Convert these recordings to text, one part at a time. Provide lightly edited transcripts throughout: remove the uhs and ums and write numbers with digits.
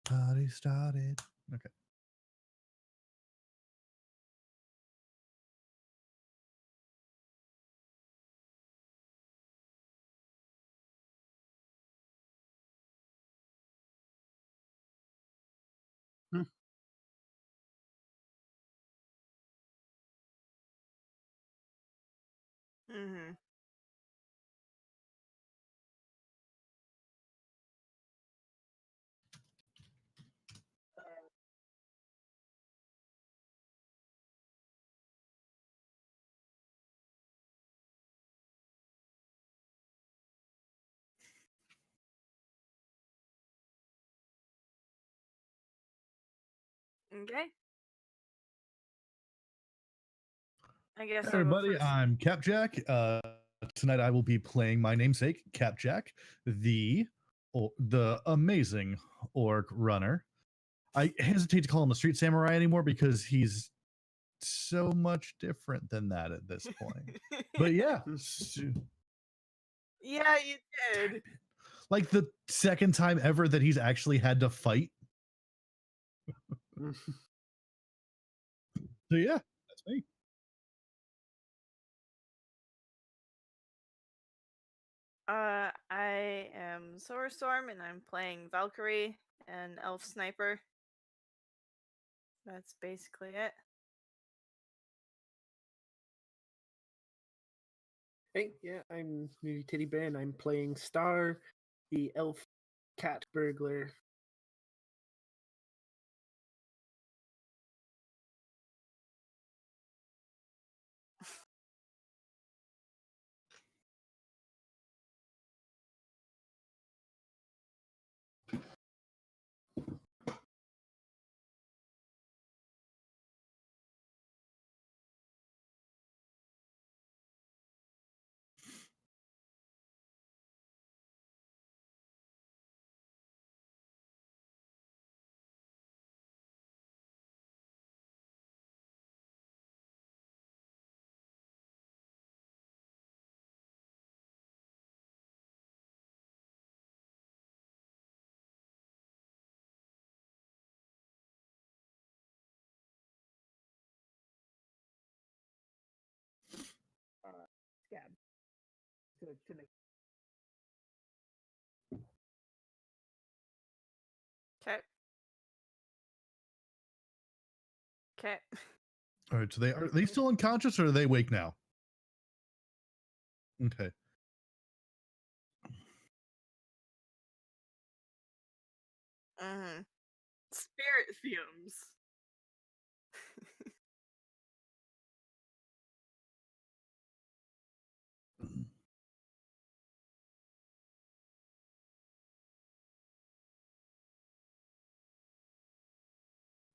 Party started. Okay. Mm-hmm. Okay. I guess Hey I'll go everybody, first. I'm Capjack. Tonight I will be playing my namesake, Capjack, the amazing orc runner. I hesitate to call him a street samurai anymore because he's so much different than that at this point. But yeah, Yeah, you did. like the second time ever that he's actually had to fight. So yeah, that's me. I am Soarstorm, and I'm playing Valkyrie, an elf sniper. That's basically it. Hey, yeah, I'm Moody Titty Bear, and I'm playing Star, the elf cat burglar. Scab. Okay. Okay. All right, so are they still unconscious or are they awake now? Okay. Mm-hmm. Spirit fumes.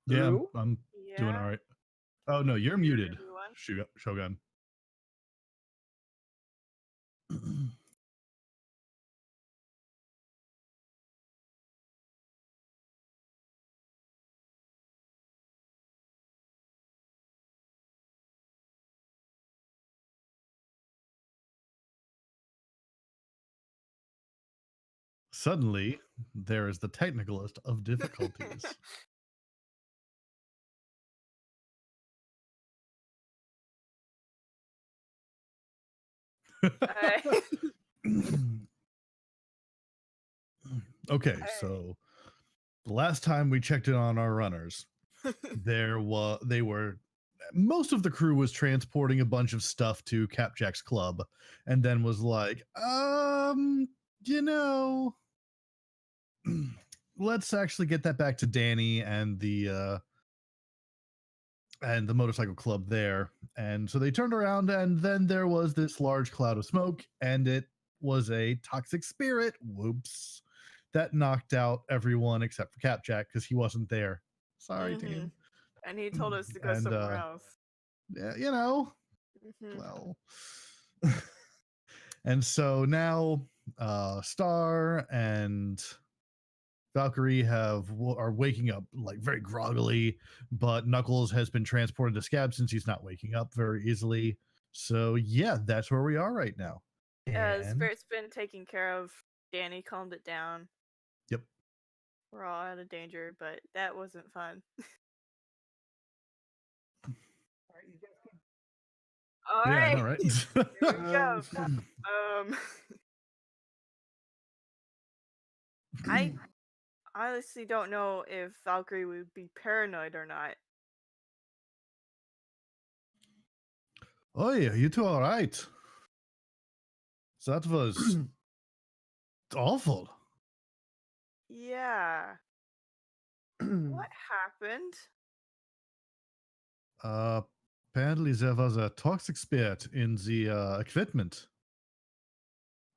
Yeah, Hello? I'm doing all Yeah. right. Oh no, you're Weird, muted, everyone. Shogun. Suddenly, there is the technicalist of difficulties. Okay, so the last time we checked in on our runners, most of the crew was transporting a bunch of stuff to Capjack's club, and then was like, you know, let's actually get that back to Danny and the motorcycle club there. And so they turned around, and then there was this large cloud of smoke, and it was a toxic spirit. Whoops. That knocked out everyone except for Capjack because he wasn't there. Sorry, team. And he told us to go And somewhere else. yeah, you know, Mm-hmm. well. And so now Star and Valkyrie are waking up like very groggily, but Knuckles has been transported to Scab since he's not waking up very easily. So yeah, that's where we are right now. The And spirit's been taken care of. Danny calmed it down. yep. We're all out of danger, but that wasn't fun. All Yeah, I right. know, right? Here we go. I honestly don't know if Valkyrie would be paranoid or not. Oh, yeah, you two all right? That was awful. Yeah. What happened? Apparently there was a toxic spirit in the equipment.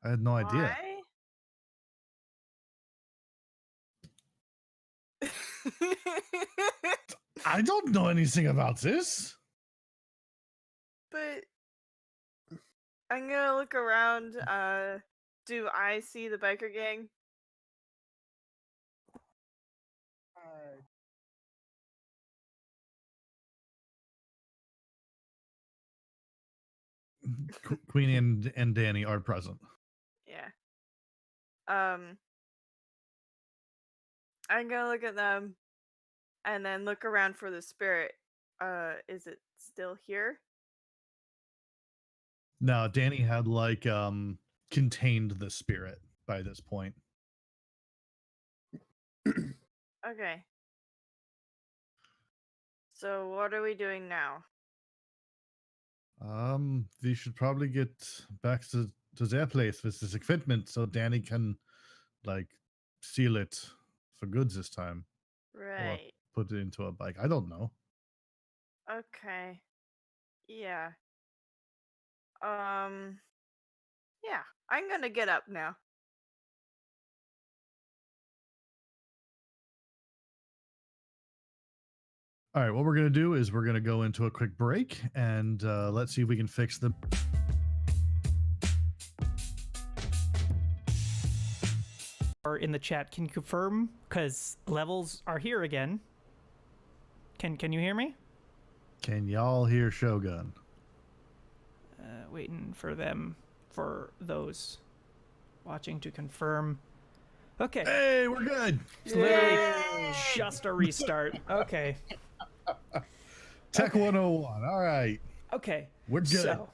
I had no idea. Why? I don't know anything about this. But I'm gonna look around. Do I see the biker gang? Queenie and Danny are present. Yeah. I'm gonna look at them and then look around for the spirit. Is it still here? No, Danny had like contained the spirit by this point. Okay. So what are we doing now? We should probably get back to their place with this equipment so Danny can like seal it for good this time. Right. Or put it into a bike. I don't know. Okay. Yeah. Yeah. I'm gonna get up now. All right, what we're going to do is we're going to go into a quick break and let's see if we can fix the. Or in the chat, can you confirm? Because levels are here again. Can you hear me? Can y'all hear Shogun? Waiting for those watching to confirm. Okay. Hey, we're good. It's literally just a restart. Okay. Tech 101. All right. Okay. We're good. So,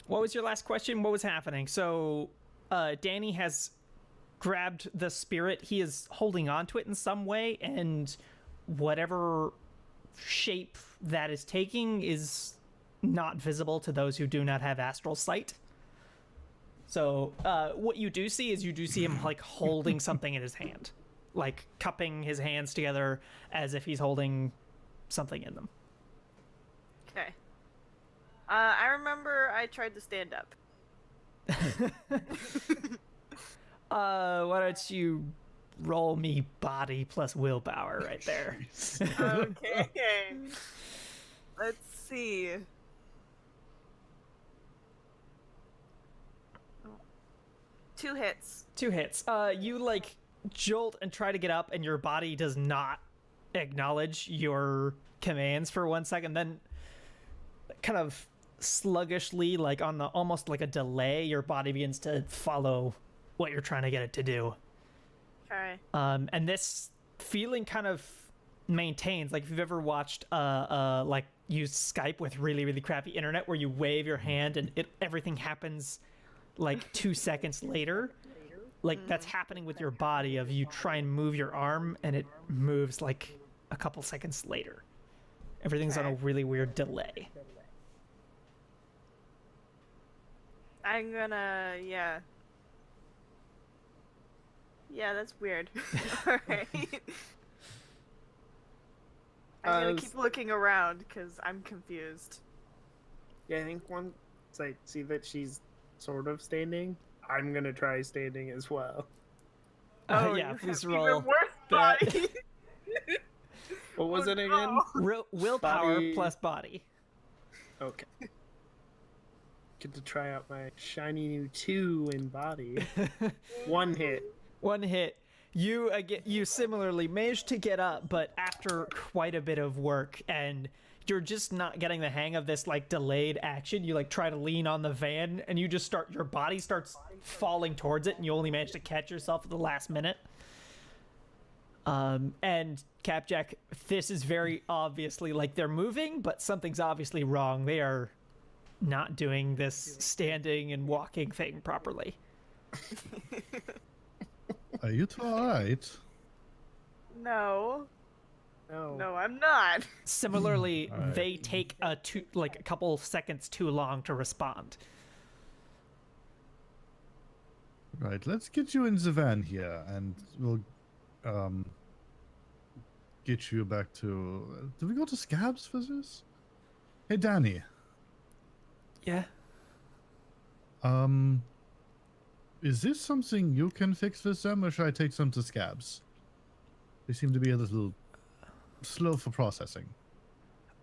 what was your last question? What was happening? So, Danny has grabbed the spirit. He is holding on to it in some way, and whatever shape that is taking is not visible to those who do not have astral sight. So, what you do see is him like holding something in his hand, like cupping his hands together as if he's holding something in them. Okay. I remember I tried to stand up. Why don't you roll me body plus willpower right there? Okay. Let's see. Two hits. 2 hits. You like jolt and try to get up, and your body does not acknowledge your commands for 1 second. Then, kind of sluggishly, like on the almost like a delay, your body begins to follow what you're trying to get it to do. Okay. And this feeling kind of maintains. Like if you've ever watched like use Skype with really really crappy internet, where you wave your hand and everything happens like 2 seconds later. Like that's happening with your body. Of you try and move your arm and it moves like a couple seconds later. Everything's on a really weird delay. I'm gonna, yeah. Yeah, that's weird. Alright. I'm gonna keep looking around because I'm confused. Yeah, I think once I see that she's sort of standing, I'm gonna try standing as well. Oh, Yeah, you please have roll even worse that. body. What was it again? Willpower Body. plus body. Okay. Get to try out my shiny new 2 in body. 1 hit. 1 hit. You similarly managed to get up, but after quite a bit of work, and you're just not getting the hang of this like delayed action. You like try to lean on the van, and your body starts falling towards it, and you only manage to catch yourself at the last minute. And Capjack, this is very obviously like they're moving, but something's obviously wrong. They are not doing this standing and walking thing properly. Are you two alright? No. No. No, I'm not. Similarly, Alright. they take a couple seconds too long to respond. Right, let's get you in the van here, and we'll get you back to. Did we go to Scabs for this? Hey, Danny. Yeah. Is this something you can fix with them, or should I take them to Scabs? They seem to be a little slow for processing.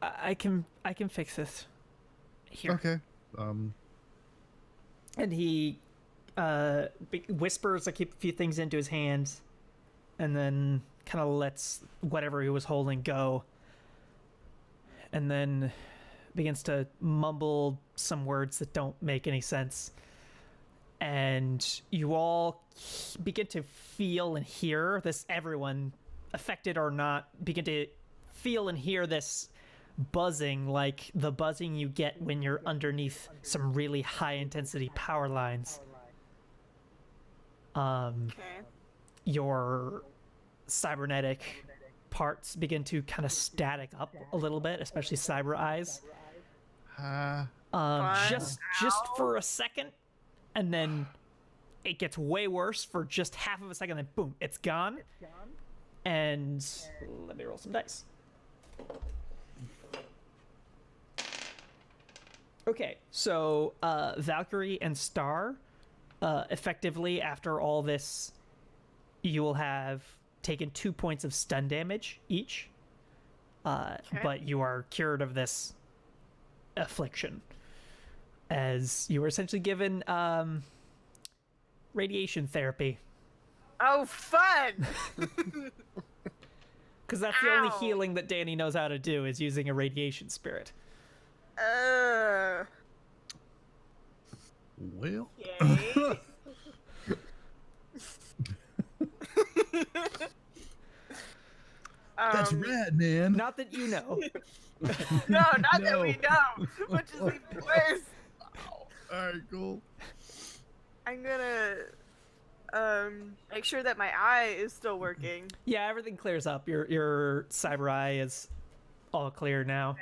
I can fix this. Here. Okay. And he whispers a few things into his hands, and then kind of lets whatever he was holding go, and then begins to mumble some words that don't make any sense. And you all begin to feel and hear this, everyone, affected or not, begin to feel and hear this buzzing, like the buzzing you get when you're underneath some really high intensity power lines. Okay. Your cybernetic parts begin to kind of static up a little bit, especially cyber eyes. Just for a second, and then it gets way worse for just half of a second, then boom, it's gone. And let me roll some dice. Okay, so Valkyrie and Star, effectively after all this, you will have taken 2 points of stun damage each, but you are cured of this affliction, as you were essentially given radiation therapy. Oh, fun! Because that's the only Ow. healing that Danny knows how to do, is using a radiation spirit. Well. Okay. That's rad, man. Not that you know. No, not that we No. know, which is even worse. Alright, cool. I'm gonna make sure that my eye is still working. Yeah, everything clears up. Your cyber eye is all clear now.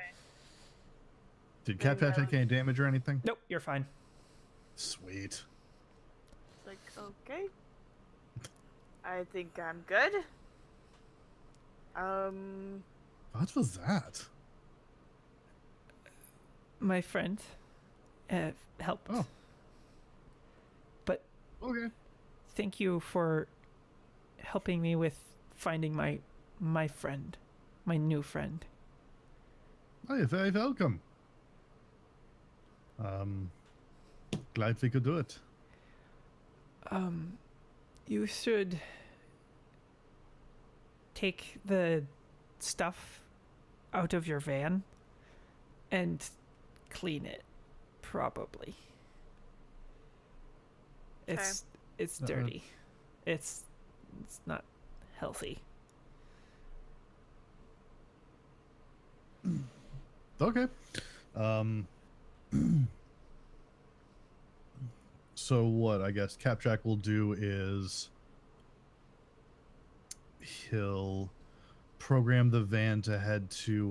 Did Captain take any damage or anything? Nope, you're fine. Sweet. Like, okay. I think I'm good. What was that? My friend helped. Oh. But Okay. thank you for helping me with finding my friend, my new friend. Oh, you're very welcome. Glad we could do it. You should take the stuff out of your van and clean it, probably. It's dirty. It's not healthy. Okay. So what I guess Capjack will do is he'll program the van to head to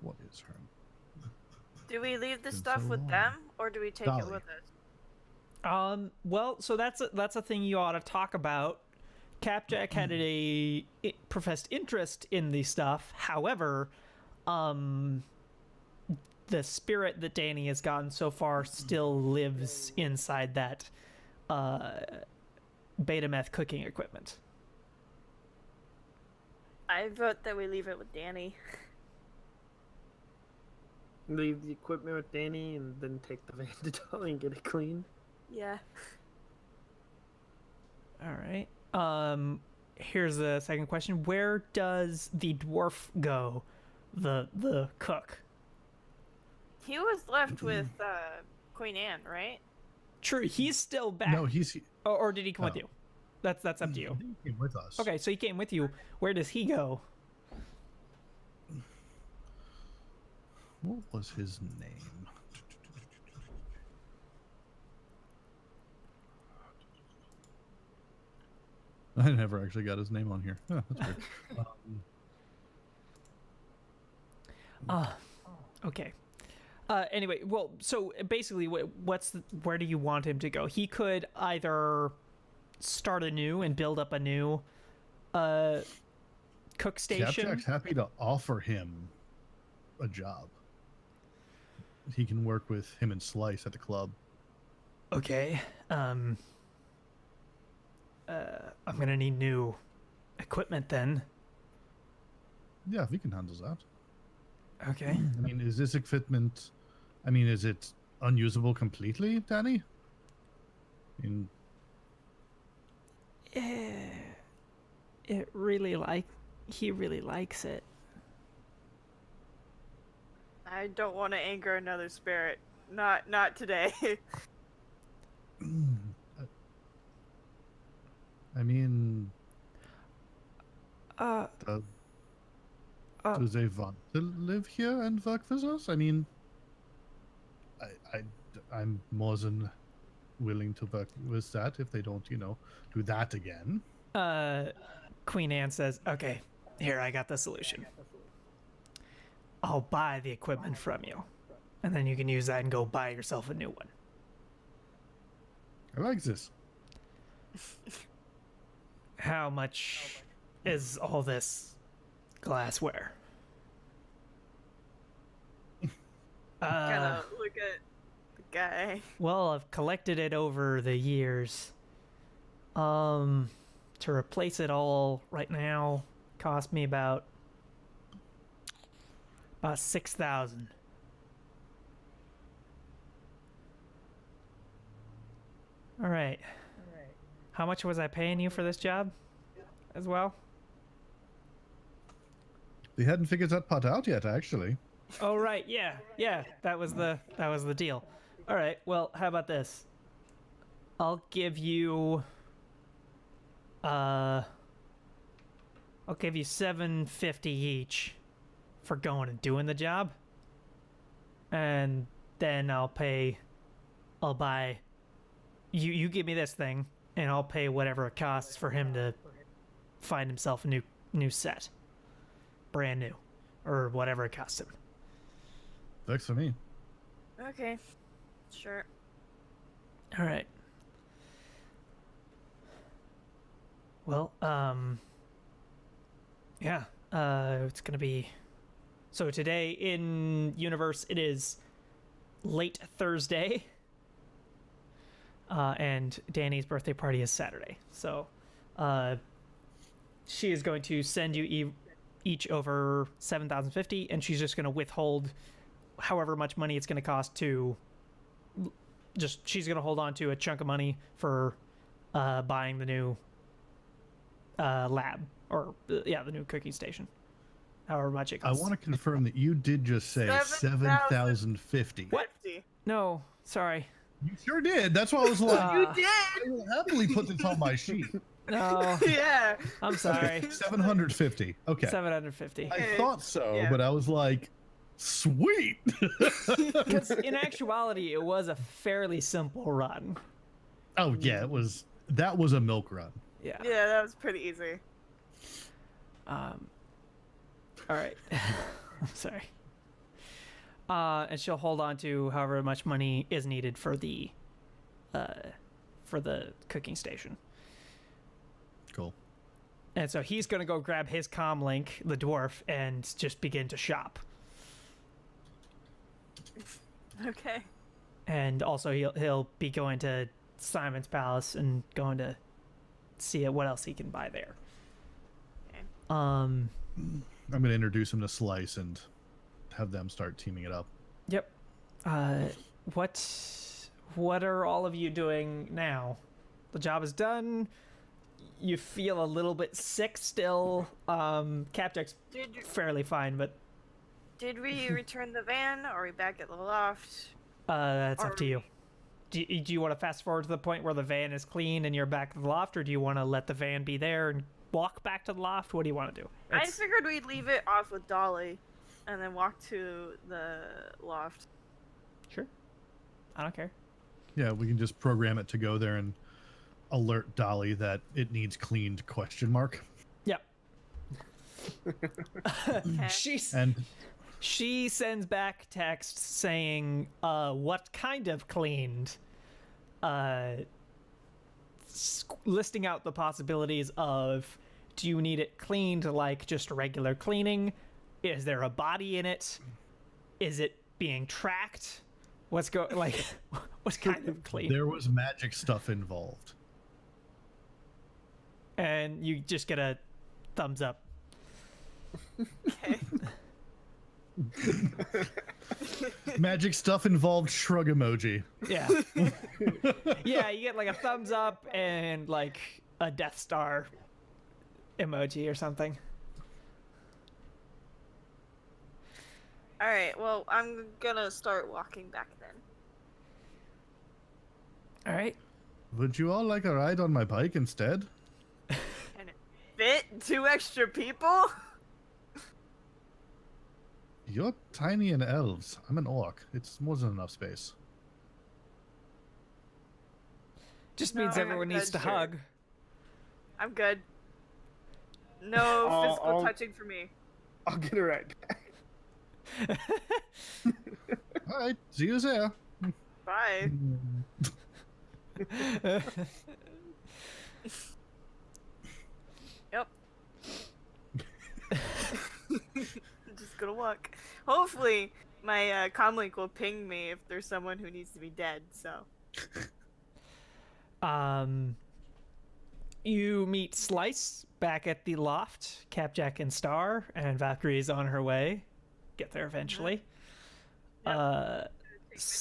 what is her? Do we leave the Been stuff so with long. them, or do we take Dolly. it with us? Well, so that's a thing you ought to talk about. Capjack had professed interest in the stuff. However, the spirit that Danny has gotten so far still lives inside that beta meth cooking equipment. I vote that we leave it with Danny. Leave the equipment with Danny and then take the van to Dolly and get it clean. Yeah. All right. Here's the second question. Where does the dwarf go? The cook. He was left with Queen Anne, right? True, he's still back. No, he's Or did he come with Oh. you? That's up to you. He came with us. Okay, so he came with you. Where does he go? What was his name? I never actually got his name on here. Huh, that's weird. Okay. Anyway, well, so basically, where do you want him to go? He could either start anew and build up a new cook station. Capjack's happy to offer him a job. He can work with him and Slice at the club. Okay. I'm gonna need new equipment then. Yeah, if he can handle that. Okay. I mean, is this equipment? I mean, is it unusable completely, Danny? I mean, He really likes it. I don't want to anger another spirit. Not today. I mean, do they want to live here and work with us? I mean, I'm more than willing to work with that if they don't, do that again. Queen Anne says, "Okay, here, I got the solution. I'll buy the equipment from you, and then you can use that and go buy yourself a new one." I like this. How much is all this glassware? Gotta look at the guy. Well, I've collected it over the years. To replace it all right now cost me about 6,000. All right. How much was I paying you for this job as well? They hadn't figured that part out yet, actually. Oh right, yeah. That was the deal. All right. Well, how about this? I'll give you 750 each for going and doing the job, and then I'll buy. You give me this thing, and I'll pay whatever it costs for him to find himself a new set, brand new, or whatever it costs him. Works for me. Okay. Sure. All right. Well, yeah, it's gonna be. So today in universe, it is late Thursday, and Danny's birthday party is Saturday. So, she is going to send you each over 7,050, and she's just going to withhold however much money it's going to cost to. She's going to hold on to a chunk of money for buying the new lab, or the new cooking station. However much it I costs. want to confirm that you did just say 7,050. What? No, sorry. You sure did. That's why I was like, You did. I will happily put this on my sheet. No, Yeah. I'm sorry. 750. Okay. 750. I thought so, Yeah. but I was like, sweet. Because in actuality, it was a fairly simple run. Oh yeah, that was a milk run. Yeah. Yeah, that was pretty easy. All right. I'm sorry. And she'll hold on to however much money is needed for the cooking station. Cool. And so he's gonna go grab his comlink, the dwarf, and just begin to shop. Okay. And also he'll be going to Simon's Palace and going to see what else he can buy there. Okay. I'm gonna introduce him to Slice and have them start teaming it up. Yep. What are all of you doing now? The job is done. You feel a little bit sick still. Captech's fairly fine, but Did we return the van? Or are we back at the loft? that's Are up to you. do you want to fast forward to the point where the van is clean and you're back to the loft, or do you want to let the van be there and walk back to the loft? What do you want to do? I figured we'd leave it off with Dolly, and then walk to the loft. Sure. I don't care. Yeah, we can just program it to go there and alert Dolly that it needs cleaned, question mark. Yep. Okay. She sends back text saying, what kind of cleaned? Listing out the possibilities of, do you need it cleaned like just regular cleaning? Is there a body in it? Is it being tracked? What kind of clean? There was magic stuff involved. And you just get a thumbs up. Okay. Magic stuff involved, shrug emoji. Yeah. Yeah, you get like a thumbs up and like a Death Star emoji or something. All right. Well, I'm gonna start walking back then. All right. Would you all like a ride on my bike instead? Can it fit 2 extra people? You're tiny and elves. I'm an orc. It's more than enough space. Just No, means I'm everyone needs to good, sure. hug. I'm good. No physical I'll- touching for me. I'll get it right back. All right, see you there. Bye. Yep. Just gonna walk. Hopefully, my comlink will ping me if there's someone who needs to be dead. So. You meet Slice back at the loft, Capjack and Star, and Valkyrie is on her way. Get there eventually. Take my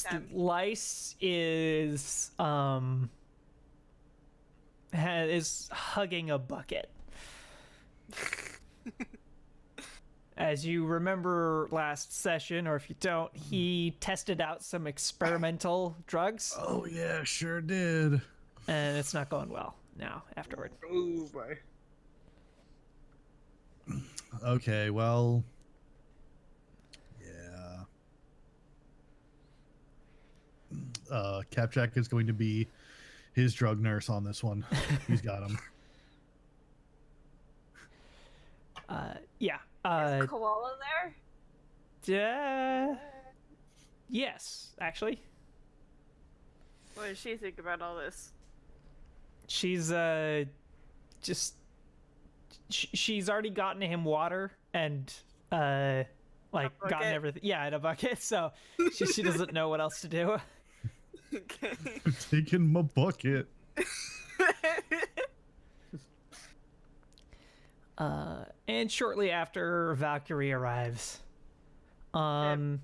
time. Slice is is hugging a bucket. As you remember last session, or if you don't, he tested out some experimental drugs, Oh yeah, sure did. and it's not going well now afterward. Oh boy. Okay, well, yeah. Capjack is going to be his drug nurse on this one. He's got him. Yeah. Is Koala there? Yes, actually. What does she think about all this? She's she's already gotten him water and gotten bucket? everything. Yeah, in a bucket. So she doesn't know what else to do. Okay. Taking my bucket. And shortly after, Valkyrie arrives. As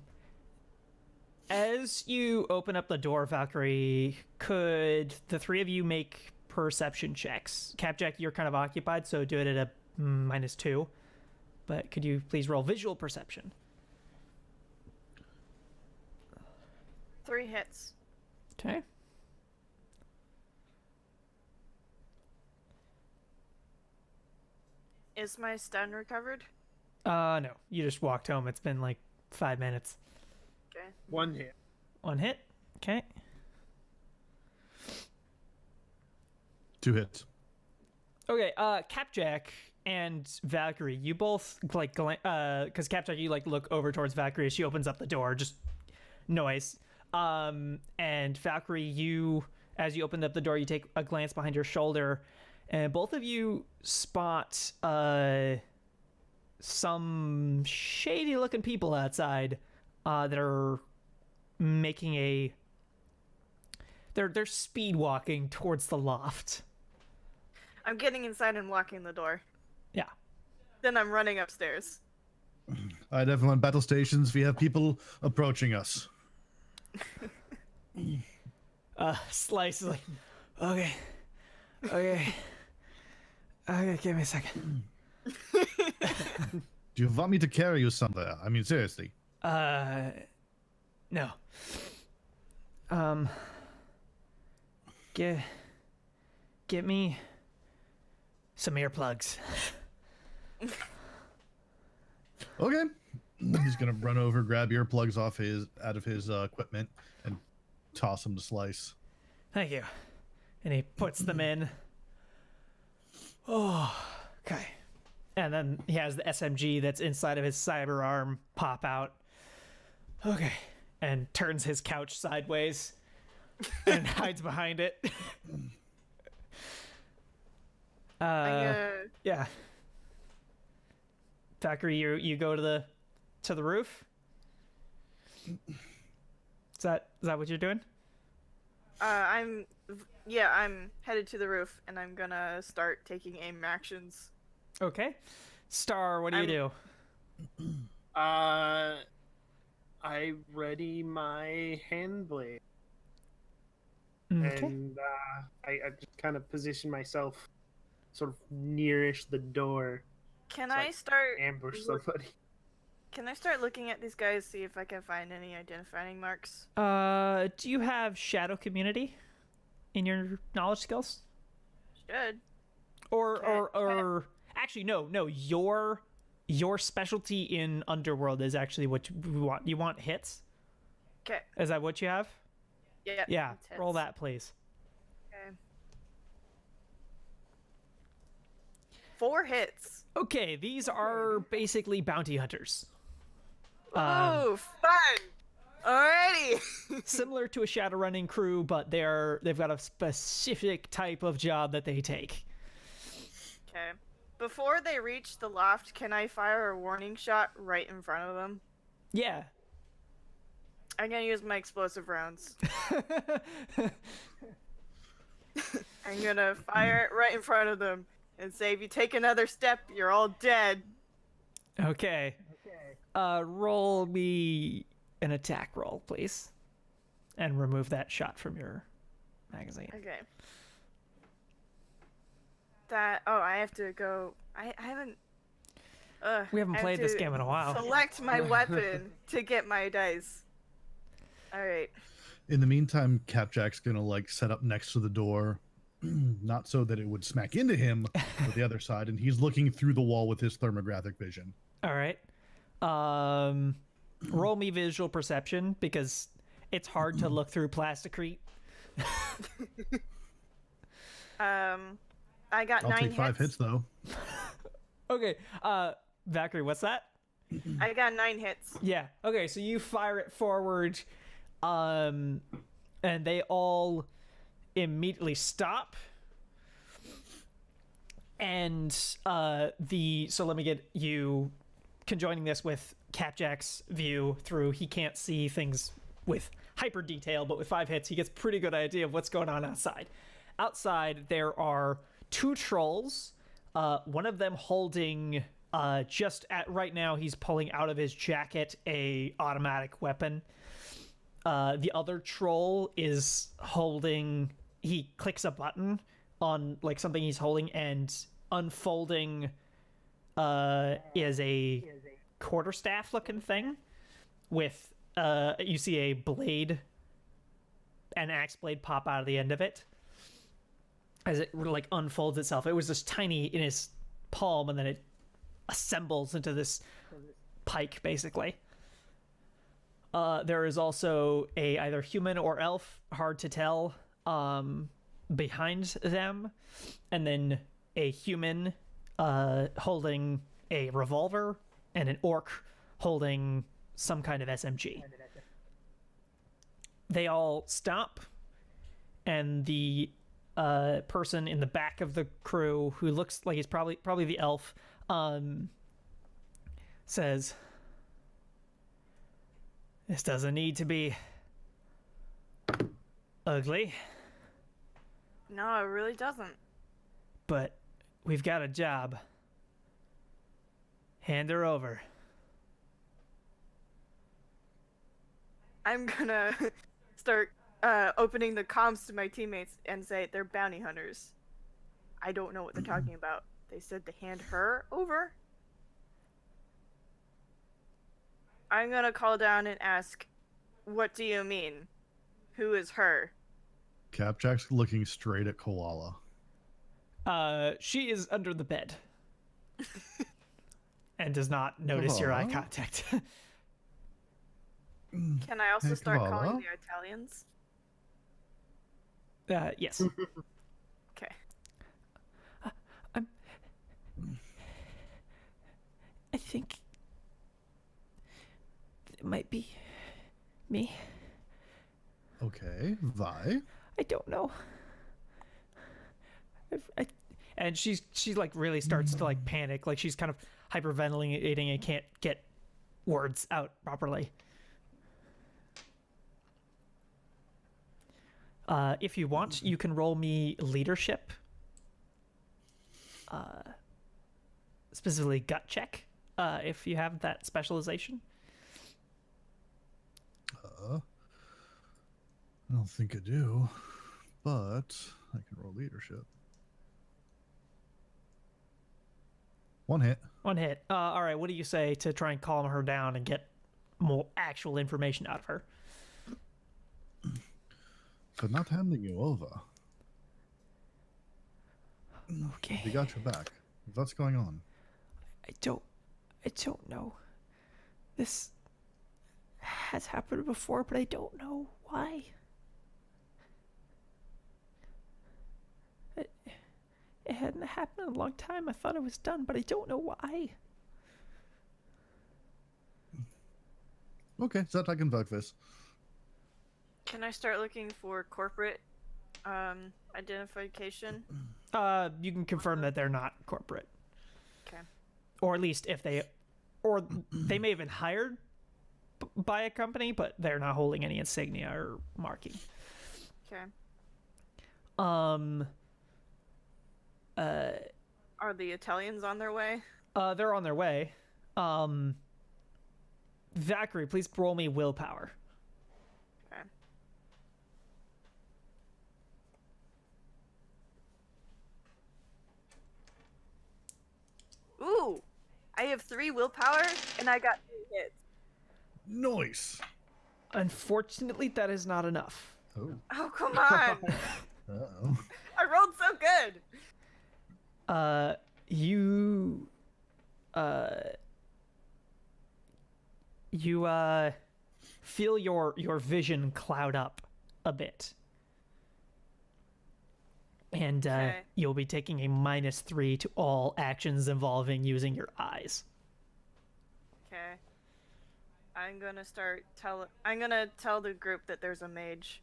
you open up the door, Valkyrie, could the 3 of you make perception checks? Capjack, you're kind of occupied, so do it at a -2. But could you please roll visual perception? 3 hits. Okay. Is my stun recovered? No. You just walked home. It's been like 5 minutes. Okay. 1 hit. 1 hit. Okay. 2 hits. Okay, Capjack and Valkyrie, you both like because Capjack, you like look over towards Valkyrie as she opens up the door, just noise. And Valkyrie, you as you open up the door, you take a glance behind your shoulder, and both of you spot some shady looking people outside that are making a they're speed walking towards the loft. I'm getting inside and locking the door. Yeah. Then I'm running upstairs. All right, everyone, battle stations. We have people approaching us. Slice is like, okay, give me a second. Do you want me to carry you somewhere? I mean, seriously. No. Get me some earplugs. Okay. He's gonna run over, grab earplugs out of his equipment, and toss them to Slice. Thank you. And he puts them in. Oh, okay. And then he has the SMG that's inside of his cyber arm pop out. Okay. And turns his couch sideways and hides behind it. Yeah. Thackeray, you go to the roof? Is that what you're doing? I'm headed to the roof, and I'm gonna start taking aim actions. Okay. Star, what do you do? I ready my hand blade. Okay. And I just kind of position myself sort of nearish the door. Can so I start ambush somebody? Can I start looking at these guys, see if I can find any identifying marks? Do you have shadow community in your knowledge skills? Should. Or actually no, your specialty in underworld is actually what you want. You want hits? Okay. Is that what you have? Yeah. Yeah, it's roll hits. that please. Okay. 4 hits. Okay, these are basically bounty hunters. Oh, fun! Alrighty. Similar to a Shadowrunning crew, but they've got a specific type of job that they take. Okay. Before they reach the loft, can I fire a warning shot right in front of them? Yeah. I'm gonna use my explosive rounds. I'm gonna fire it right in front of them and say, if you take another step, you're all dead. Okay. Roll me an attack roll, please. And remove that shot from your magazine. Okay. I have to go. I haven't. We haven't I have played this to game in a while. Select my weapon to get my dice. Alright. In the meantime, Capjack's gonna set up next to the door, not so that it would smack into him, but the other side, and he's looking through the wall with his thermographic vision. All right. Roll me visual perception because it's hard to look through plasticrete. I got I'll 9 take 5 hits though. Okay. Valkyrie, what's that? I got 9 hits. Yeah. Okay, so you fire it forward, and they all immediately stop. And so let me get you conjoining this with Capjack's view through. He can't see things with hyper detail, but with 5 hits, he gets a pretty good idea of what's going on outside. Outside, there are 2 trolls. One of them holding right now, he's pulling out of his jacket a automatic weapon. The other troll is holding. He clicks a button on something he's holding, and unfolding is a quarterstaff looking thing with you see a blade, an axe blade pop out of the end of it as it unfolds itself. It was just tiny in his palm, and then it assembles into this pike basically. There is also a either human or elf, hard to tell, behind them, and then a human holding a revolver, and an orc holding some kind of SMG. They all stop, and the person in the back of the crew, who looks like he's probably the elf, says, "This doesn't need to be ugly, No, it really doesn't. but we've got a job. Hand her over." I'm gonna start opening the comms to my teammates and say they're bounty hunters. I don't know what they're talking about. They said to hand her over? I'm gonna call down and ask, what do you mean? Who is her? Capjack's looking straight at Koala. She is under the bed. And does not notice your eye Koala? contact. Can I also Hey, start Koala? calling the Italians? Yes. Okay. I think it might be me. Okay, Vi. I don't know. And she like really starts to like panic, like she's kind of hyperventilating and can't get words out properly. If you want, you can roll me leadership. Specifically gut check, if you have that specialization. I don't think I do, but I can roll leadership. 1 hit. 1 hit. All right, what do you say to try and calm her down and get more actual information out of her? But not handing you over. Okay. We got your back. What's going on? I don't know. This has happened before, but I don't know why. It hadn't happened in a long time. I thought it was done, but I don't know why. Okay, Zet, I can bug this. Can I start looking for corporate identification? You can confirm that they're not corporate. Okay. Or at least if they may have been hired by a company, but they're not holding any insignia or marking. Okay. Are the Italians on their way? They're on their way. Zachary, please roll me willpower. Okay. Ooh! I have 3 willpower, and I got 2 hits. Nice. Unfortunately, that is not enough. Oh. Oh, come on! Uh-oh. I rolled so good! You feel your vision cloud up a bit. And Okay. you'll be taking a -3 to all actions involving using your eyes. Okay. I'm gonna tell the group that there's a mage.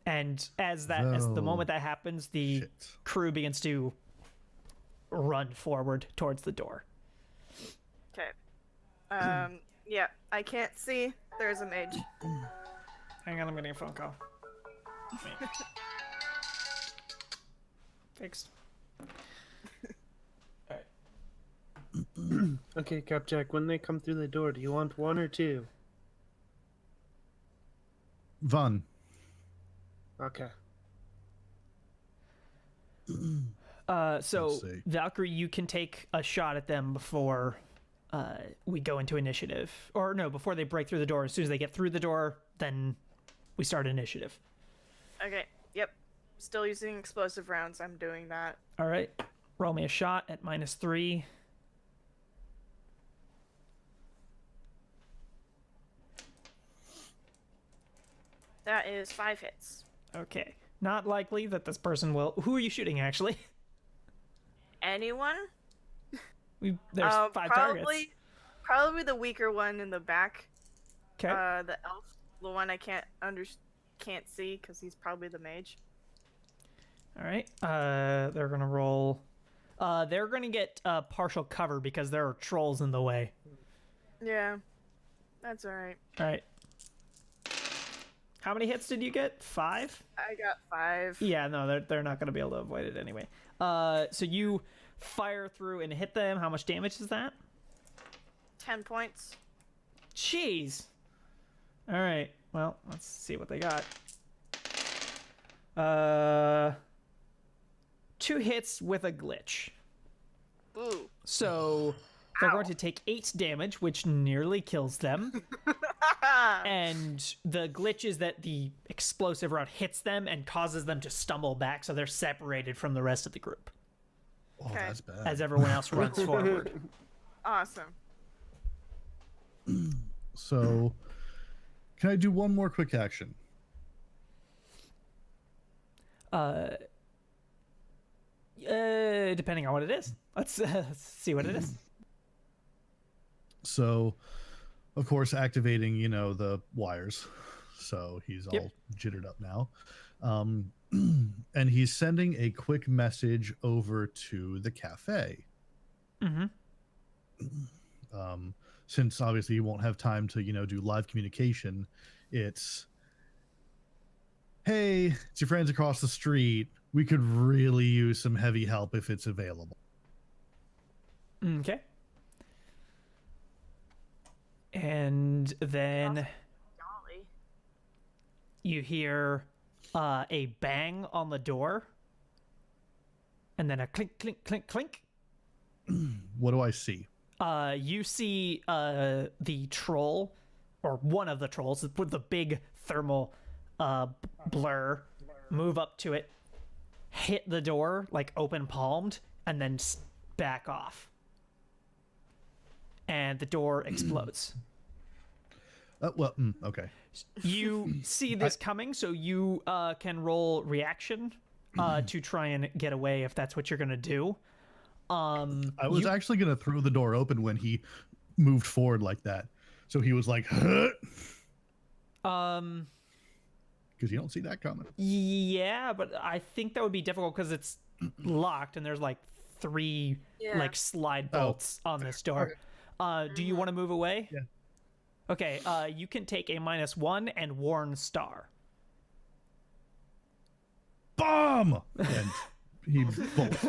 And as the moment that happens, the Shit. crew begins to run forward towards the door. Okay. Yeah, I can't see. There's a mage. Hang on, I'm getting a phone call. Fixed. Alright. Okay, Capjack, when they come through the door, do you want 1 or 2? Van. Okay. So Let's see. Valkyrie, you can take a shot at them before we go into initiative. Or no, before they break through the door. As soon as they get through the door, then we start initiative. Okay, yep. Still using explosive rounds. I'm doing that. All right. Roll me a shot at -3. That is 5 hits. Okay. Not likely that this person will. Who are you shooting, actually? Anyone? There's 5 targets. Probably the weaker one in the back. Okay. The elf, the one I can't see because he's probably the mage. All right. They're gonna roll. They're gonna get partial cover because there are trolls in the way. Yeah, that's all right. All right. How many hits did you get? 5? I got 5. Yeah, no, they're not gonna be able to avoid it anyway. So you fire through and hit them. How much damage is that? 10 points. Jeez. All right. Well, let's see what they got. 2 hits with a glitch. Ooh. So they're Ow. going to take 8 damage, which nearly kills them. And the glitch is that the explosive round hits them and causes them to stumble back, so they're separated from the rest of the group Oh, Okay. that's bad. as everyone else runs forward. Awesome. So, can I do one more quick action? Depending on what it is. Let's see what it is. So, of course, activating, the wires. So he's all jittered up now. And he's sending a quick message over to the cafe. Mm-hmm. Since obviously you won't have time to, do live communication, it's, hey, it's your friends across the street. We could really use some heavy help if it's available. Okay. And then Golly. you hear a bang on the door, and then a clink, clink, clink, clink. What do I see? You see the troll, or one of the trolls with the big thermal blur, move up to it, hit the door like open palmed, and then back off. And the door explodes. Okay. You see this coming, so you can roll reaction to try and get away if that's what you're gonna do. I was actually going to throw the door open when he moved forward like that. So he was like, huh? Because you don't see that coming. Yeah, but I think that would be difficult because it's locked and there's like 3 like slide bolts on this door. Do you want to move away? Yeah. Okay, you can take a -1 and warn Star. Bomb! And he bolts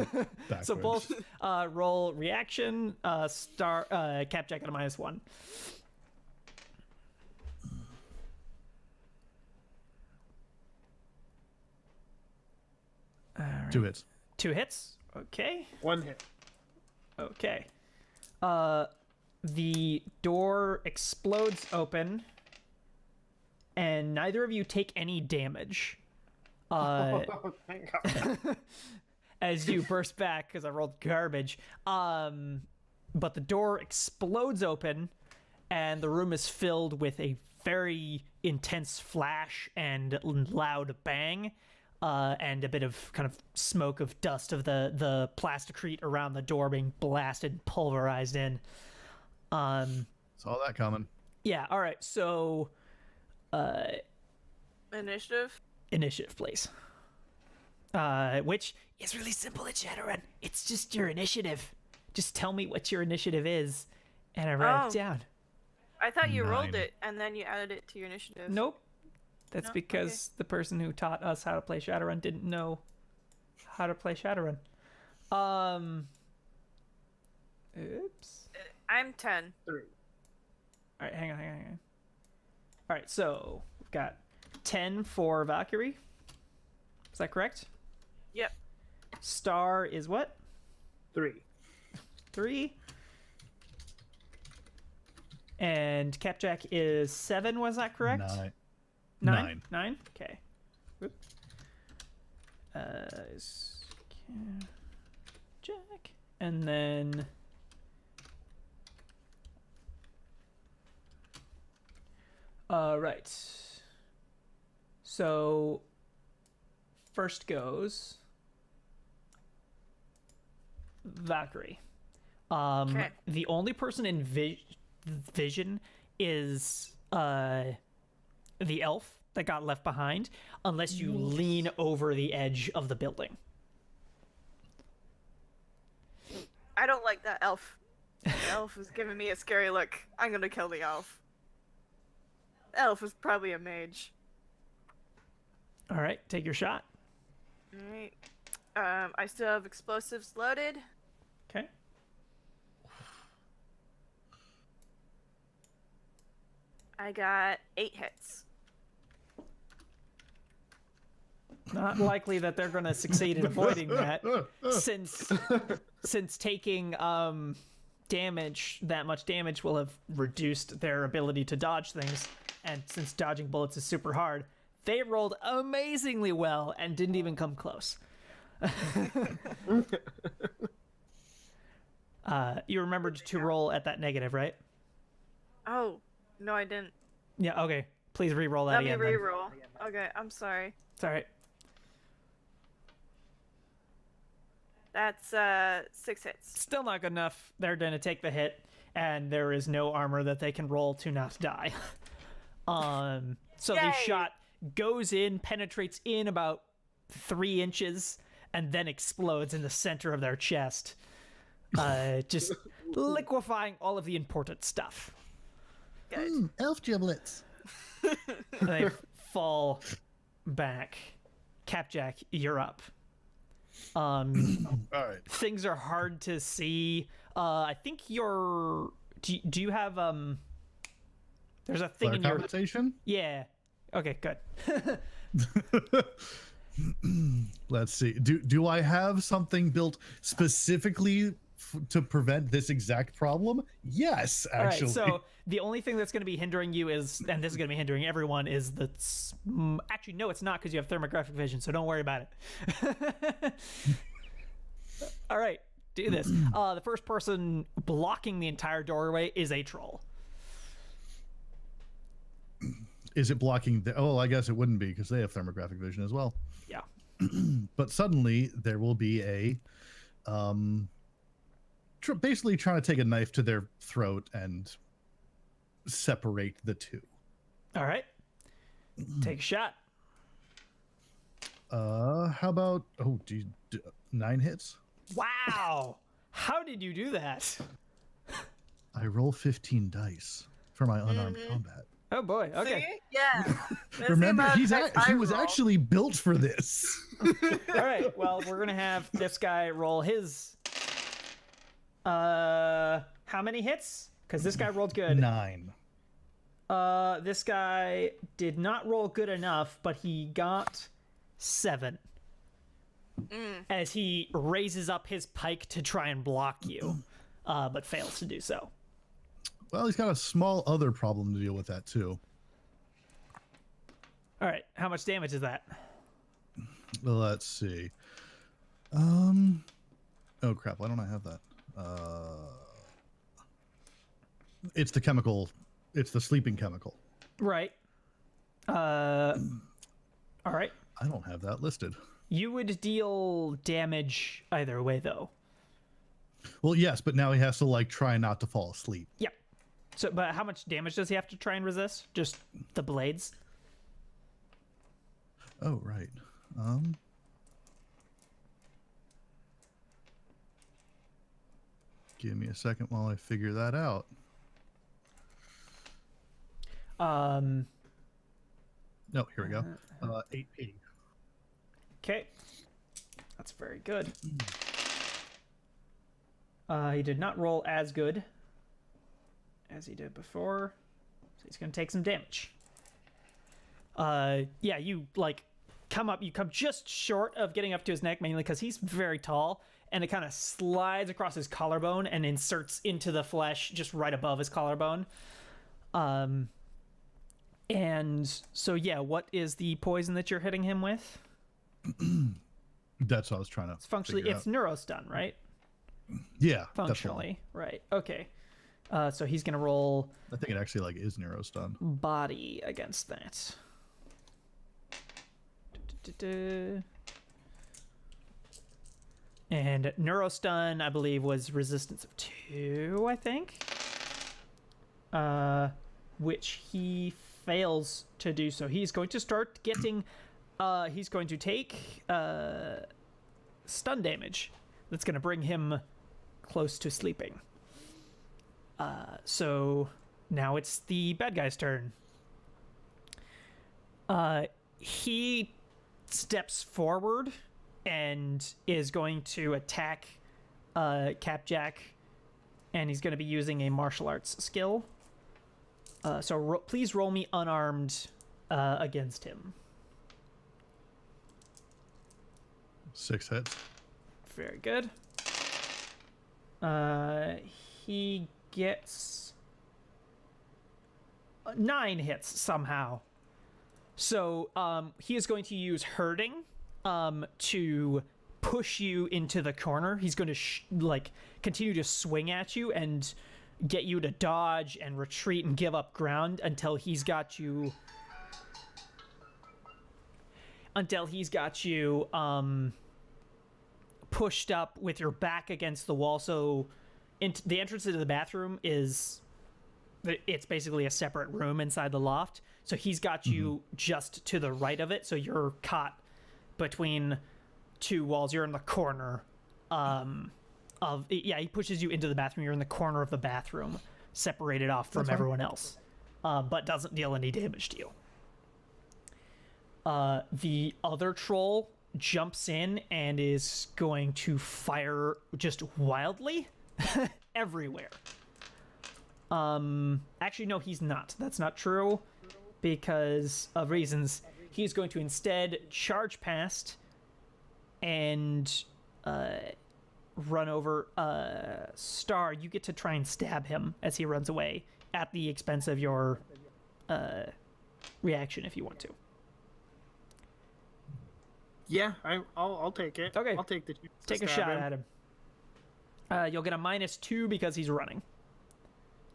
backwards. So both roll reaction, Star, Capjack at a -1. All right. 2 hits. 2 hits. Okay. 1 hit. Okay. The door explodes open, and neither of you take any damage. Oh, thank God. As you burst back, because I rolled garbage. But the door explodes open, and the room is filled with a very intense flash and loud bang, and a bit of kind of smoke of dust of the plasticrete around the door being blasted and pulverized in. Saw that coming. Yeah, all right, so Initiative. initiative, please. Which is really simple at Shadowrun. It's just your initiative. Just tell me what your initiative is, and I write it down. I thought you rolled 9. it and then you added it to your initiative. Nope. That's No? because the person who taught us how to play Shadowrun didn't know how to play Shadowrun. Oops. I'm 10. 3. All right, hang on. All right, so we've got 10 for Valkyrie. Is that correct? Yep. Star is what? 3. 3. And Capjack is 7, was that correct? 9. 9? Okay. Whoop. Is Capjack. And then... right. So, first goes... Valkyrie. Okay. The only person in vision is the elf that got left behind, unless you lean over the edge of the building. I don't like that elf. The elf is giving me a scary look. I'm gonna kill the elf. The elf is probably a mage. All right, take your shot. Alright. I still have explosives loaded. Okay. I got 8 hits. Not likely that they're going to succeed in avoiding that, since taking damage, that much damage will have reduced their ability to dodge things. And since dodging bullets is super hard, they rolled amazingly well and didn't even come close. You remembered to roll at that negative, right? Oh, no, I didn't. Yeah, okay. Please re-roll that Let me again. then. re-roll. Okay, I'm sorry. It's alright. That's 6 hits. Still not good enough. They're gonna take the hit, and there is no armor that they can roll to not die. So the Yay! shot goes in, penetrates in about 3 inches, and then explodes in the center of their chest. Just liquefying all of the important stuff. Good. Elf giblets. And they fall back. Capjack, you're up. All right. Things are hard to see. I think you're. Do you have There's a thing Flare in your. compensation. Yeah. Okay. Good. Let's see. Do I have something built specifically to prevent this exact problem? Yes, actually. All right. So the only thing that's going to be hindering you is, and this is going to be hindering everyone, is that. Actually, no, it's not because you have thermographic vision. So don't worry about it. All right. Do this. The first person blocking the entire doorway is a troll. Is it blocking the? Oh, I guess it wouldn't be because they have thermographic vision as well. Yeah. But suddenly there will be a, basically trying to take a knife to their throat and separate the two. All right. Take a shot. How about 9 hits? Wow. How did you do that? I roll 15 dice for my unarmed combat. Oh boy. Okay. See? Yeah. That's the Remember, amount of dice I he was roll. actually built for this. All right. Well, we're gonna have this guy roll his. How many hits? Because this guy rolled good. 9. This guy did not roll good enough, but he got 7. As he raises up his pike to try and block you, but fails to do so. Well, he's got a small other problem to deal with that too. All right. How much damage is that? Well, let's see. Oh crap! Why don't I have that? It's the chemical. It's the sleeping chemical. Right. All right. I don't have that listed. You would deal damage either way, though. Well, yes, but now he has to like try not to fall asleep. Yep. So, but how much damage does he have to try and resist? Just the blades? Oh, right. Give me a second while I figure that out. No, here we go. 8p. Okay. That's very good. He did not roll as good as he did before, so he's gonna take some damage. Yeah, you like come up, you come just short of getting up to his neck, mainly because he's very tall, and it kind of slides across his collarbone and inserts into the flesh just right above his collarbone. And so yeah, what is the poison that you're hitting him with? That's what I was trying to. It's functionally, figure it's neurostun, right? out. Yeah, Functionally, right? Okay. So he's gonna roll I think it actually like is neurostun. body against that. And neurostun, I believe, was resistance of 2, I think. Which he fails to do so. He's going to start getting. He's going to take stun damage. That's going to bring him close to sleeping. So now it's the bad guy's turn. He steps forward and is going to attack Capjack, and he's going to be using a martial arts skill. So please roll me unarmed against him. 6 hits. Very good. He gets 9 hits somehow. So he is going to use herding to push you into the corner. He's going to continue to swing at you and get you to dodge and retreat and give up ground until he's got you pushed up with your back against the wall. So the entrance into the bathroom it's basically a separate room inside the loft. So he's got you just to the right of it. So you're caught between 2 walls. You're in the corner he pushes you into the bathroom. You're in the corner of the bathroom, separated off from everyone else, but doesn't deal any damage to you. The other troll jumps in and is going to fire just wildly everywhere. Actually, no, he's not. That's not true because of reasons. He's going to instead charge past and run over Star. You get to try and stab him as he runs away at the expense of your reaction if you want to. Yeah, I'll take it. Okay. I'll take the Take a shot at him. You'll get a -2 because he's running.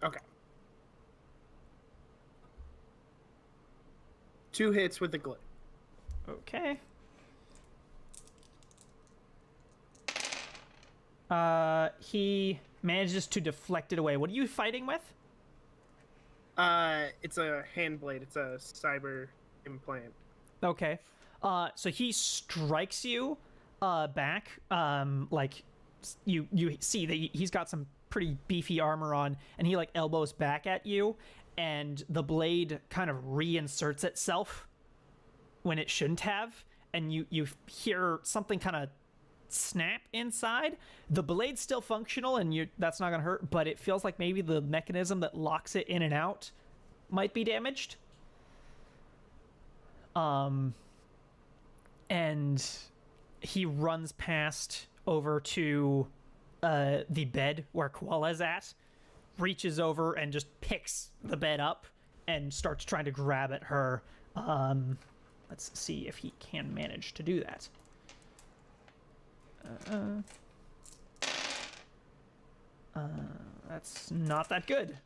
Okay. 2 hits with the glue. Okay. He manages to deflect it away. What are you fighting with? It's a hand blade. It's a cyber implant. Okay. So he strikes you back. You see that he's got some pretty beefy armor on, and he elbows back at you, and the blade kind of reinserts itself when it shouldn't have, and you hear something kind of snap inside. The blade's still functional, and that's not gonna hurt, but it feels like maybe the mechanism that locks it in and out might be damaged. And he runs past over to the bed where Koala's at, reaches over and just picks the bed up and starts trying to grab at her. Let's see if he can manage to do that. That's not that good.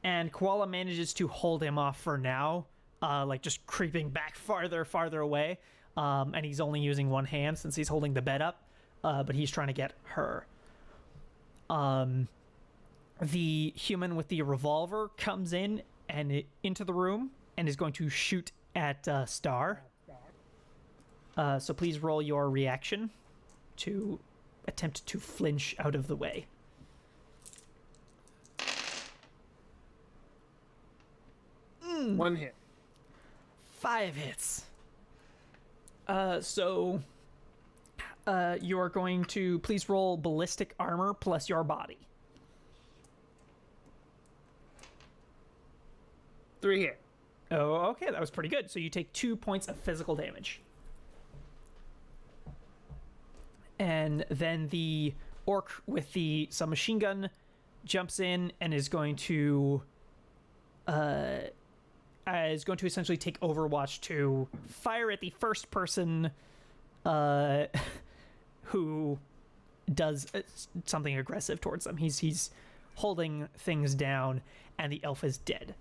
And Koala manages to hold him off for now, just creeping back farther away. And he's only using one hand since he's holding the bed up, but he's trying to get her. The human with the revolver comes in and into the room and is going to shoot at Star. So please roll your reaction to attempt to flinch out of the way. One hit. 5 hits. So you're going to please roll ballistic armor plus your body. 3 hit. Oh, okay, that was pretty good. So you take 2 points of physical damage. And then the orc with the submachine gun jumps in and is going to essentially take Overwatch to fire at the first person who does something aggressive towards them. He's holding things down, and the elf is dead.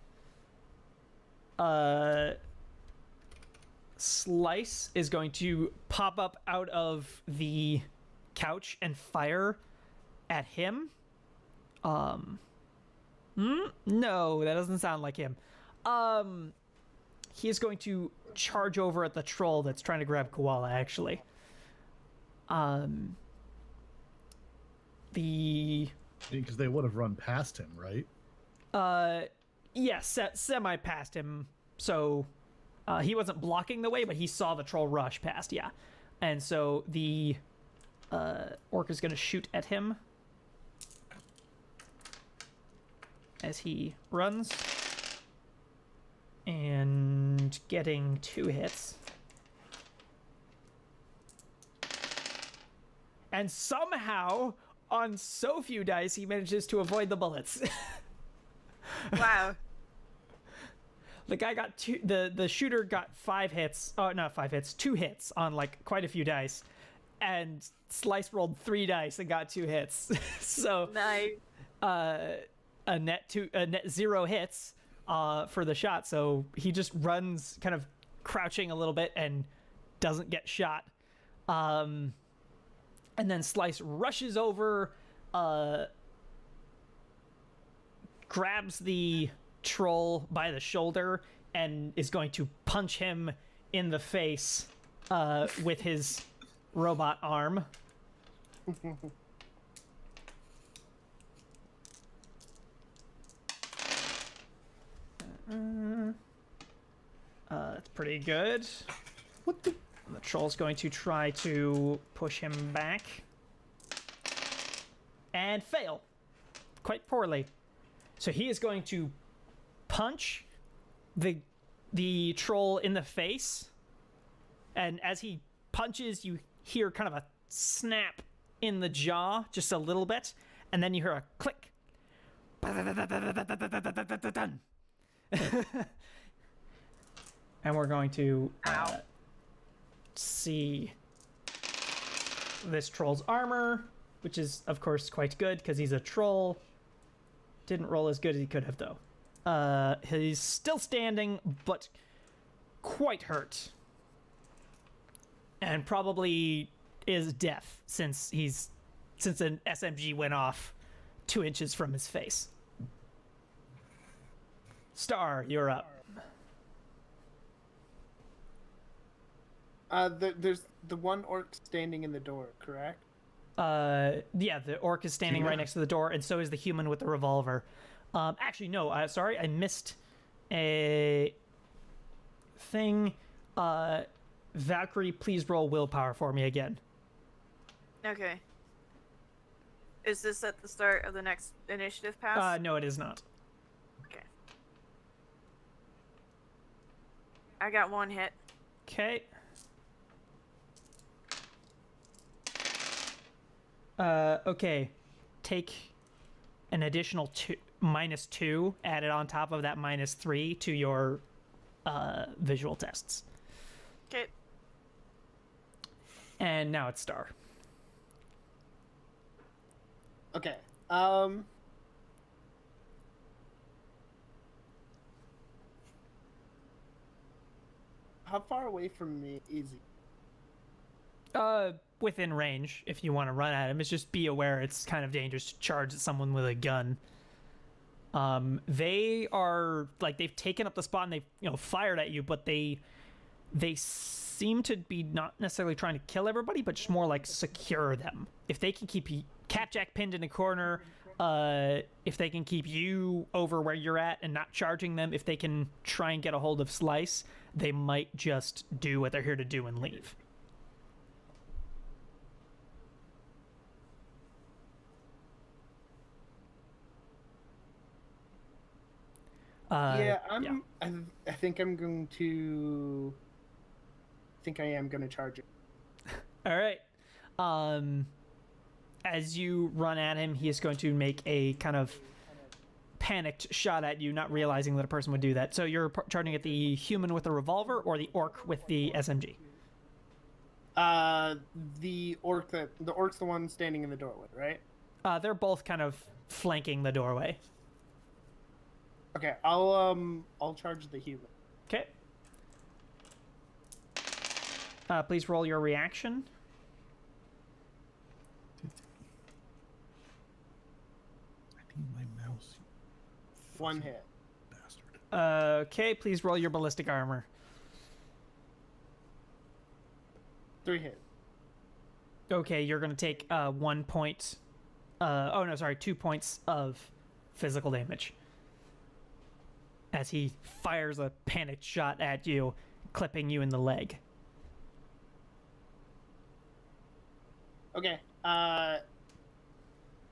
Slice is going to pop up out of the couch and fire at him. No, that doesn't sound like him. He is going to charge over at the troll that's trying to grab Koala, actually. Because they would have run past him, right? Yes, semi past him. So he wasn't blocking the way, but he saw the troll rush past, yeah. And so the orc is going to shoot at him as he runs. And getting 2 hits. And somehow on so few dice, he manages to avoid the bullets. Wow. The guy got the shooter got 5 hits. Oh, not 5 hits, 2 hits on like quite a few dice. And Slice rolled 3 dice and got 2 hits. So Nice. a net 0 hits for the shot. So he just runs kind of crouching a little bit and doesn't get shot. And then Slice rushes over, grabs the troll by the shoulder and is going to punch him in the face with his robot arm. That's pretty good. What the? The troll's going to try to push him back and fail quite poorly. So he is going to punch the troll in the face, and as he punches, you hear kind of a snap in the jaw, just a little bit, and then you hear a click. And we're going to see this troll's armor, which is of course quite good because he's a troll. Didn't roll as good as he could have though. He's still standing, but quite hurt, and probably is deaf since an SMG went off 2 inches from his face. Star, you're up. There's the one orc standing in the door, correct? Yeah, the orc is standing right next to the door, and so is the human with the revolver. Actually, no, sorry, I missed a thing. Valkyrie, please roll willpower for me again. Okay. Is this at the start of the next initiative pass? No, it is not. Okay. I got 1 hit. Okay. Okay. Take an additional -2 added on top of that -3 to your visual tests. Okay. And now it's Star. Okay. How far away from me is he? Within range, if you want to run at him. It's just be aware it's kind of dangerous to charge at someone with a gun. They are like they've taken up the spot and they've fired at you, but they seem to be not necessarily trying to kill everybody, but just more like secure them. If they can keep Capjack pinned in a corner, if they can keep you over where you're at and not charging them, if they can try and get a hold of Slice, they might just do what they're here to do and leave. I think I'm going to. I think I am going to charge it. All right. As you run at him, he is going to make a kind of panicked shot at you, not realizing that a person would do that. So you're charging at the human with the revolver or the orc with the SMG? The orc's the one standing in the doorway, right? They're both kind of flanking the doorway. Okay, I'll charge the human. Okay. Please roll your reaction. I need my mouse. 1 hit. Bastard. Okay, please roll your ballistic armor. 3 hit. Okay, you're gonna take 1 point. 2 points of physical damage as he fires a panicked shot at you, clipping you in the leg. Okay, I'm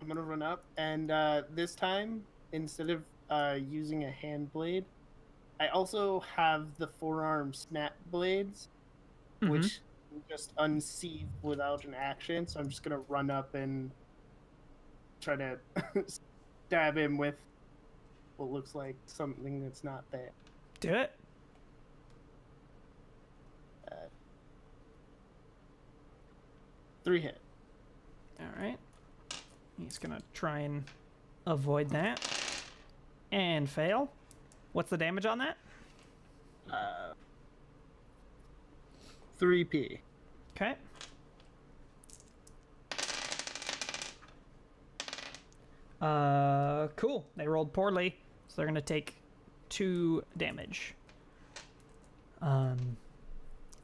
gonna run up, and this time, instead of using a hand blade, I also have the forearm snap blades, which just unsheath without an action, so I'm just gonna run up and try to stab him with what looks like something that's not there. Do it. 3 hit. All right. He's gonna try and avoid that and fail. What's the damage on that? 3p. Okay. Cool. They rolled poorly, so they're gonna take 2 damage.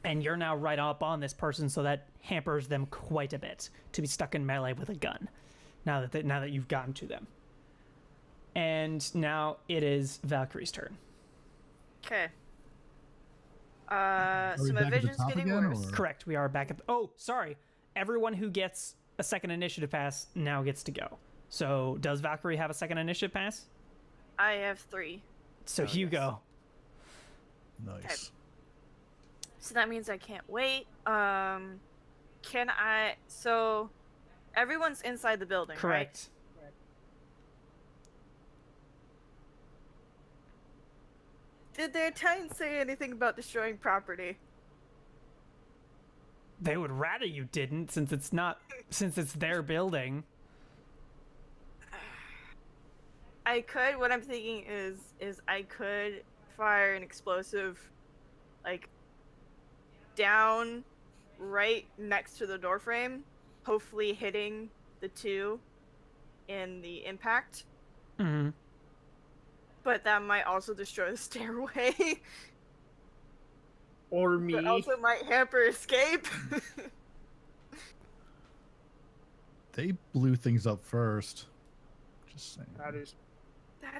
And you're now right up on this person, so that hampers them quite a bit to be stuck in melee with a gun. Now that you've gotten to them. And now it is Valkyrie's turn. Okay. we So my back at the vision's top getting again, worse. or- Correct. We are back at. Oh, sorry. Everyone who gets a second initiative pass now gets to go. So does Valkyrie have a second initiative pass? I have 3. So Oh, you yes. go. Nice. So that means I can't wait. Can I? So everyone's inside the building, right? Correct. Did the Italians say anything about destroying property? They would rather you didn't, since it's their building. I could. What I'm thinking is I could fire an explosive, like, down, right next to the door frame, hopefully hitting the 2 in the impact. Mm-hmm. But that might also destroy the stairway. Or me. But also might hamper escape. They blew things up first. Just saying. That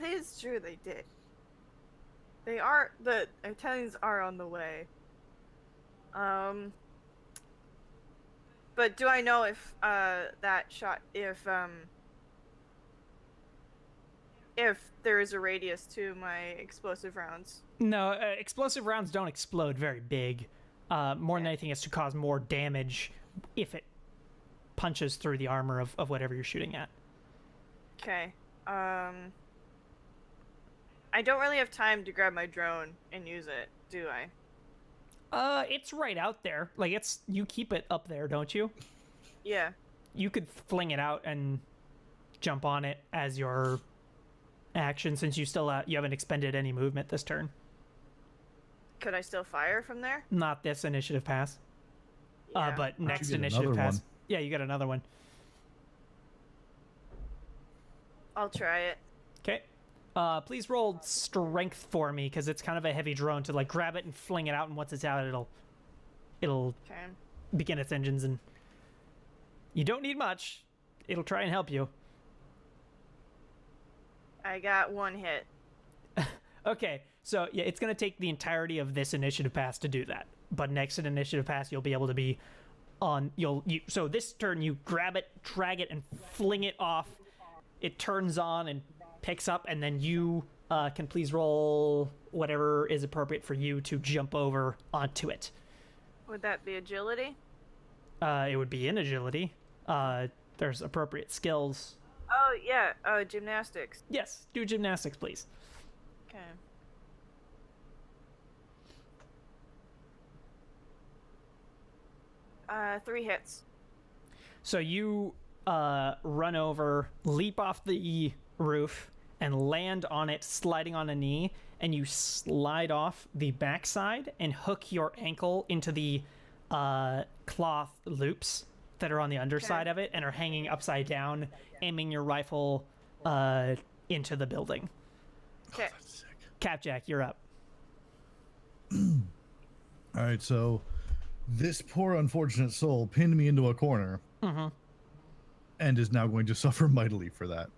is true, they did. The Italians are on the way. But do I know if that shot if there is a radius to my explosive rounds? No, explosive rounds don't explode very big. More than anything, it's to cause more damage if it punches through the armor of whatever you're shooting at. Okay. I don't really have time to grab my drone and use it, do I? It's right out there. Like, you keep it up there, don't you? Yeah. You could fling it out and jump on it as your action, since you haven't expended any movement this turn. Could I still fire from there? Not this initiative pass. Yeah. But next get initiative another pass. one? Yeah, you got another one. I'll try it. Okay. Please roll strength for me, because it's kind of a heavy drone to like grab it and fling it out, and once it's out, it'll Okay. begin its engines, and you don't need much. It'll try and help you. I got 1 hit. Okay, so yeah, it's gonna take the entirety of this initiative pass to do that. But next initiative pass, you'll be able to be on. So this turn, you grab it, drag it, and fling it off. It turns on and picks up, and then you can please roll whatever is appropriate for you to jump over onto it. Would that be agility? It would be in agility. There's appropriate skills. Oh, yeah. Gymnastics. Yes, do gymnastics, please. Okay. Three hits. So you run over, leap off the roof, and land on it, sliding on a knee, and you slide off the backside and hook your ankle into the cloth loops that are on the underside of it and are hanging upside down, aiming your rifle into the building. Okay. Oh, that's sick. Capjack, you're up. All right, so this poor unfortunate soul pinned me into a corner and is now going to suffer mightily for that.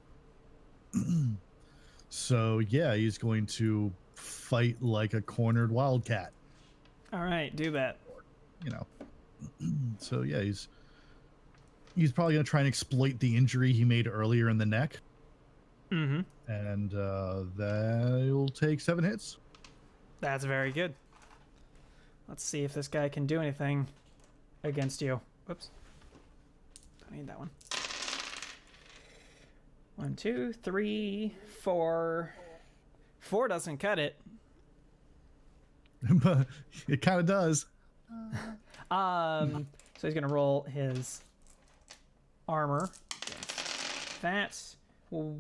So yeah, he's going to fight like a cornered wildcat. All right, do that. You know. So yeah, he's probably going to try and exploit the injury he made earlier in the neck. Mm-hmm. And that'll take 7 hits. That's very good. Let's see if this guy can do anything against you. Whoops. Don't need that one. 1, 2, 3, 4. 4 doesn't cut it. But it kind of does. So he's gonna roll his armor. That. Well,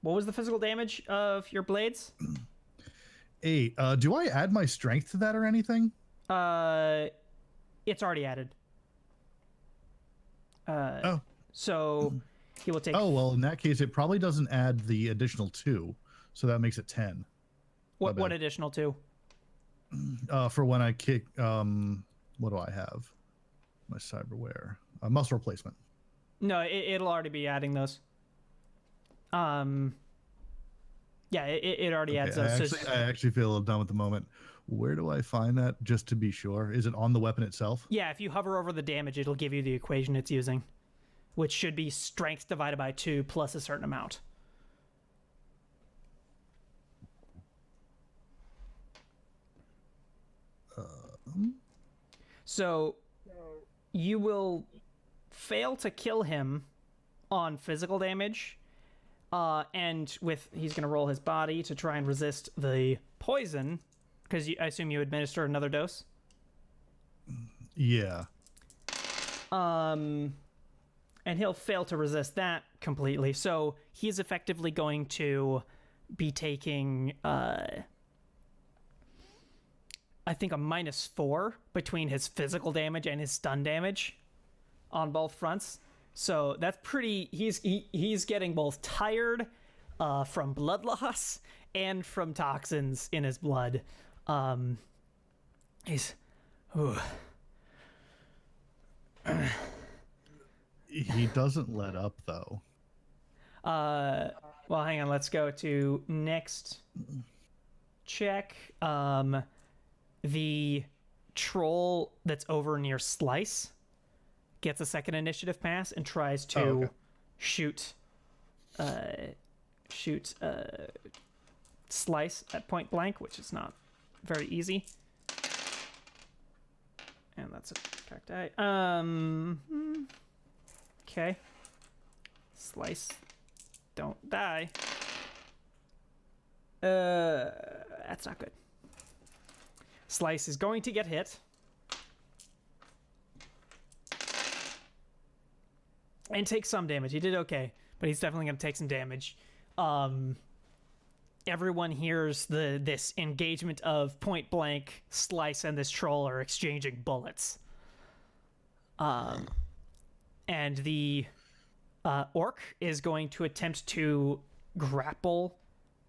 what was the physical damage of your blades? 8. Do I add my strength to that or anything? It's already added. Oh. So he will take. Oh, well, in that case, it probably doesn't add the additional 2. So that makes it 10. What additional 2? For when I kick, what do I have? My cyberware. Muscle replacement. No, it'll already be adding those. Yeah, it already adds those. I actually feel dumb at the moment. Where do I find that, just to be sure? Is it on the weapon itself? Yeah, if you hover over the damage, it'll give you the equation it's using, which should be strength divided by 2 plus a certain amount. So you will fail to kill him on physical damage, and he's going to roll his body to try and resist the poison, because I assume you administer another dose. Yeah. And he'll fail to resist that completely. So he's effectively going to be taking, I think, a -4 between his physical damage and his stun damage on both fronts. So that's pretty. He's getting both tired from blood loss and from toxins in his blood. He's. Ooh. He doesn't let up, though. Well, hang on. Let's go to next check. The troll that's over near Slice gets a second initiative pass and tries to shoot Slice at point blank, which is not very easy. And that's a cracked die. Okay. Slice. Don't die. That's not good. Slice is going to get hit. And take some damage. He did okay, but he's definitely going to take some damage. Everyone hears this engagement of point blank. Slice and this troll are exchanging bullets. And the orc is going to attempt to grapple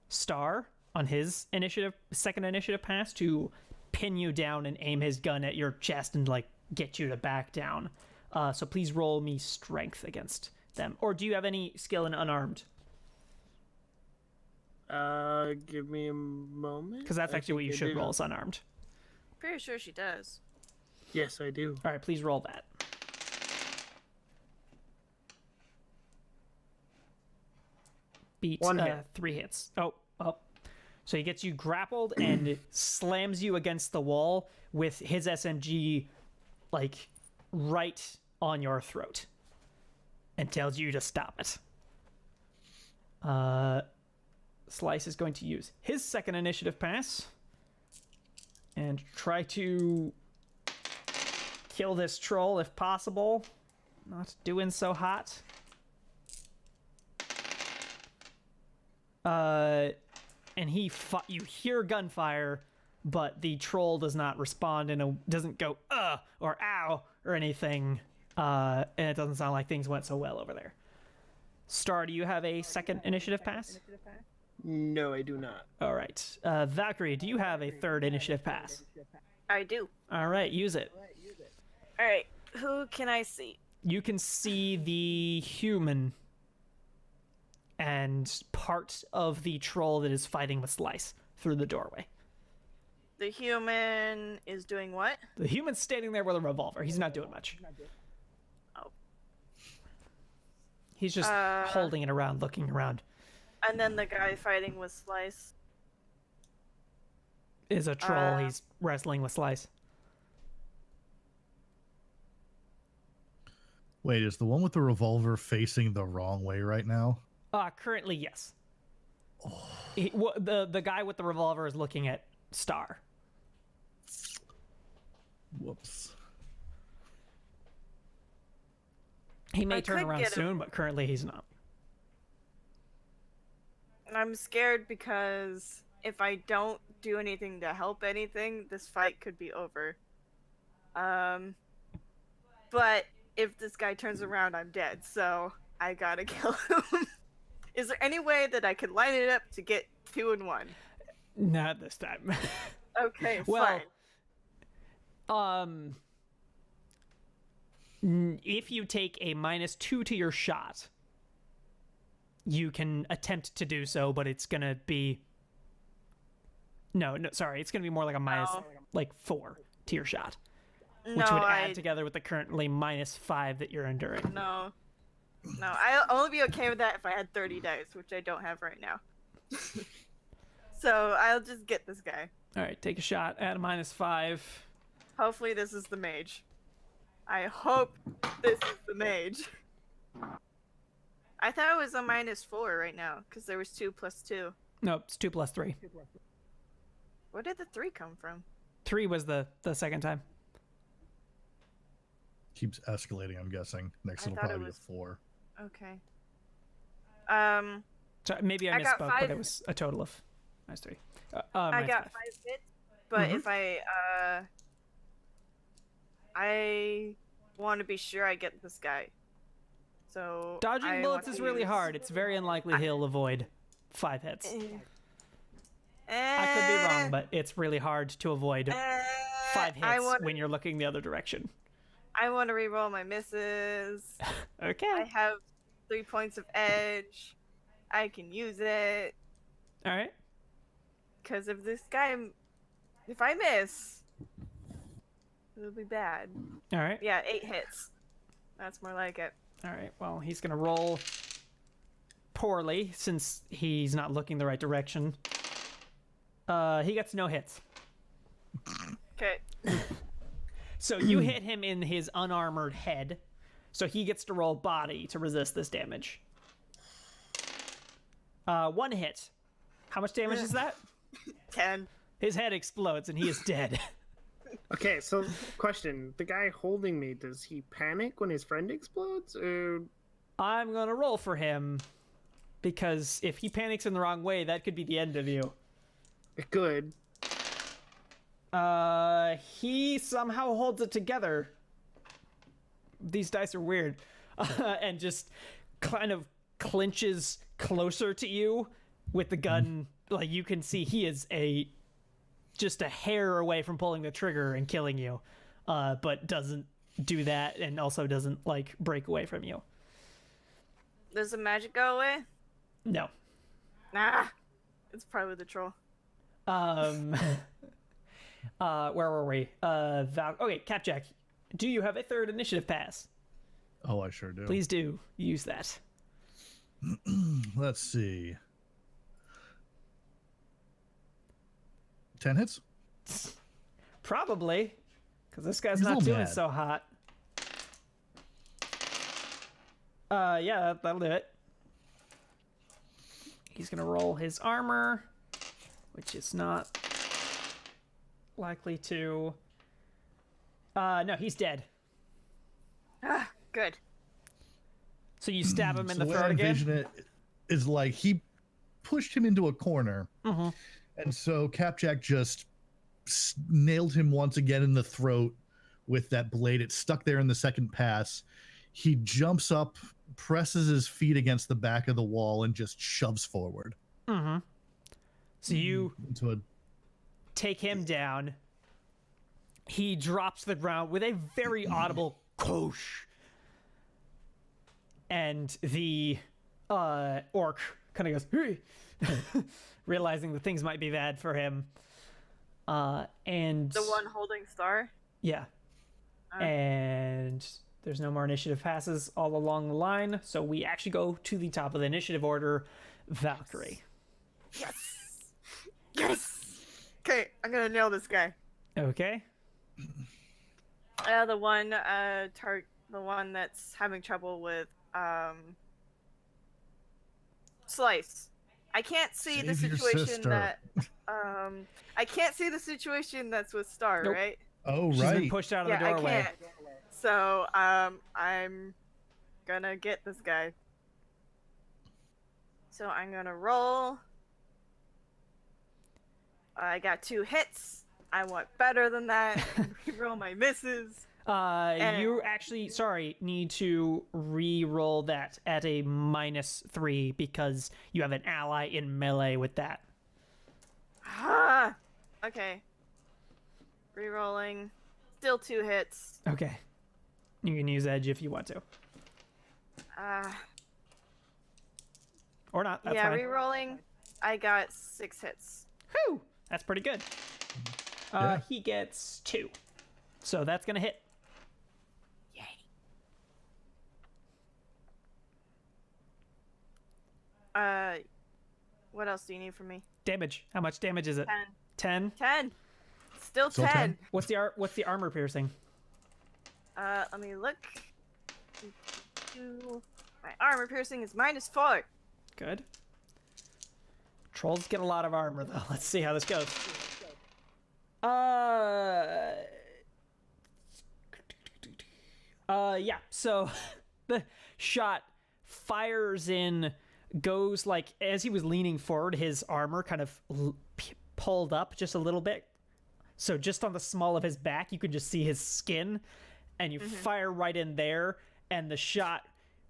Star on his second initiative pass to pin you down and aim his gun at your chest and get you to back down. So please roll me strength against them. Or do you have any skill in unarmed? Give me a moment. Because that's actually what you should roll, is unarmed. Pretty sure she does. Yes, I do. All right, please roll that. Beat 3 hits. Oh. So he gets you grappled and slams you against the wall with his SMG, right on your throat, and tells you to stop it. Slice is going to use his second initiative pass and try to kill this troll if possible. Not doing so hot. And you hear gunfire, but the troll does not respond and doesn't go or ow or anything, and it doesn't sound like things went so well over there. Star, do you have a second initiative pass? No, I do not. All right. Valkyrie, do you have a third initiative pass? I do. All right, use it. All right. Who can I see? You can see the human and part of the troll that is fighting with Slice through the doorway. The human is doing what? The human's standing there with a revolver. He's not doing much. Oh. He's just holding it around, looking around. And then the guy fighting with Slice is a troll. He's wrestling with Slice. Wait, is the one with the revolver facing the wrong way right now? Currently, yes. The guy with the revolver is looking at Star. Whoops. He may I turn could around get him. soon, but currently he's not. I'm scared because if I don't do anything to help anything, this fight could be over. But if this guy turns around, I'm dead, so I gotta kill him. Is there any way that I could line it up to get 2 in 1? Not this time. Okay, Well, fine. If you take a -2 to your shot, you can attempt to do so, but it's gonna be no, sorry, it's gonna be more like a -4 to your shot, which would add together with the currently -5 that you're enduring. No, I'll only be okay with that if I had 30 dice, which I don't have right now. So I'll just get this guy. All right, take a shot. Add a -5. Hopefully this is the mage. I hope this is the mage. I thought it was a -4 right now, because there was 2 plus 2. No, it's 2 plus 3. Where did the 3 come from? 3 was the second time. Keeps escalating, I'm guessing. Next I it'll thought it probably be a was- 4. Okay. So maybe I got misspoke, 5 but it was a total of -3. I got 5 hits, but Mhm. if I want to be sure I get this guy. So Dodging I bullets want is to really use- hard. It's very unlikely he'll avoid 5 hits. I could be wrong, but it's really hard to avoid 5 hits when you're looking the other direction. I want to reroll my misses. Okay. I have 3 points of edge. I can use it. All right. Because if I miss, it'll be bad. All right. Yeah, 8 hits. That's more like it. All right. Well, he's going to roll poorly since he's not looking the right direction. He gets no hits. Okay. So you hit him in his unarmored head. So he gets to roll body to resist this damage. 1 hit. How much damage is that? 10. His head explodes and he is dead. Okay, so question: the guy holding me, does he panic when his friend explodes, or I'm going to roll for him because if he panics in the wrong way, that could be the end of you. good? He somehow holds it together. These dice are weird. And just kind of clinches closer to you with the gun. Like you can see he is just a hair away from pulling the trigger and killing you. But doesn't do that and also doesn't like break away from you. Does the magic go away? No. Nah. It's probably the troll. Where were we? Okay, Capjack, do you have a 3rd initiative pass? Oh, I sure do. Please do use that. Let's see. 10 hits? Probably, because this guy's He's a not little doing mad. so hot. Yeah, that'll do it. He's gonna roll his armor, which is not likely to. No, he's dead. Ah, good. So you stab him in the way I throat again. envision it is like he pushed him into a corner, Mhm. and so Capjack just nailed him once again in the throat with that blade. It stuck there in the second pass. He jumps up, presses his feet against the back of the wall, and just shoves forward. Mm-hmm. So you into a take him down. He drops to the ground with a very audible "Kosh," and the orc kind of goes, "Hey," realizing that things might be bad for him. And The one holding Star? yeah, and there's no more initiative passes all along the line, so we actually go to the top of the initiative order, Valkyrie. Yes! Yes! Okay, I'm gonna nail this guy. Okay. The one the one that's having trouble with Slice. I can't see the Save your situation sister. that I can't see the situation that's with Star, Nope. right? Oh, She's been right. pushed out of Yeah, the I doorway. can't. So, I'm gonna get this guy. So I'm gonna roll. I got 2 hits. I want better than that. Reroll my misses. And- You actually, need to re-roll that at a -3 because you have an ally in melee with that. Ah, okay. Rerolling. Still 2 hits. Okay. You can use edge if you want to. Or not, that's Yeah, fine. rerolling. I got 6 hits. Whew! That's pretty good. Yeah. He gets 2. So that's gonna hit. Yay. What else do you need from me? Damage. How much damage is it? 10. 10? 10. Still 10. 10? What's the armor piercing? Let me look. My armor piercing is -4. Good. Trolls get a lot of armor though. Let's see how this goes. Yeah. So the shot fires in, goes like as he was leaning forward, his armor kind of pulled up just a little bit. So just on the small of his back, you could just see his skin, and you fire right in there, and the shot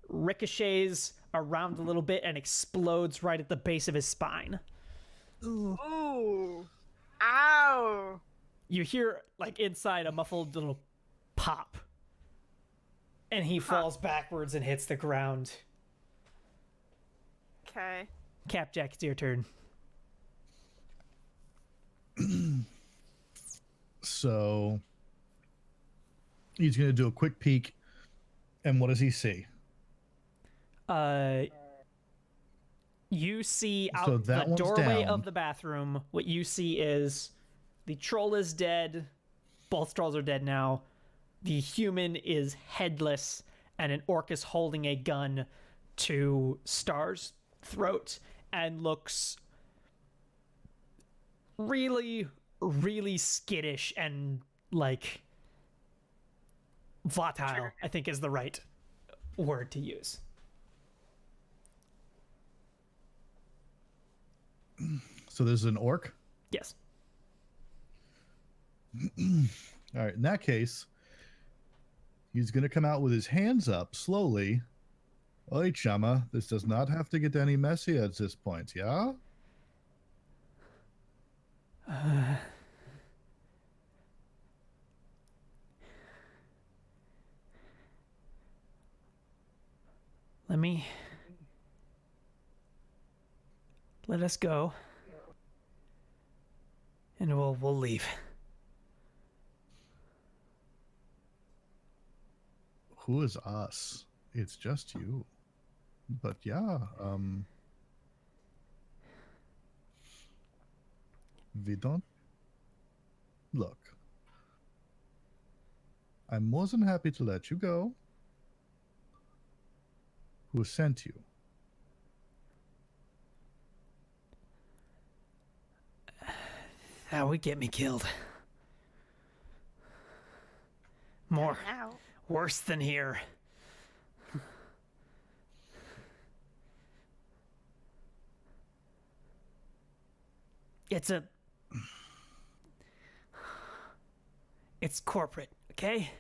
ricochets around a little bit and explodes right at the base of his spine. Ooh. Ow. You hear like inside a muffled little pop, and he falls backwards and hits the ground. Okay. Capjack, it's your turn. So he's going to do a quick peek. And what does he see? You see out So that the one's doorway down. of the bathroom, what you see is the troll is dead. Both trolls are dead now. The human is headless, and an orc is holding a gun to Star's throat and looks really, really skittish and like volatile, I think is the right word to use. So there's an orc. Yes. All right. In that case, he's going to come out with his hands up slowly. Oi, chama. This does not have to get any messy at this point, yeah? Let us go, and we'll leave. Who is us? It's just you. But yeah, we don't look. I'm more than happy to let you go. Who sent you? That would get me killed. More Ow. worse than here. It's corporate, okay?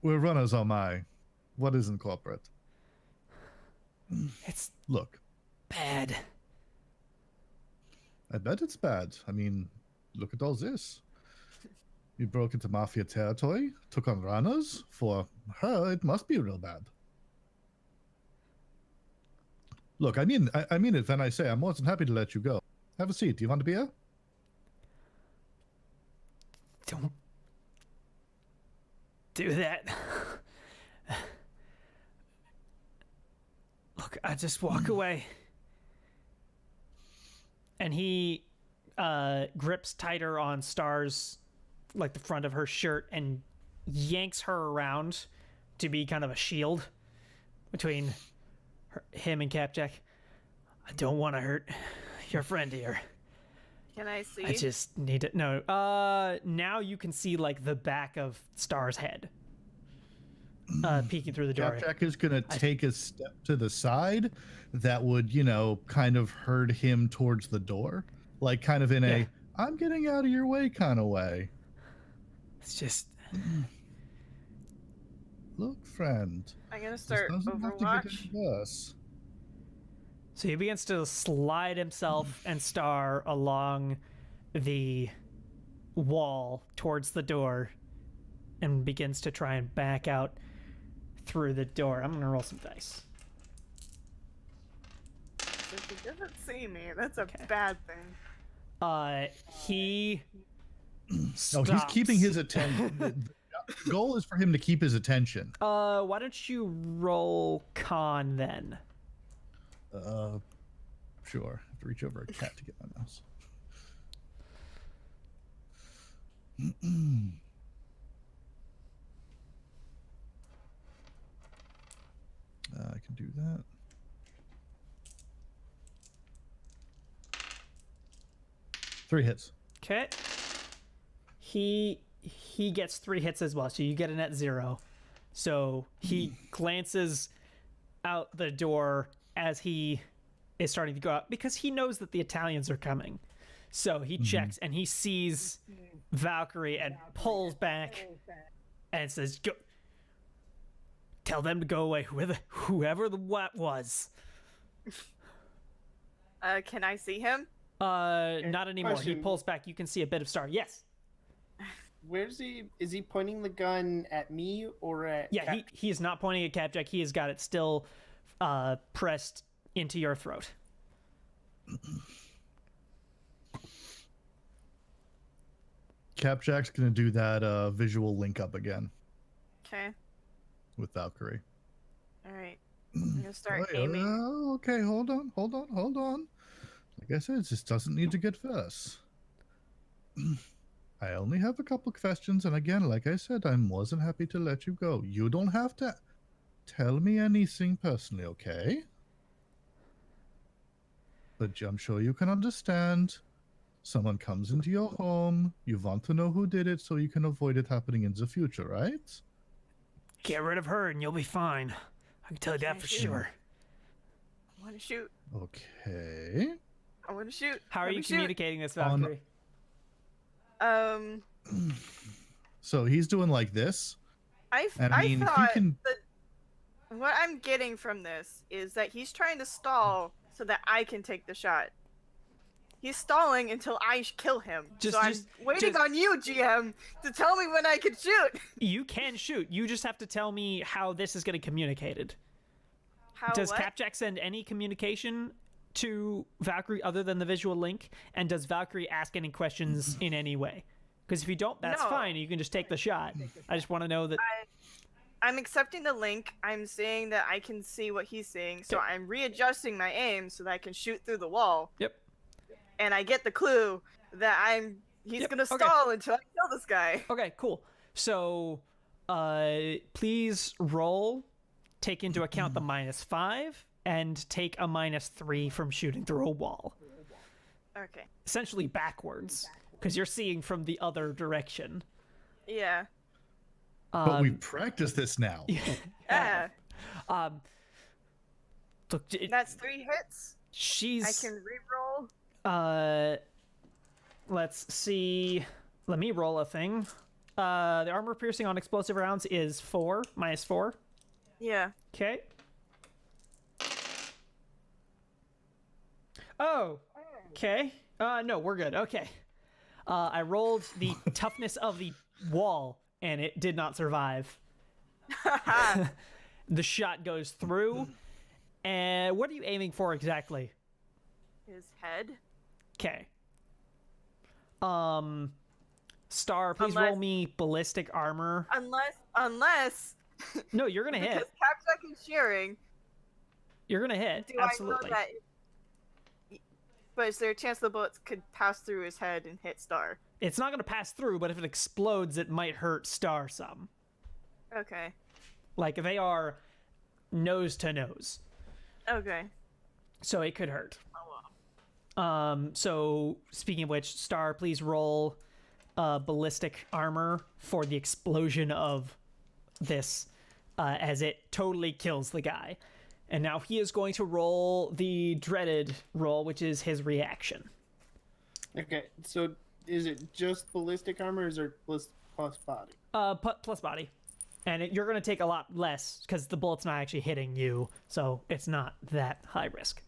We're runners, Omae. What isn't corporate? It's Look, bad. I bet it's bad. I mean, look at all this. You broke into mafia territory, took on runners. For her, it must be real bad. Look, I mean it when I say I'm more than happy to let you go. Have a seat. Do you want a beer? Don't do that. Look, I just walk away. And he grips tighter on Star's, like the front of her shirt, and yanks her around to be kind of a shield between him and Capjack. I don't want to hurt your friend here. Can I see? I just need to no. Now you can see like the back of Star's head, peeking through the door. Capjack is gonna take a step to the side that would, kind of herd him towards the door, like kind of in a "I'm getting out of your way" kind of way. It's just look, friend. I'm gonna start this doesn't have to Overwatch. get into this. So he begins to slide himself and Star along the wall towards the door and begins to try and back out through the door. I'm going to roll some dice. If he doesn't see me, that's a bad thing. He stops. No, he's keeping his attention. The goal is for him to keep his attention. Why don't you roll con then? Sure. I have to reach over a cat to get my mouse. I can do that. Three hits. Okay. He gets 3 hits as well, so you get a net 0. So he glances out the door as he is starting to go out because he knows that the Italians are coming. So he checks and he sees Valkyrie and pulls back and says, "Go, tell them to go away, whoever the what was." Can I see him? Not anymore. He Question. pulls back. You can see a bit of Star. Yes. Where's he? Is he pointing the gun at me or at? Yeah, he is not pointing at Capjack. He has got it still pressed into your throat. Capjack's gonna do that visual link up again Okay. with Valkyrie. All right. I'm gonna start Wait, aiming. okay, hold on. Like I said, this doesn't need to get worse. I only have a couple questions, and again, like I said, I'm more than happy to let you go. You don't have to tell me anything personally, okay? But I'm sure you can understand. Someone comes into your home, you want to know who did it so you can avoid it happening in the future, right? Get rid of her and you'll be fine. I can tell you that for sure. I want to shoot. Okay. I want to shoot. How are Let you me shoot. communicating this, On- Valkyrie? So he's doing like this. I mean, he thought can- that what I'm getting from this is that he's trying to stall so that I can take the shot. He's stalling until I kill him. So I'm waiting on you, GM, to tell me when I can shoot. You can shoot. You just have to tell me how this is getting communicated. How? Does what? Capjack send any communication to Valkyrie other than the visual link? And does Valkyrie ask any questions in any way? Because if you don't, that's No. fine. You can just take the shot. I just want to know that. I'm accepting the link. I'm saying that I can see what he's seeing, so Yep. I'm readjusting my aim so that I can shoot through the wall. Yep. And I get the clue that he's Yep, gonna okay. stall until I kill this guy. Okay, cool. So, please roll. Take into account the -5 and take a -3 from shooting through a wall. Okay. Essentially backwards, because you're seeing from the other direction. Yeah. But we've practiced this now. Yeah. Look, That's 3 hits. she's. I can re-roll. Let's see. Let me roll a thing. The armor piercing on explosive rounds is 4, -4. Yeah. Okay. Oh. Okay. No, we're good. Okay. I rolled the toughness of the wall, and it did not survive. The shot goes through. And what are you aiming for exactly? His head. Okay. Star, please roll Unless- me ballistic armor. Unless No, you're gonna because hit. Capjack is shearing, You're gonna hit. do Absolutely. I know that But is there a chance the bullets could pass through his head and hit Star? It's not going to pass through, but if it explodes, it might hurt Star some. Okay. Like, they are nose to nose. Okay. So it could hurt. Oh well. So, speaking of which, Star, please roll ballistic armor for the explosion of this, as it totally kills the guy. And now he is going to roll the dreaded roll, which is his reaction. Okay, so is it just ballistic armor, or is there plus body? Plus body. And you're going to take a lot less, because the bullet's not actually hitting you, so it's not that high risk.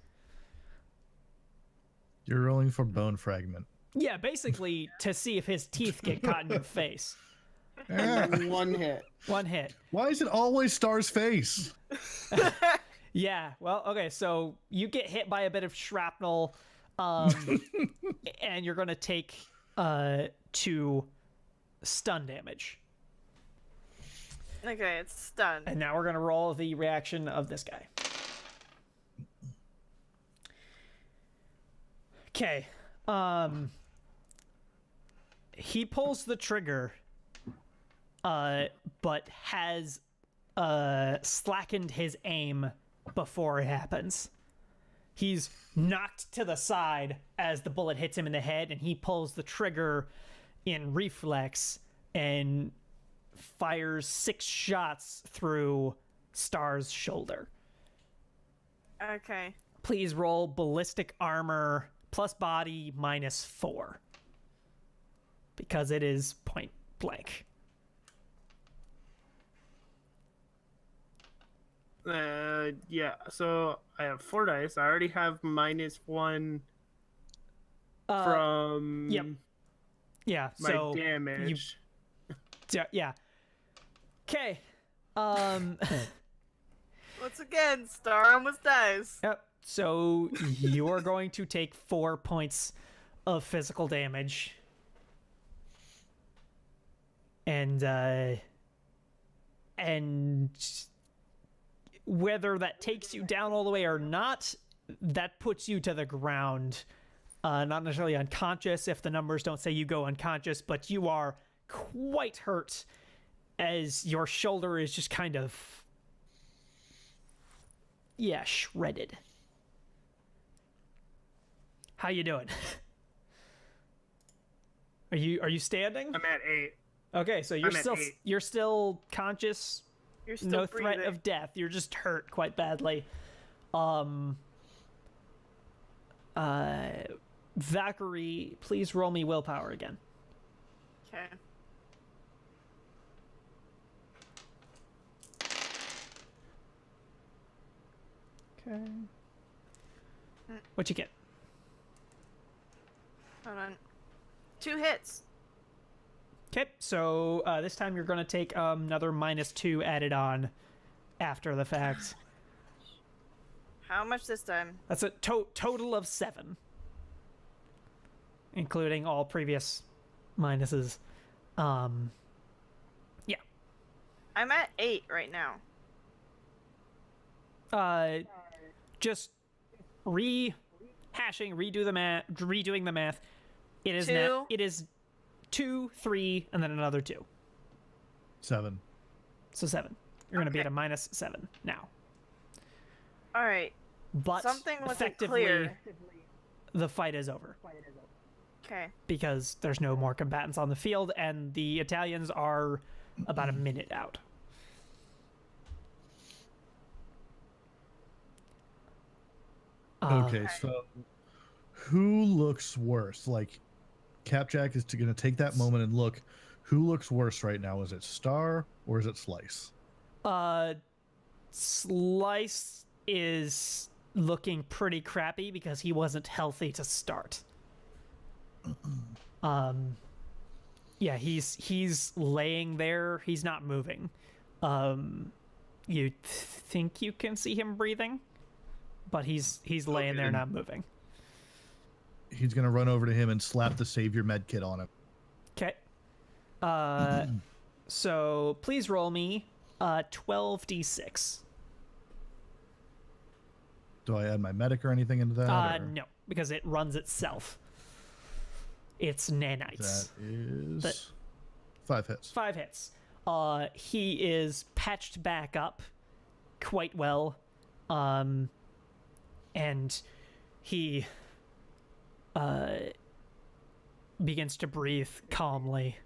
You're rolling for bone fragment. Yeah, basically to see if his teeth get caught in your face. One hit. One hit. Why is it always Star's face? Yeah, well, okay, so you get hit by a bit of shrapnel, and you're going to take 2 stun damage. Okay, it's stunned. And now we're going to roll the reaction of this guy. Okay. He pulls the trigger, but has slackened his aim before it happens. He's knocked to the side as the bullet hits him in the head, and he pulls the trigger in reflex and fires 6 shots through Star's shoulder. Okay. Please roll ballistic armor plus body -4. Because it is point blank. Yeah, so I have 4 dice. I already have -1 from Yep. Yeah, my so damage. yeah. Okay. Once again, Star almost dies. Yep. So you are going to take 4 points of physical damage. And whether that takes you down all the way or not, that puts you to the ground. Not necessarily unconscious if the numbers don't say you go unconscious, but you are quite hurt as your shoulder is just kind of, shredded. How you doing? Are you standing? I'm at 8. Okay, so you're still conscious. You're still No breathing. threat of death. You're just hurt quite badly. Valkyrie, please roll me willpower again. Okay. Okay. What you get? Hold on. 2 hits. Okay, so this time you're going to take another -2 added on after the fact. How much this time? That's a total of 7, including all previous minuses. Yeah. I'm at 8 right now. Just redoing the math. It is 2. it is 2, 3, and then another 2. 7. So 7. You're going to be at Okay. a -7 now. All right. But Something wasn't effectively, clear. the fight is over Okay. because there's no more combatants on the field, and the Italians are about a minute out. Okay, so who looks worse? Like, Capjack is going to take that moment and look. Who looks worse right now? Is it Star or is it Slice? Slice is looking pretty crappy because he wasn't healthy to start. Yeah, he's laying there. He's not moving. You think you can see him breathing, but he's laying there, not moving. He's going to run over to him and slap the Savior med kit on him. Okay. So please roll me 12d6. Do I add my medic or anything into that? or- No, because it runs itself. It's nanites. That is 5 hits. 5 hits. He is patched back up quite well, and he begins to breathe calmly.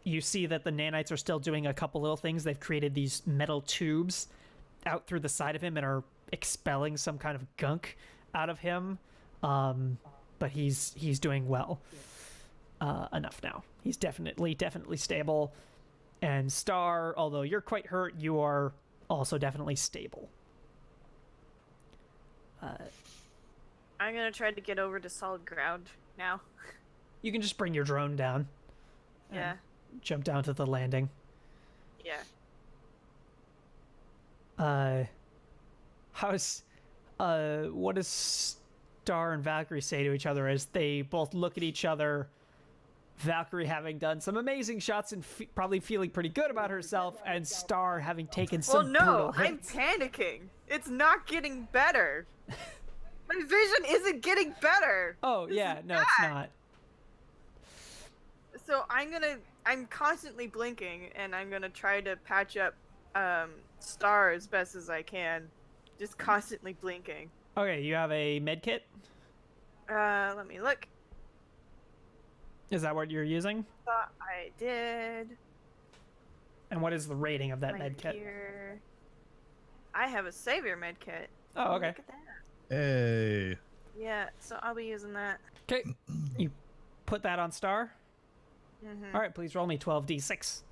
You see that the nanites are still doing a couple little things. They've created these metal tubes out through the side of him and are expelling some kind of gunk out of him. But he's doing well enough now. He's definitely stable. And Star, although you're quite hurt, you are also definitely stable. I'm gonna try to get over to solid ground now. You can just bring your drone down. Yeah. Jump down to the landing. Yeah. What does Star and Valkyrie say to each other as they both look at each other? Valkyrie having done some amazing shots and probably feeling pretty good about herself, and Star having taken some brutal I'm hits. panicking. It's not getting better. My vision isn't getting better. Oh, yeah, no, it's not. So I'm constantly blinking, and I'm gonna try to patch up Star as best as I can. Just constantly blinking. Okay, you have a med kit? Let me look. Is that what you're using? Thought I did. And what is the rating of that Right med kit? here. I have a savior med kit. Oh, okay. Look at that. Hey. Yeah, so I'll be using that. Okay, you put that on Star? Mm-hmm. All right, please roll me 12d6.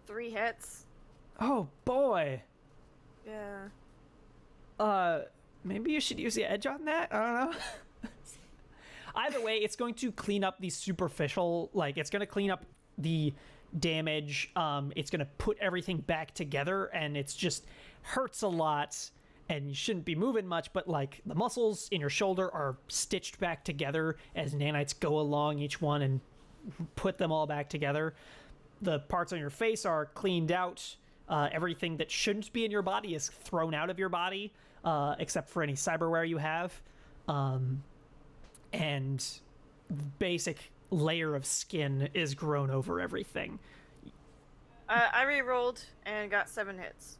Three hits. Oh, boy. Yeah. Maybe you should use the edge on that? I don't know. Either way, it's going to clean up the superficial, like, it's going to clean up the damage. It's going to put everything back together, and it's just hurts a lot, and you shouldn't be moving much, but, like, the muscles in your shoulder are stitched back together as nanites go along each one and put them all back together. The parts on your face are cleaned out. Everything that shouldn't be in your body is thrown out of your body, except for any cyberware you have. And basic layer of skin is grown over everything. I re-rolled and got 7 hits.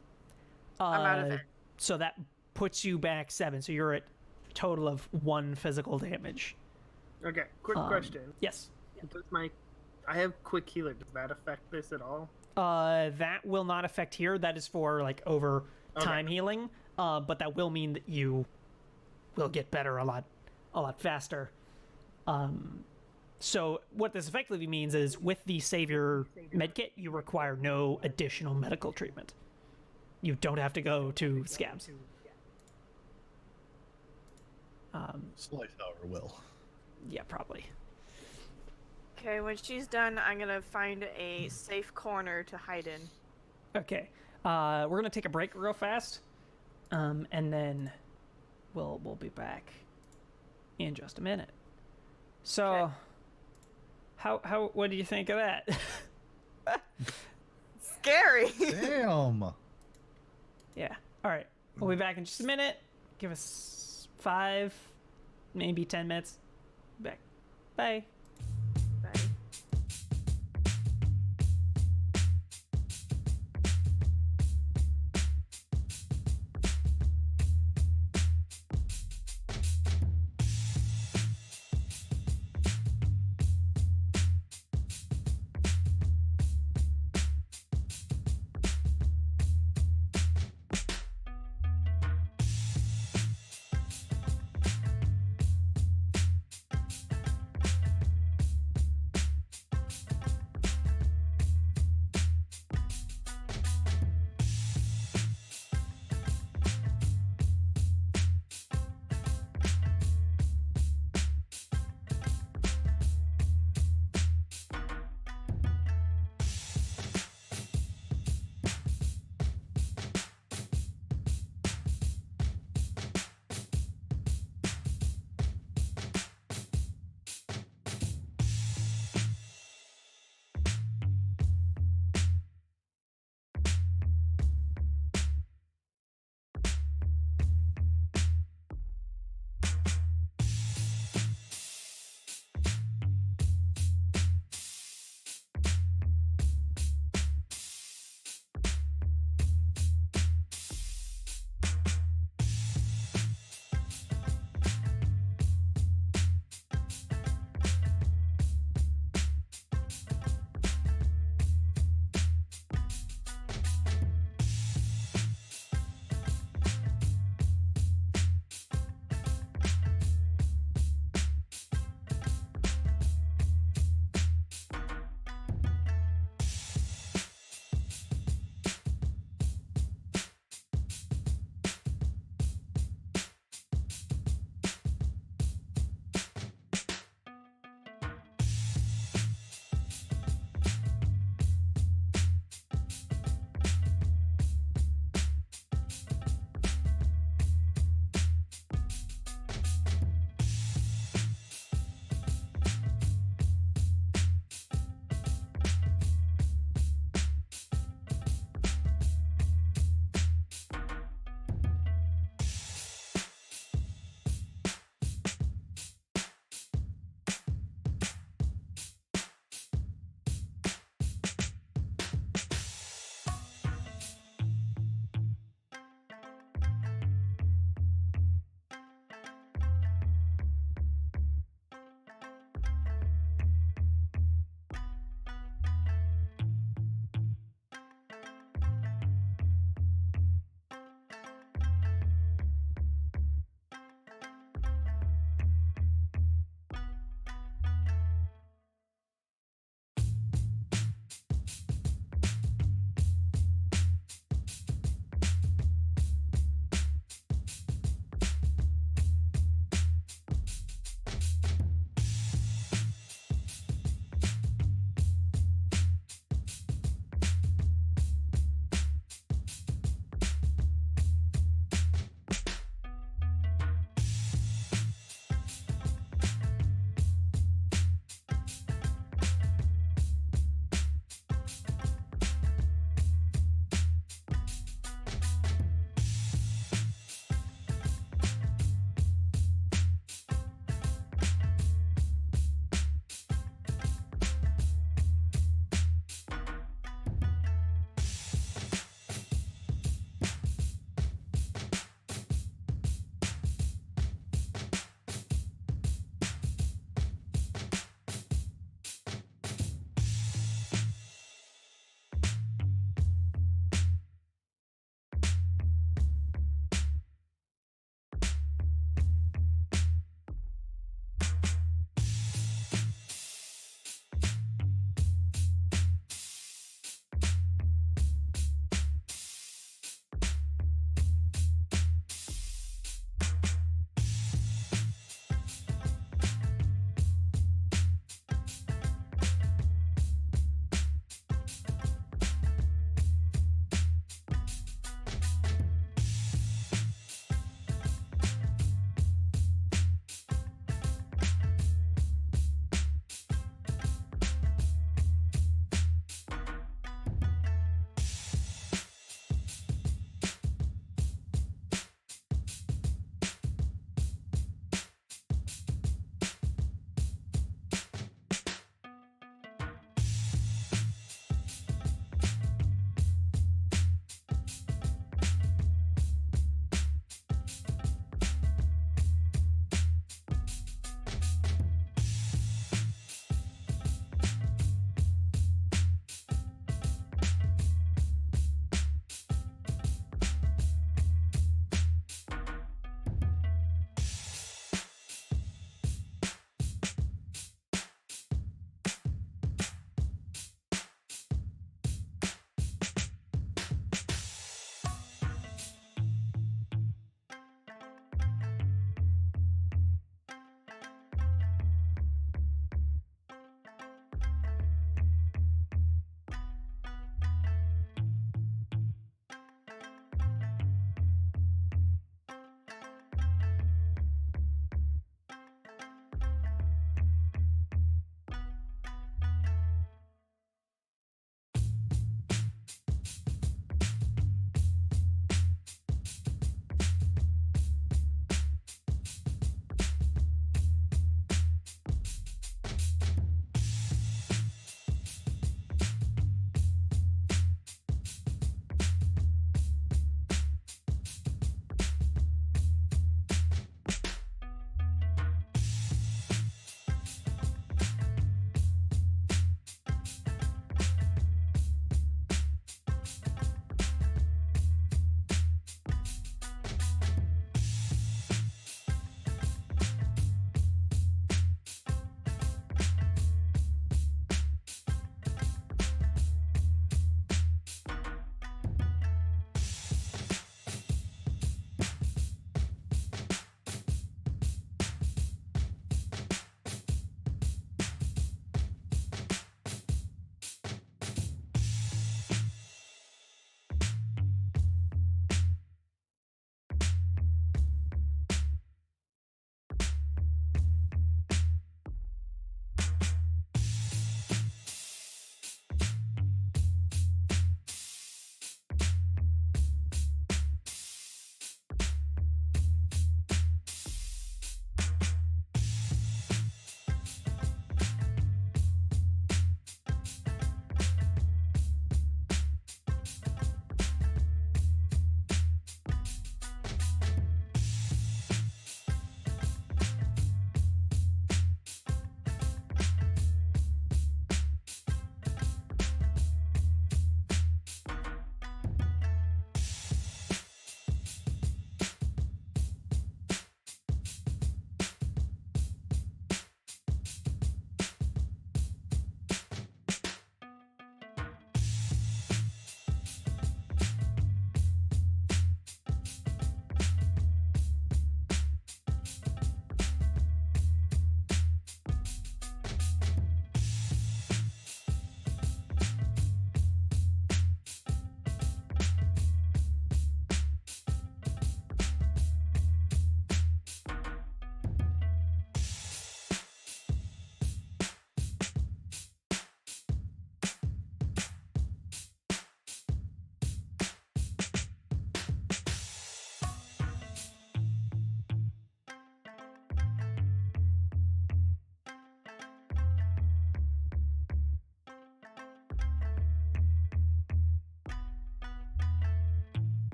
I'm out of it. So that puts you back 7. So you're at a total of 1 physical damage. Okay, quick question. Yes. Does I have quick healer. Does that affect this at all? That will not affect here. That is for like over time healing. But that will mean that you will get better a lot faster. So what this effectively means is with the Savior medkit, you require no additional medical treatment. You don't have to go to scabs. Slice, however, will. Yeah, probably. Okay, when she's done, I'm gonna find a safe corner to hide in. Okay. We're gonna take a break real fast. And then we'll be back in just a minute. So how what do you think of that? Scary. Damn. Yeah. All right. We'll be back in just a minute. Give us 5, maybe 10 minutes. Back. Bye. Bye.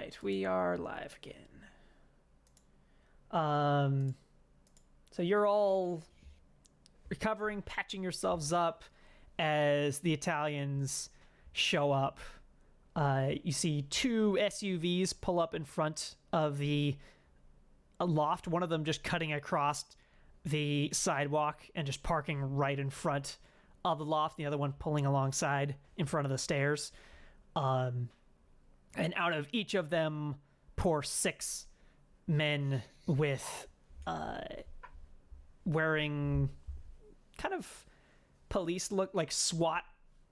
right, we are live again. So you're all recovering, patching yourselves up as the Italians show up. You see two SUVs pull up in front of the loft, one of them just cutting across the sidewalk and just parking right in front of the loft, the other one pulling alongside in front of the stairs. And out of each of them pour 6 men with wearing kind of police look, like SWAT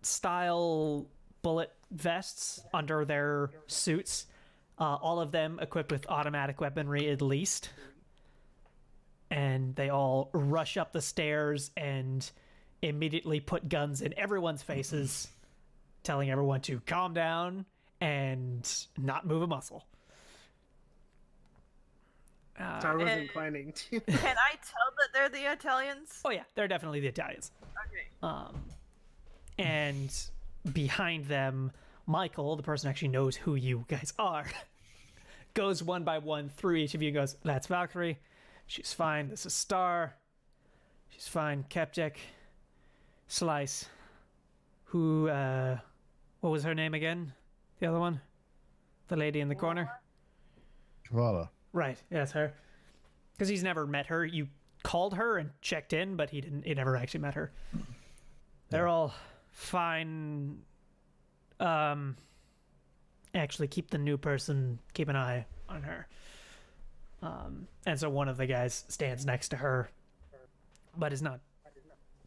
style bullet vests under their suits, all of them equipped with automatic weaponry at least, and they all rush up the stairs and immediately put guns in everyone's faces, telling everyone to calm down and not move a muscle. So I wasn't planning to. Can I tell that they're the Italians? Oh yeah, they're definitely the Italians. Okay. And behind them, Michael, the person who actually knows who you guys are, goes one by one through each of you and goes, that's Valkyrie. She's fine. This is Star. She's fine. Kepjek. Slice. Who, what was her name again? The other one? The lady in the corner? Koala. Right. Yeah, it's her. Because he's never met her. You called her and checked in, but he never actually met her. They're all fine. Actually, keep the new person, keep an eye on her. And so one of the guys stands next to her, but is not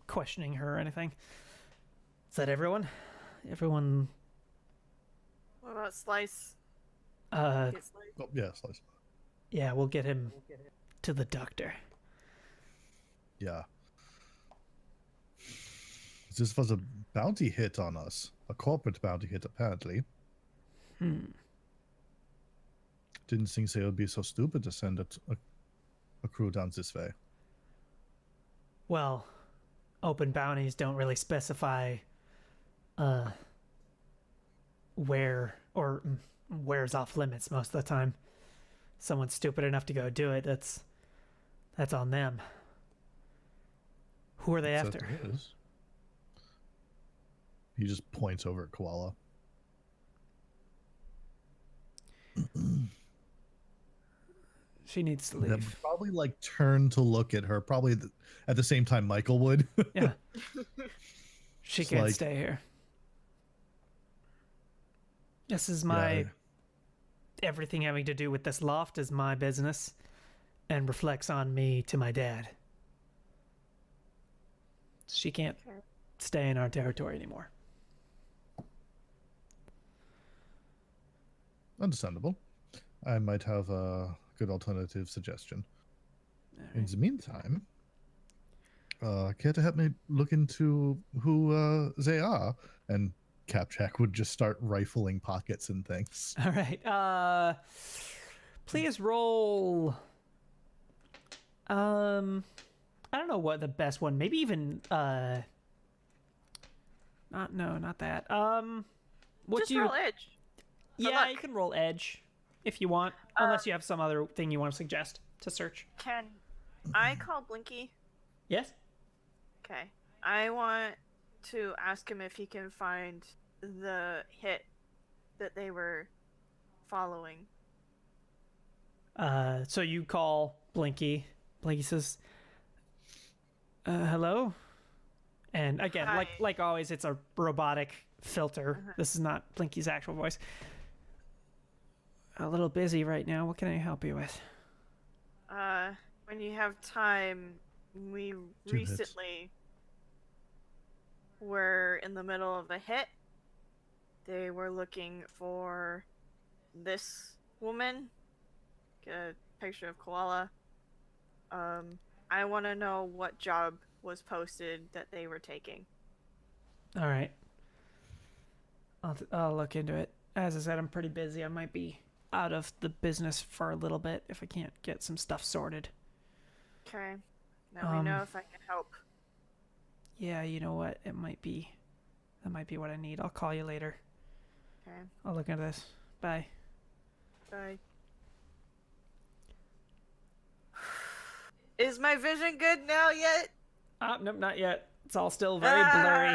questioning her or anything. Is that everyone? Everyone? What about Slice? Oh, yeah, Slice. Yeah, we'll get him to the doctor. Yeah. This was a bounty hit on us. A corporate bounty hit, apparently. Didn't think they would be so stupid to send a crew down this way. Well, open bounties don't really specify where or where's off limits most of the time. Someone's stupid enough to go do it, that's on them. Who are they after? He just points over at Koala. She needs to Then leave. would probably like turn to look at her, probably at the same time Michael would. Yeah. She It's can't like- stay here. This is my... Yeah. Everything having to do with this loft is my business and reflects on me to my dad. She can't stay in our territory anymore. Understandable. I might have a good alternative suggestion. In the meantime, care to help me look into who they are? And Capjack would just start rifling pockets and things. All right. Please roll. I don't know what the best one. Maybe even not that. What Just do you? roll edge. Yeah, luck. you can roll edge if you want, unless you have some other thing you want to suggest to search. Can I call Blinky? Yes. Okay. I want to ask him if he can find the hit that they were following. So you call Blinky. Blinky says, "Hello," and again, Hi. like always, it's a robotic filter. This is not Blinky's actual voice. A little busy right now. What can I help you with? When you have time, we 2 hits. recently were in the middle of a hit. They were looking for this woman. Get a picture of Koala. I want to know what job was posted that they were taking. All right. I'll look into it. As I said, I'm pretty busy. I might be out of the business for a little bit if I can't get some stuff sorted. Okay. Now we know if I can help. Yeah, you know what? That might be what I need. I'll call you later. Okay. I'll look into this. Bye. I... Is my vision good now yet? Nope, not yet. It's all still very blurry.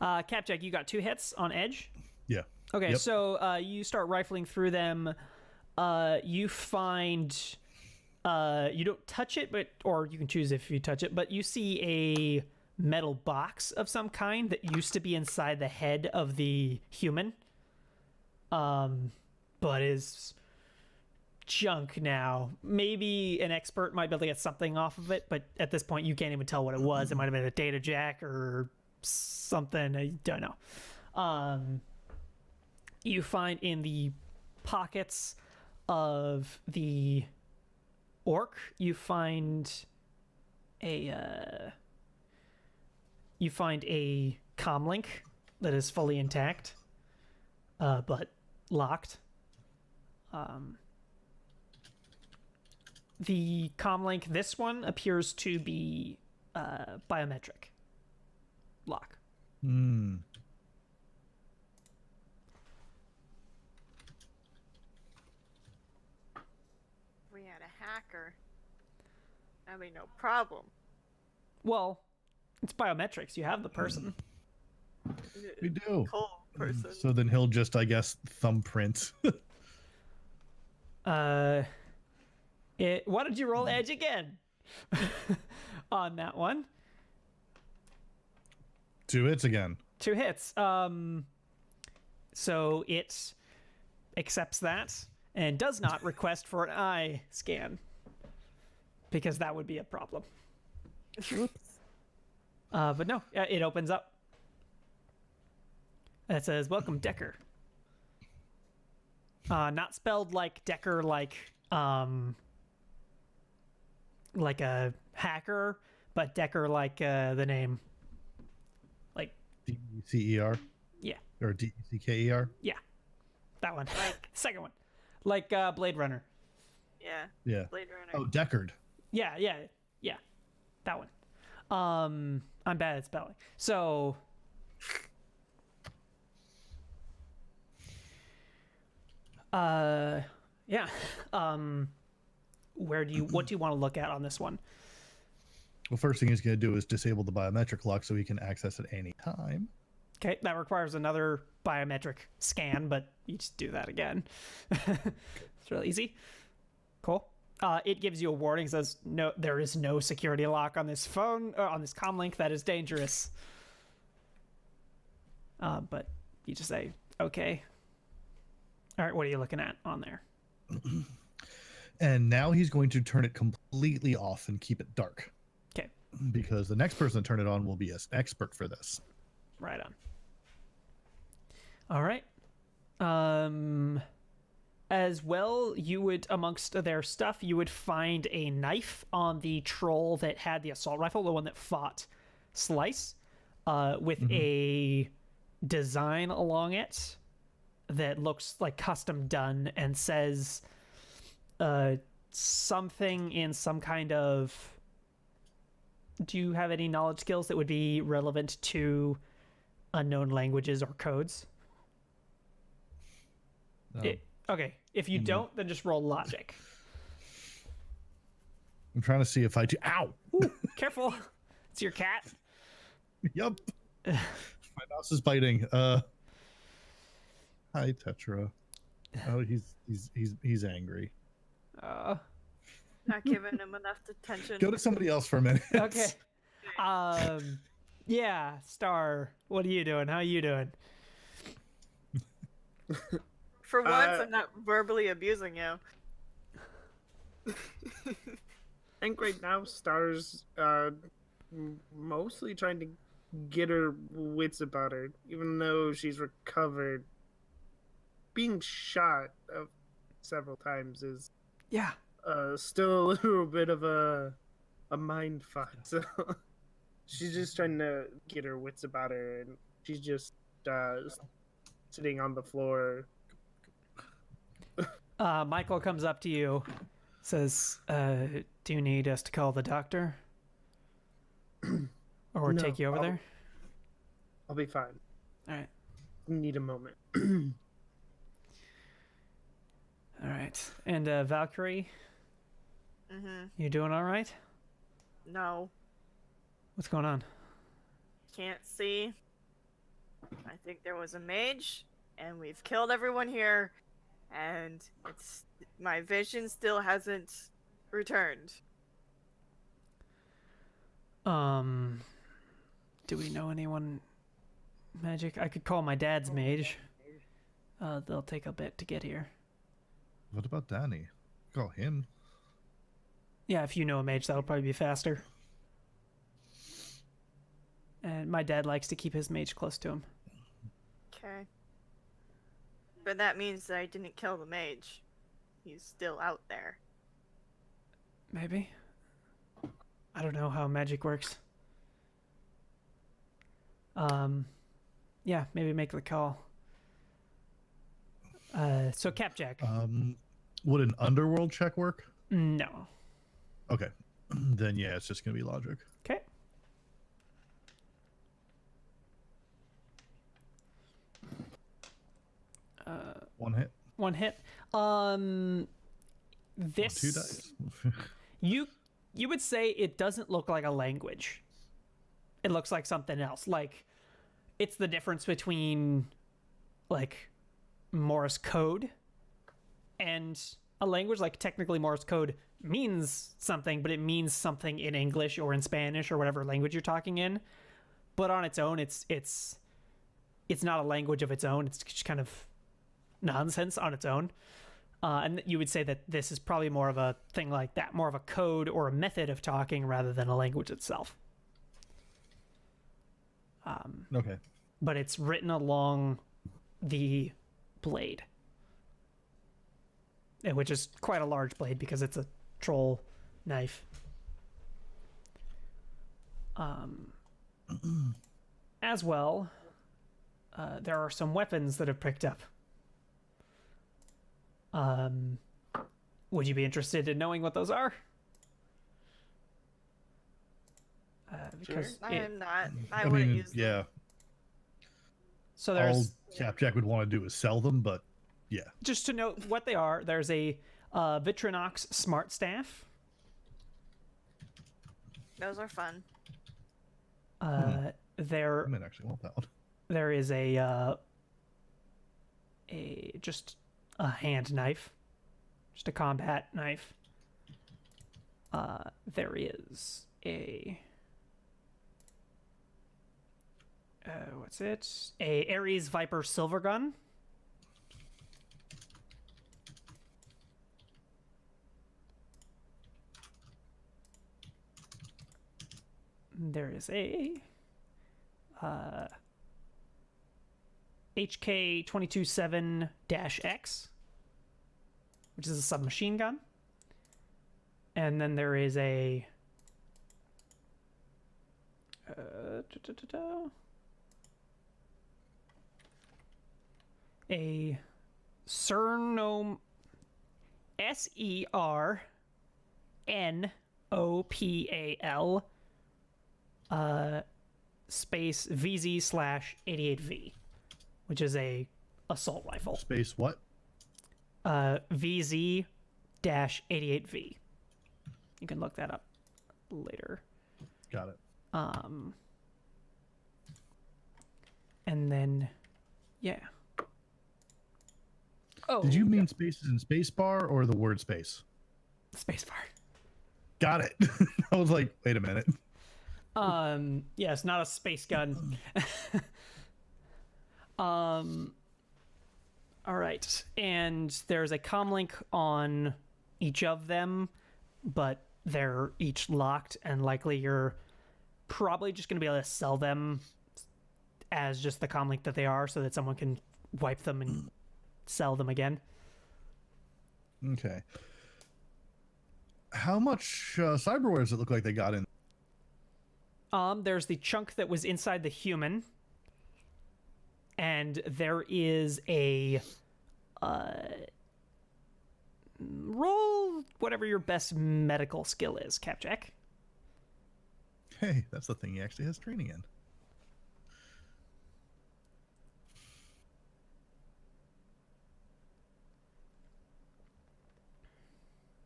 Capjack, you got 2 hits on edge. Yeah. Okay, Yep. so you start rifling through them. You find you don't touch it, or you can choose if you touch it, but you see a metal box of some kind that used to be inside the head of the human, but is junk now. Maybe an expert might be able to get something off of it, but at this point you can't even tell what it was. It might have been a data jack or something. I don't know. You find in the pockets of the orc, you find a comlink that is fully intact, but locked. The comlink, this one appears to be biometric lock. Hmm. We had a hacker. I mean, no problem. Well, it's biometrics. You have the person. We do. Cold person. So then he'll just, I guess, thumbprint. Why did you roll edge again on that one? 2 hits again. 2 hits. So it accepts that and does not request for an eye scan because that would be a problem. But no, it opens up. It says, "Welcome, Decker." Not spelled like Decker, like a hacker, but Decker like the name. Like D-E-C-E-R? Yeah. Or D-E-C-K-E-R? Yeah, that one. Like- Second one, like Blade Runner. Yeah. Yeah. Blade Runner. Oh, Deckard. Yeah, that one. I'm bad at spelling, so yeah. What do you want to look at on this one? Well, first thing he's going to do is disable the biometric lock so he can access it any time. Okay, that requires another biometric scan, but you just do that again. It's really easy. Cool. It gives you a warning, says no, there is no security lock on this phone or on this comlink. That is dangerous. But you just say okay. All right, what are you looking at on there? And now he's going to turn it completely off and keep it dark. Okay, Because the next person to turn it on will be an expert for this. right on. All right. As well, you would, amongst their stuff, you would find a knife on the troll that had the assault rifle, the one that fought Slice, with a design along it that looks like custom done and says something in some kind of... Do you have any knowledge skills that would be relevant to unknown languages or codes? No. Okay, if you don't, then just roll logic. I'm trying to see if I do. Ow! Ooh, careful. It's your cat. Yup. My mouse is biting. Hi, Tetra. Oh, he's angry. Not giving him enough attention. Go to somebody else for a minute. Okay. Yeah, Star. What are you doing? How are you doing? For once, I'm not verbally abusing you. I think right now Star's mostly trying to get her wits about her, even though she's recovered. Being shot several times is Yeah. still a little bit of a mind fuck. So she's just trying to get her wits about her, and she's just sitting on the floor. Michael comes up to you, says, "Do you need us to call the doctor, or No, take you over there?" I'll be fine. All right. Need a moment. All right. And Valkyrie, Mm-hmm. you doing all right? No. What's going on? Can't see. I think there was a mage, and we've killed everyone here, and it's my vision still hasn't returned. Do we know anyone magic? I could call my dad's mage. They'll take a bit to get here. What about Danny? Call him. Yeah, if you know a mage, that'll probably be faster. And my dad likes to keep his mage close to him. Okay. But that means that I didn't kill the mage. He's still out there. Maybe. I don't know how magic works. Yeah, maybe make the call. So Capjack. Would an underworld check work? No. Okay. Then yeah, it's just gonna be logic. Okay. One hit. One hit. This 2 dice. you would say it doesn't look like a language. It looks like something else. Like it's the difference between like Morse code and a language. Like technically Morse code means something, but it means something in English or in Spanish or whatever language you're talking in. But on its own, it's not a language of its own. It's just kind of nonsense on its own. And you would say that this is probably more of a thing like that, more of a code or a method of talking rather than a language itself. Okay. But it's written along the blade, which is quite a large blade because it's a troll knife. As well, there are some weapons that have picked up. Would you be interested in knowing what those are? Because I am not. I I wouldn't mean, use them. yeah. so All there's Capjack would want to do is sell them, but yeah. just to note what they are. There's a Vitrinox Smart Staff. Those are fun. There I might actually want that one. there is a just a hand knife, just a combat knife. There is a what's it? A Ares Viper silver gun. There is a HK 227-X, which is a submachine gun. And then there is a a Cernopal space VZ/88V, which is a assault rifle. Space what? VZ-88V. You can look that up later. Got it. And then, yeah. Oh, Did you mean spaces in space bar or the word space? spacebar? Got it. I was like, wait a minute. Yeah, it's not a space gun. All right, and there's a comlink on each of them, but they're each locked, and likely you're probably just going to be able to sell them as just the comlink that they are, so that someone can wipe them and sell them again. Okay. How much cyberware does it look like they got in? There's the chunk that was inside the human, and there is a roll whatever your best medical skill is, Capjack. Hey, that's the thing he actually has training in.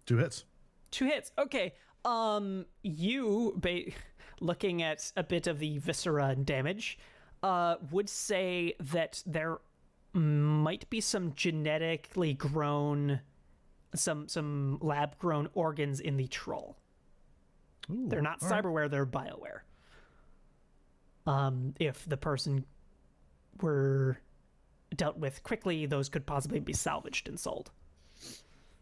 2 hits. 2 hits. Okay. Looking at a bit of the viscera and damage, would say that there might be some genetically grown, some lab grown organs in the troll. Ooh, They're not all right. cyberware, they're bioware. If the person were dealt with quickly, those could possibly be salvaged and sold.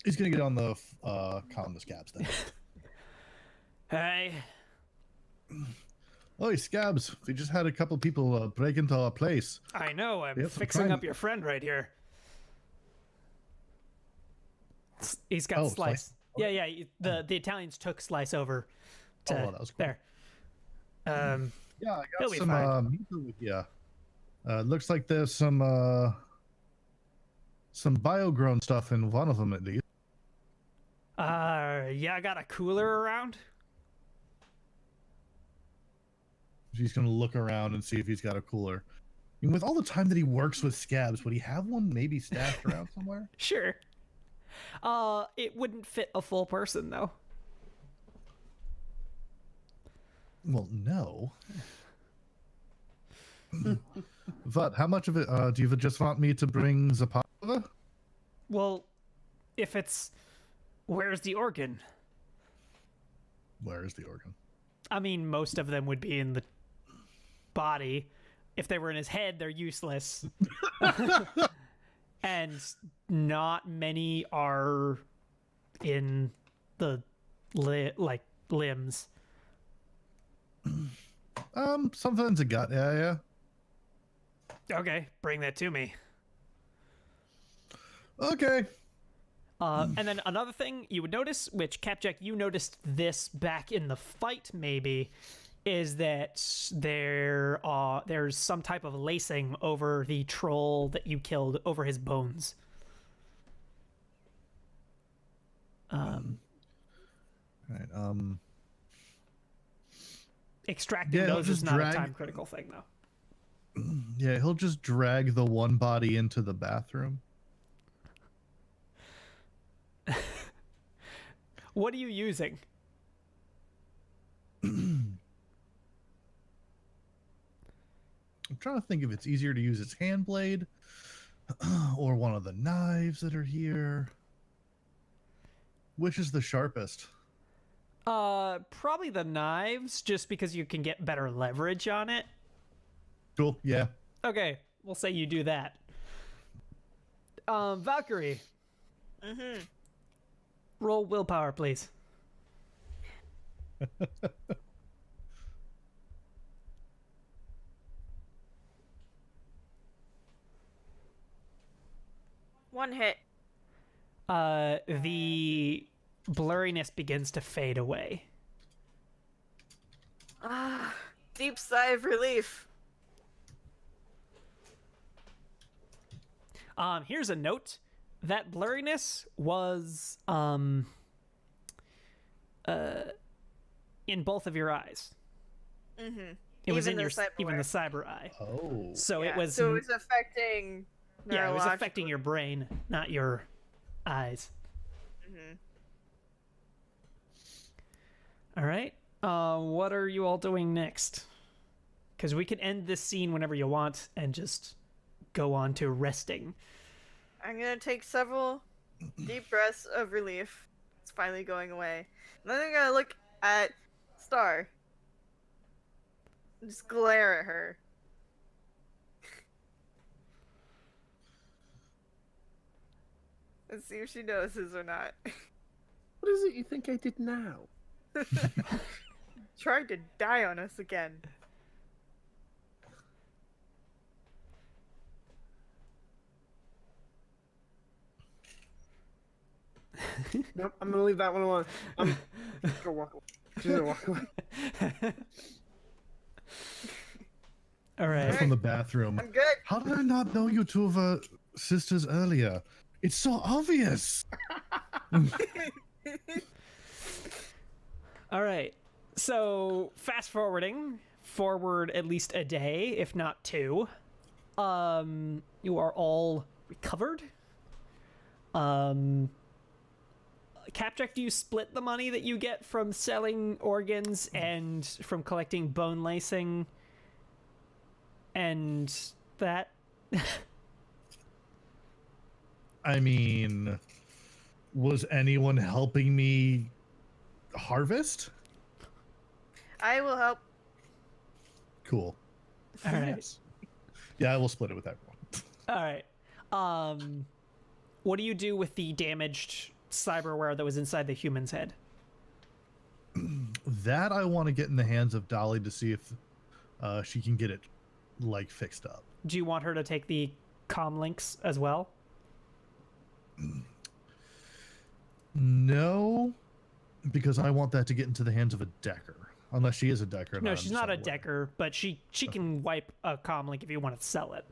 He's gonna get on the calm the scabs then. Hey. Oh, scabs! We just had a couple people break into our place. I know, I'm Yep, I'm fixing trying- up your friend right here. He's got Oh, Slice. Slice. Yeah, the Italians took Slice over to Oh, that was cool. there. Yeah, I He'll got be some fine. meat with you. Looks like there's some bio-grown stuff in one of them at least. Yeah, I got a cooler around. He's gonna look around and see if he's got a cooler. And with all the time that he works with scabs, would he have one maybe stashed around somewhere? Sure. It wouldn't fit a full person though. Well, no. But how much of it do you just want me to bring Zapata? Well, if it's, where's the organ? Where is the organ? I mean, most of them would be in the body. If they were in his head, they're useless. And not many are in the limbs. Sometimes a gut area. Okay, bring that to me. Okay. And then another thing you would notice, which Capjack, you noticed this back in the fight maybe, is that there's some type of lacing over the troll that you killed, over his bones. Right. Extracting Yeah, he'll those is just not a drag- time critical thing though. Yeah, he'll just drag the one body into the bathroom. What are you using? I'm trying to think if it's easier to use its hand blade or one of the knives that are here. Which is the sharpest? Probably the knives, just because you can get better leverage on it. Cool, yeah. Okay, we'll say you do that. Valkyrie. Mm-hmm. Roll willpower, please. One hit. The blurriness begins to fade away. Ah, deep sigh of relief. Here's a note. That blurriness was in both of your eyes. Mm-hmm. It was in the your even the cyberware. cyber eye. Oh. So Yeah, it was so it was affecting. yeah, it was affecting neurologically. your brain, not your eyes. Mhm. All right. What are you all doing next? Because we can end this scene whenever you want and just go on to resting. I'm gonna take several deep breaths of relief. It's finally going away. And then I'm gonna look at Star. And just glare at her. And see if she notices or not. What is it you think I did now? Tried to die on us again. Nope, I'm gonna leave that one alone. I'm gonna walk away. She's gonna walk away. All right. From the bathroom. I'm good. How did I not know you two were sisters earlier? It's so obvious. All right. So fast forward at least a day, if not two. You are all recovered. Capjack, do you split the money that you get from selling organs and from collecting bone lacing and that? I mean, was anyone helping me harvest? I will help. Cool. All right. Yes. Yeah, I will split it with everyone. All right. What do you do with the damaged cyberware that was inside the human's head? That I want to get in the hands of Dolly to see if she can get it like fixed up. Do you want her to take the comm links as well? No, because I want that to get into the hands of a Decker. Unless she is a Decker. No, she's not a Decker, but she can wipe a comm link if you want to sell it.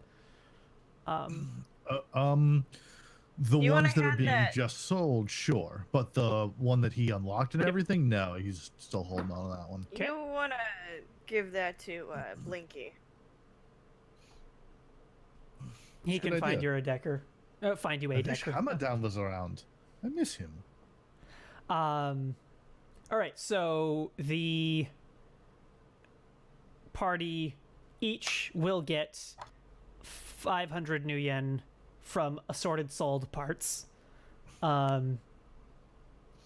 The You wanna ones that are have being that- just sold, sure, but the one that he unlocked and everything, no, he's still holding on to that one. Okay. You want to give that to Blinky. He Good can find idea. you a Decker. Find you I a wish Decker. Hamadan was around. I miss him. All right, so the party each will get 500 new yen from assorted sold parts.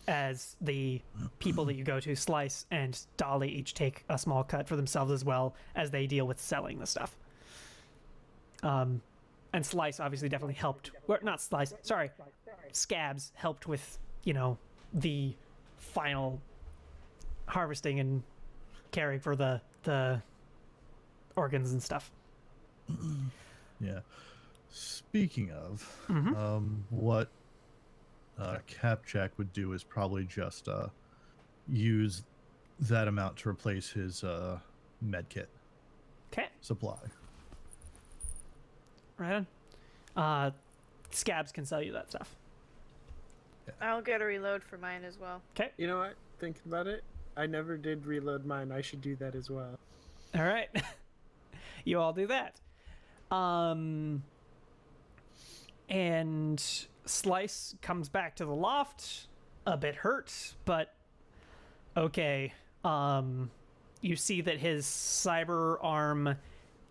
As the people that you go to, Slice and Dolly, each take a small cut for themselves as well as they deal with selling the stuff. And Slice obviously definitely helped. Well, not Slice, sorry. Scabs helped with, the final harvesting and caring for the organs and stuff. Yeah. Speaking of, Mm-hmm. what Capjack would do is probably just use that amount to replace his med kit Okay, supply. right on. Scabs can sell you that stuff. I'll get a reload for mine as well. Okay, You know what? Thinking about it, I never did reload mine. I should do that as well. all right. You all do that. And Slice comes back to the loft, a bit hurt, but okay. You see that his cyber arm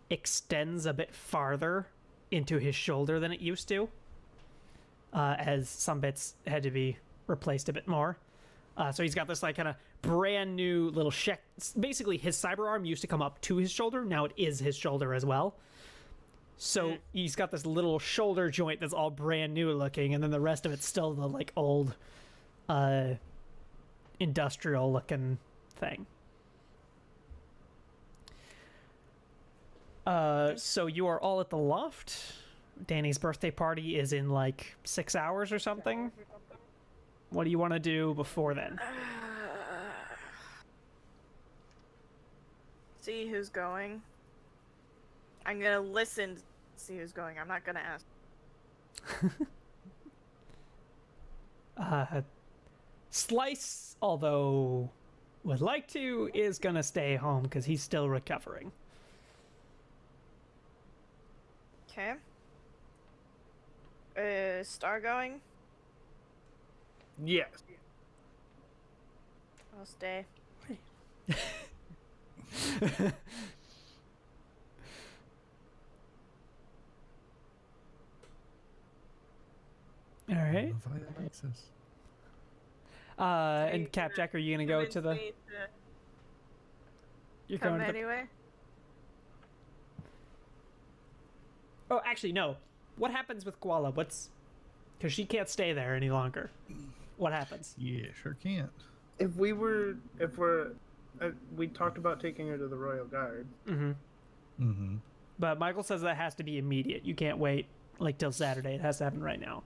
extends a bit farther into his shoulder than it used to, as some bits had to be replaced a bit more. So he's got this like kind of brand new little basically his cyber arm used to come up to his shoulder, now it is his shoulder as well. So he's got this little shoulder joint that's all brand new looking, and then the rest of it's still the like old industrial looking thing. So you are all at the loft. Danny's birthday party is in like 6 hours or something. What do you want to do before then? See who's going. I'm gonna listen to see who's going. I'm not gonna ask. Slice, although would like to, is gonna stay home because he's still recovering. Okay. Star going? Yes. I'll stay. All right. Provide access. And Capjack, are you gonna go to the? Convince me to You're come going to the. anyway. Oh, actually, no. What happens with Koala? Because she can't stay there any longer. What happens? Yeah, sure can't. We talked about taking her to the Royal Guard. Mm-hmm. Mm-hmm. But Michael says that has to be immediate. You can't wait like till Saturday. It has to happen right now.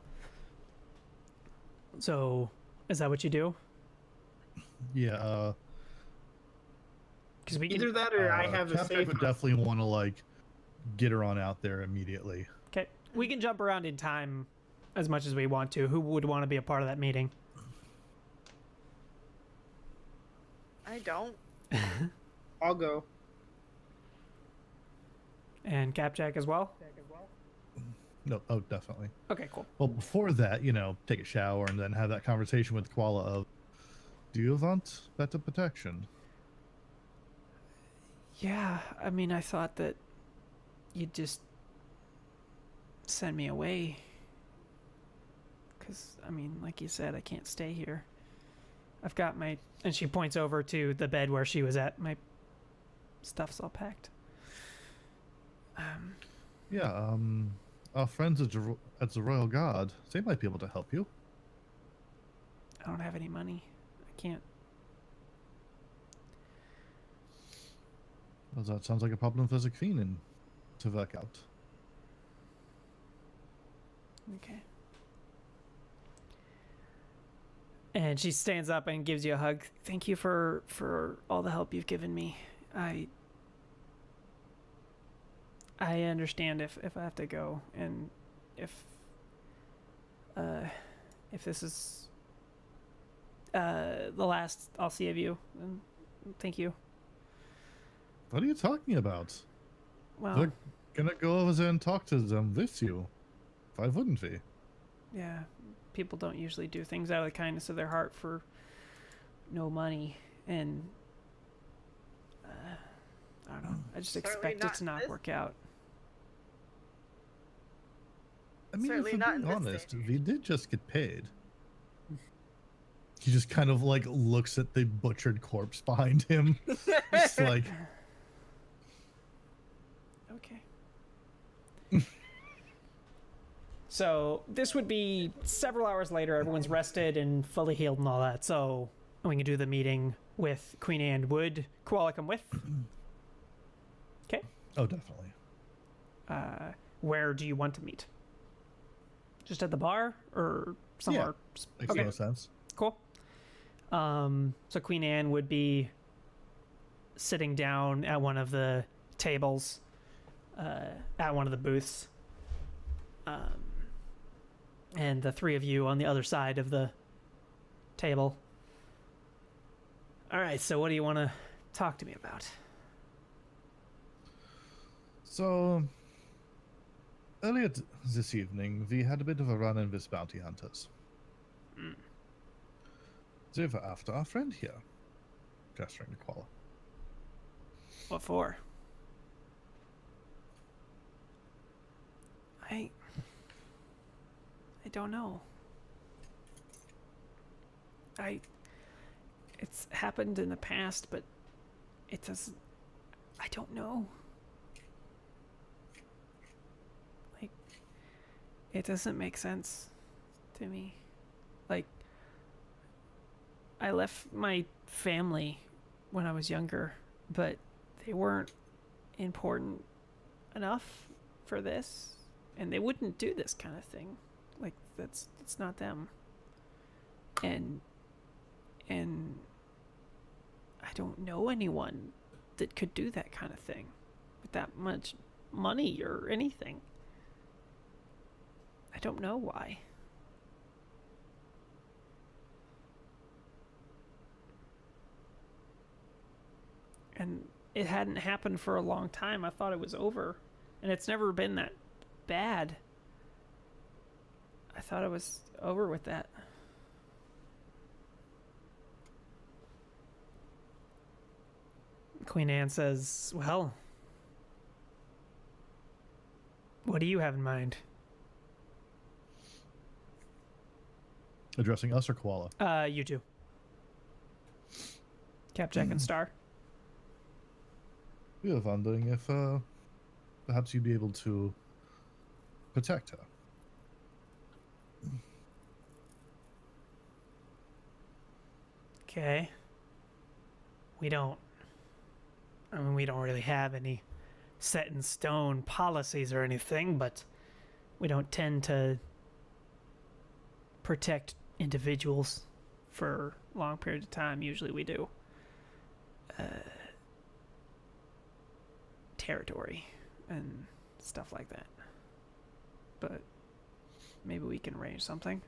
So, is that what you do? Yeah. Because we can. Either that or I have a Capjack safe. would definitely want to like get her on out there immediately. Okay, we can jump around in time as much as we want to. Who would want to be a part of that meeting? I don't. I'll go. And Capjack as well. No, oh, definitely. Okay, cool. Well, before that, take a shower and then have that conversation with Koala of, do you want better protection? Yeah, I mean, I thought that you'd just send me away. Because, I mean, like you said, I can't stay here. I've got my... And she points over to the bed where she was at. My stuff's all packed. Yeah, our friends at the Royal Guard, they might be able to help you. I don't have any money. I can't... Well, that sounds like a problem for the Queen to work out. Okay. And she stands up and gives you a hug. Thank you for all the help you've given me. I understand if I have to go, and if this is the last I'll see of you, then thank you. What are you talking about? Well, They're gonna go over there and talk to them with you. Why wouldn't we? yeah, people don't usually do things out of the kindness of their heart for no money, and I don't know. I just Certainly expect it not to not this- work out. I mean, Certainly if not we're in being this honest, day and we did just get paid. He just kind of like looks at the butchered corpse behind him. It's like, Okay. So this would be several hours later. Everyone's rested and fully healed and all that. So we can do the meeting with Queen Anne. Would Koala come with? Okay. oh, definitely. Where do you want to meet? Just at the bar or somewhere? Makes Okay. no sense. Cool. So Queen Anne would be sitting down at one of the tables, at one of the booths, and the three of you on the other side of the table. All right. So what do you want to talk to me about? So, earlier this evening, we had a bit of a run-in with bounty hunters. They were after our friend here, gesturing to Koala. What for? I don't know. It's happened in the past, but it doesn't... I don't know. Like, it doesn't make sense to me. Like, I left my family when I was younger, but they weren't important enough for this, and they wouldn't do this kind of thing. Like, that's not them. And I don't know anyone that could do that kind of thing with that much money or anything. I don't know why. And it hadn't happened for a long time. I thought it was over. And it's never been that bad. I thought it was over with that. Queen Anne says, well, what do you have in mind? Addressing us or Koala? You two. Capjack and Star. We were wondering if perhaps you'd be able to protect her. Okay. We don't really have any set in stone policies or anything, but we don't tend to protect individuals for long periods of time. Usually we do. Territory and stuff like that. But maybe we can arrange something.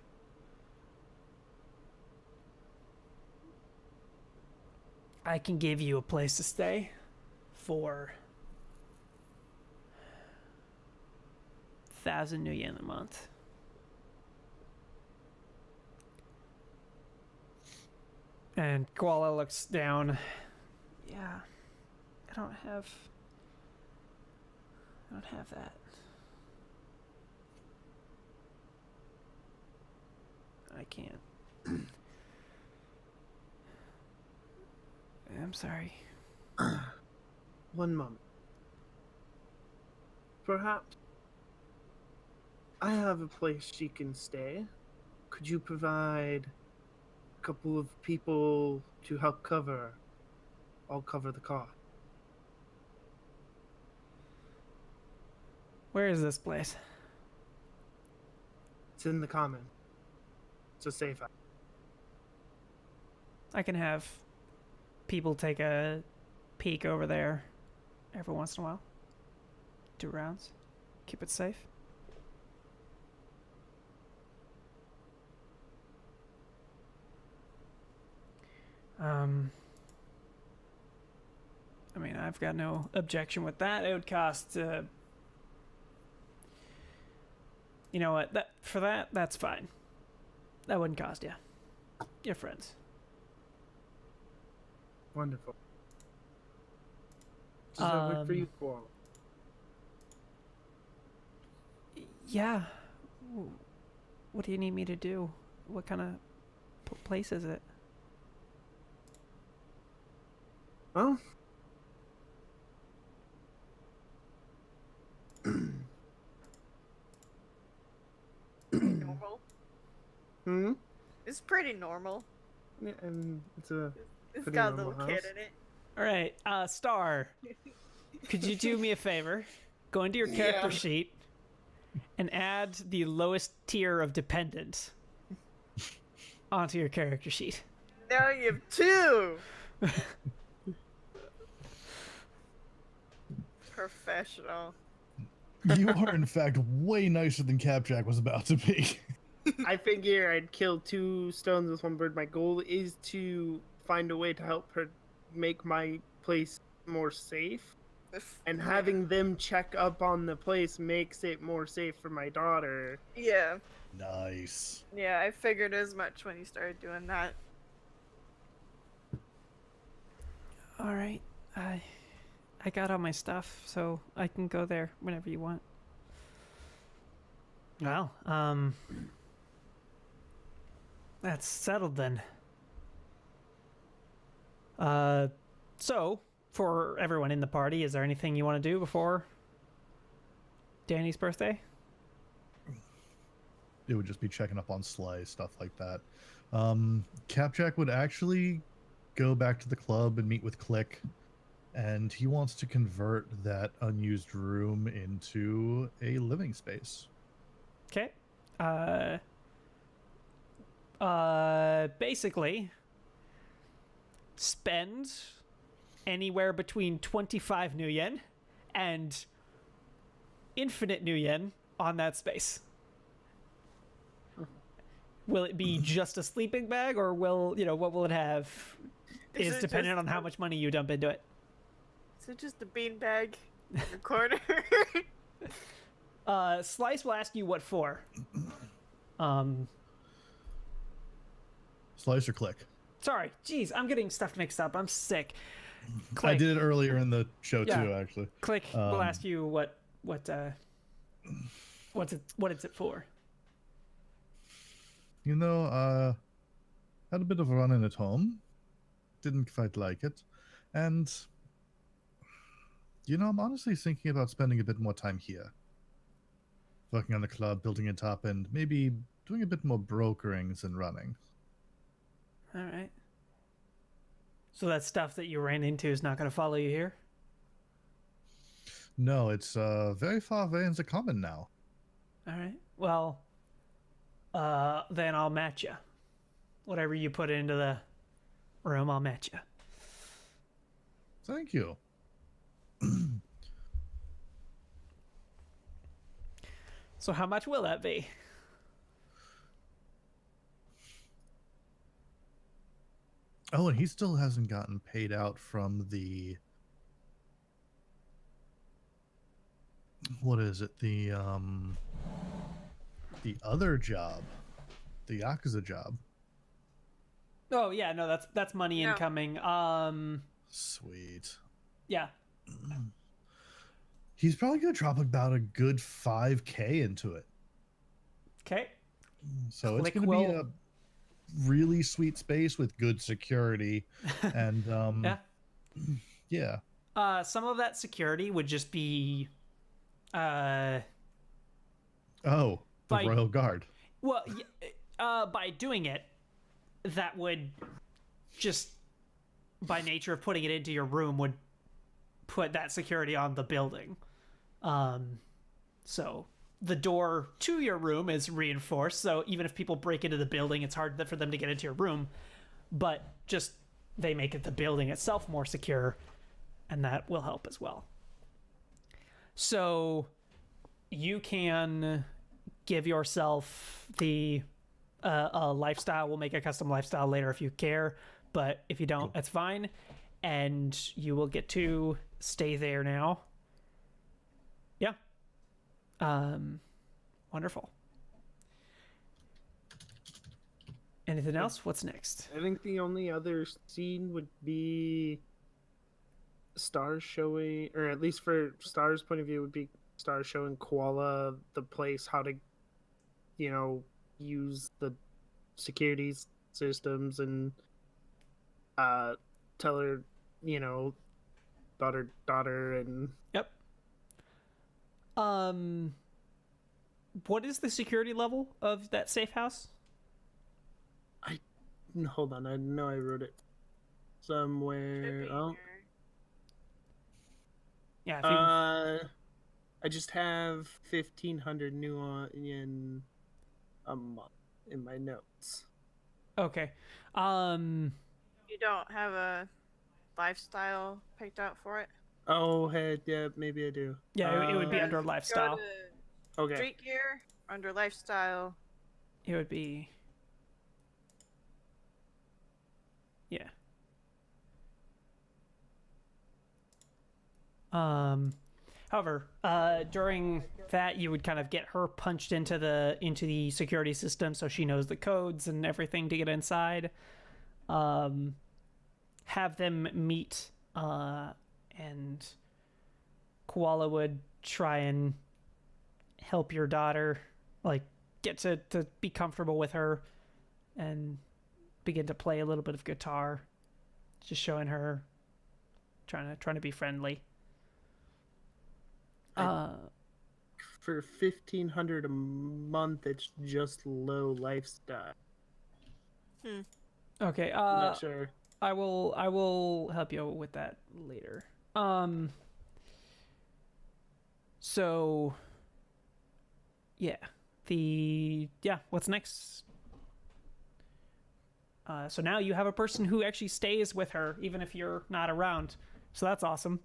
I can give you a place to stay for 1,000 new yen a month. And Koala looks down. Yeah, I don't have that. I can't. I'm sorry. One moment. Perhaps I have a place she can stay. Could you provide a couple of people to help cover? I'll cover the cost. Where is this place? It's in the common. It's a safe house. I can have people take a peek over there every once in a while. 2 rounds. Keep it safe. I mean, I've got no objection with that. It would cost, you know what? That's fine. That wouldn't cost you. You're friends. Wonderful. Does that work for you, Koala? Yeah. What do you need me to do? What kind of place is it? Well, Normal. hmm? It's pretty normal. Yeah, and it's a It's Pretty got a little normal kid house. in it. All right, Star. Could you do me a favor? Go into your character Yeah. sheet and add the lowest tier of dependent onto your character sheet. Now you have 2. Professional. You are, in fact, way nicer than Capjack was about to be. I figure I'd kill 2 stones with 1 bird. My goal is to find a way to help her make my place more safe. And having them check up on the place makes it more safe for my daughter. Yeah. Nice. Yeah, I figured as much when you started doing that. All right, I got all my stuff, so I can go there whenever you want. Well, that's settled then. So for everyone in the party, is there anything you want to do before Danny's birthday? It would just be checking up on Sly, stuff like that. Capjack would actually go back to the club and meet with Click, and he wants to convert that unused room into a living space. Okay. Basically, spend anywhere between 25 new yen and infinite new yen on that space. Will it be just a sleeping bag, or what will it have is it dependent just on how much money you dump into it. Is it just a beanbag in the corner? Slice will ask you what for. Slice or Click? Sorry, jeez, I'm getting stuff mixed up. I'm sick. I Click. did it earlier in the show Yeah. too, actually. Click will ask you what it's it for. You know, had a bit of a run in at home. Didn't quite like it. And, I'm honestly thinking about spending a bit more time here. Working on the club, building it up, and maybe doing a bit more brokerings and running. All right. So that stuff that you ran into is not going to follow you here? No, it's very far away in the common now. All right. Well, then I'll match you. Whatever you put into the room, I'll match you. Thank you. So how much will that be? Oh, and he still hasn't gotten paid out from the... What is it? The the other job, the Yakuza job. Oh yeah, no, that's money No. incoming. Sweet. Yeah. He's probably gonna drop about a good 5K into it. Okay. So Click it's gonna be will. a really sweet space with good security, and Yeah. yeah. Some of that security would just be, Oh, the By- Royal Guard. well, by doing it, that would just, by nature of putting it into your room, would put that security on the building. So the door to your room is reinforced, so even if people break into the building, it's hard for them to get into your room, but just they make it the building itself more secure, and that will help as well. So you can give yourself the a lifestyle. We'll make a custom lifestyle later if you care, but if you don't, that's fine, and you will get to stay there now. Yeah. Wonderful. Anything else? What's next? I think the only other scene would be Stars showing, or at least for Stars' point of view, would be Stars showing Koala the place how to, use the security systems and tell her, daughter, and Yep. What is the security level of that safe house? hold on, I know I wrote it somewhere. Should be Oh, here. Yeah. If you, I just have 1,500 in a month in my notes. okay. You don't have a lifestyle picked out for it? Oh, hey, yeah, maybe I do. Yeah, it would be Uh, under lifestyle. Go to Okay. street gear, under lifestyle. It would be. Yeah. However, during that, you would kind of get her punched into the security system, so she knows the codes and everything to get inside. Have them meet, and Koala would try and help your daughter, like get to be comfortable with her, and begin to play a little bit of guitar, just showing her, trying to be friendly. For 1,500 a month, it's just low lifestyle. Okay. I'm not sure. I will help you with that later. So yeah. What's next? So now you have a person who actually stays with her even if you're not around. So that's awesome.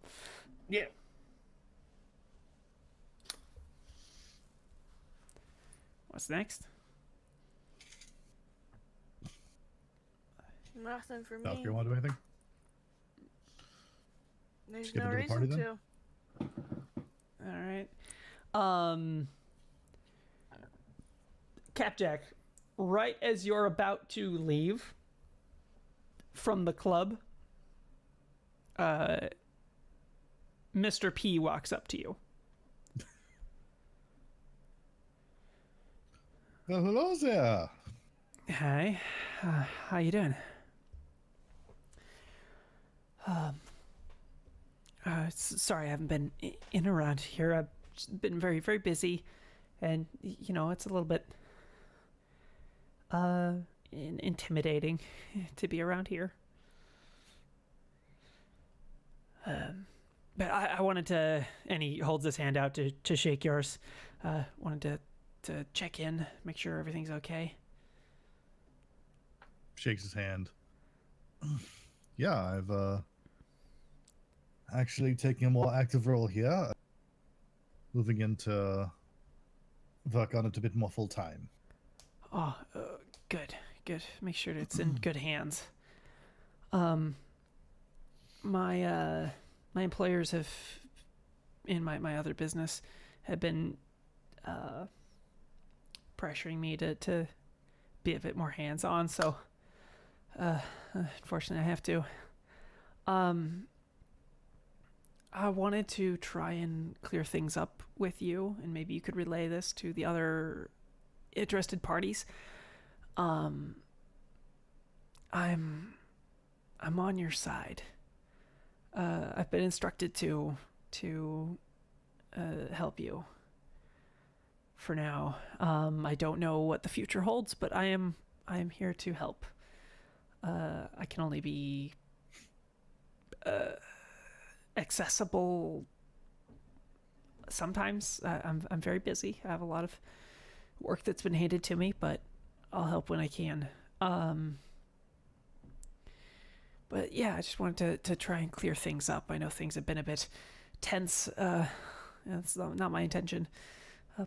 Yeah. What's next? Nothing for me. Valkyrie, want to do anything? There's Skip no into the party reason then? to. All right. Capjack, right as you're about to leave from the club, Mr. P walks up to you. Well, hello there. Hi, how you doing? Sorry, I haven't been in around here. I've just been very, very busy, and it's a little bit intimidating to be around here. But I wanted to, and he holds his hand out to shake yours. Wanted to check in, make sure everything's okay. Shakes his hand. Yeah, I've actually taken a more active role here. Moving into work on it a bit more full time. Oh, good. Make sure it's in good hands. My employers have, in my other business, have been pressuring me to be a bit more hands-on, so unfortunately I have to. I wanted to try and clear things up with you, and maybe you could relay this to the other interested parties. I'm on your side. I've been instructed to help you. For now, I don't know what the future holds, but I am here to help. I can only be accessible sometimes. I'm very busy. I have a lot of work that's been handed to me, but I'll help when I can. But yeah, I just wanted to try and clear things up. I know things have been a bit tense. That's not my intention.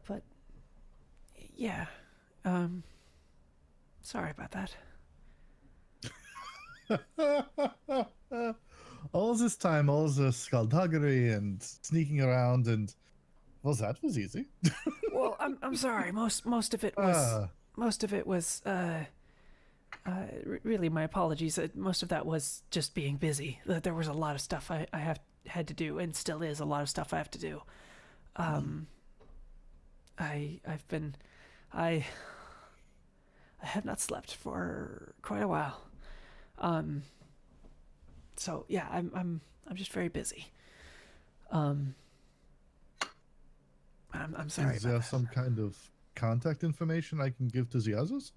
But yeah, sorry about that. All this time, all this skullduggery and sneaking around, and well, that was easy. Well, I'm sorry. Most of it was really my apologies. Most of that was just being busy. There was a lot of stuff I had to do, and still is a lot of stuff I have to do. I have not slept for quite a while. So yeah, I'm just very busy. I'm sorry. Is there some kind of contact information I can give to the others?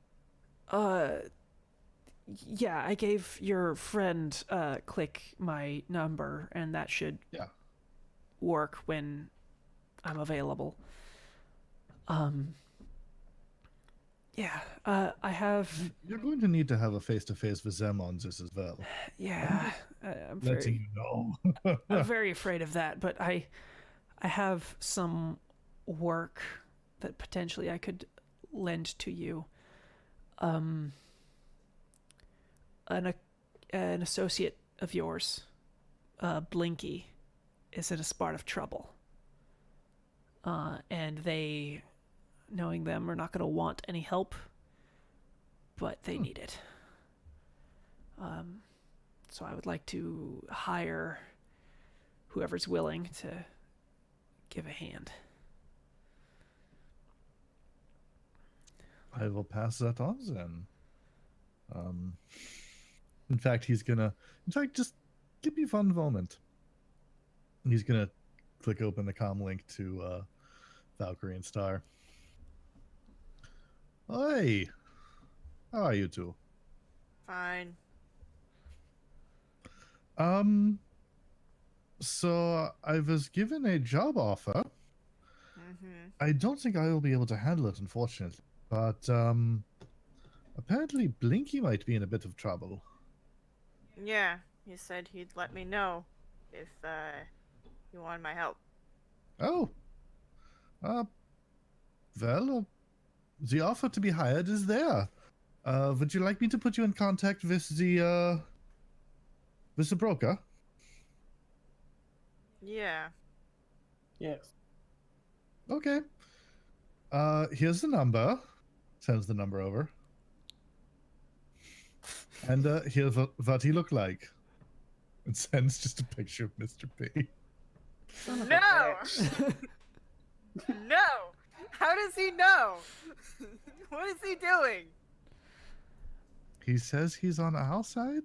Yeah, I gave your friend Click my number, and that should work when I'm available. I have. You're going to need to have a face-to-face with them on this as well. Yeah, I'm Letting very. you know. I'm very afraid of that, but I have some work that potentially I could lend to you. An associate of yours, Blinky, is in a spot of trouble. And they, knowing them, are not going to want any help, but they need it. So I would like to hire whoever's willing to give a hand. I will pass that on then. In fact, just give me one moment. He's gonna click open the comm link to Valkyrie and Star. Hey, how are you two? Fine. So I was given a job offer. I don't think I will be able to handle it, unfortunately. But apparently Blinky might be in a bit of trouble. Yeah, he said he'd let me know if you wanted my help. Oh. Well, the offer to be hired is there. Would you like me to put you in contact with the broker? Yeah. Yes. Okay. Here's the number. Sends the number over. And here's what he looked like. And sends just a picture of Mr. P. No! No! How does he know? What is he doing? He says he's on our side?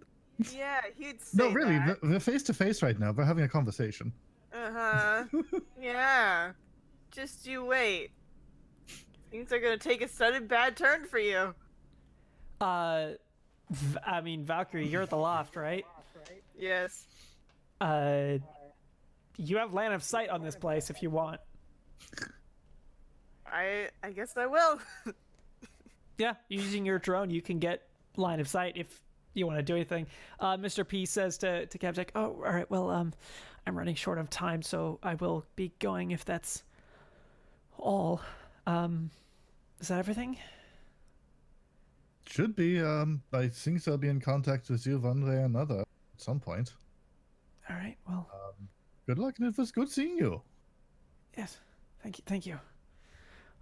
Yeah, he'd say No, really, that. we're face to face right now. We're having a conversation. Uh-huh. Yeah. Just you wait. Things are gonna take a sudden bad turn for you. I mean, Valkyrie, you're at the loft, right? Yes. You have line of sight on this place if you want. I guess I will. Yeah, using your drone, you can get line of sight if you want to do anything. Mr. P says to Capjack, "Oh, all right. Well, I'm running short of time, so I will be going if that's all. Is that everything?" Should be. I think they'll be in contact with you one way or another at some point. All right. Well, Good luck, and it was good seeing you. yes. Thank you.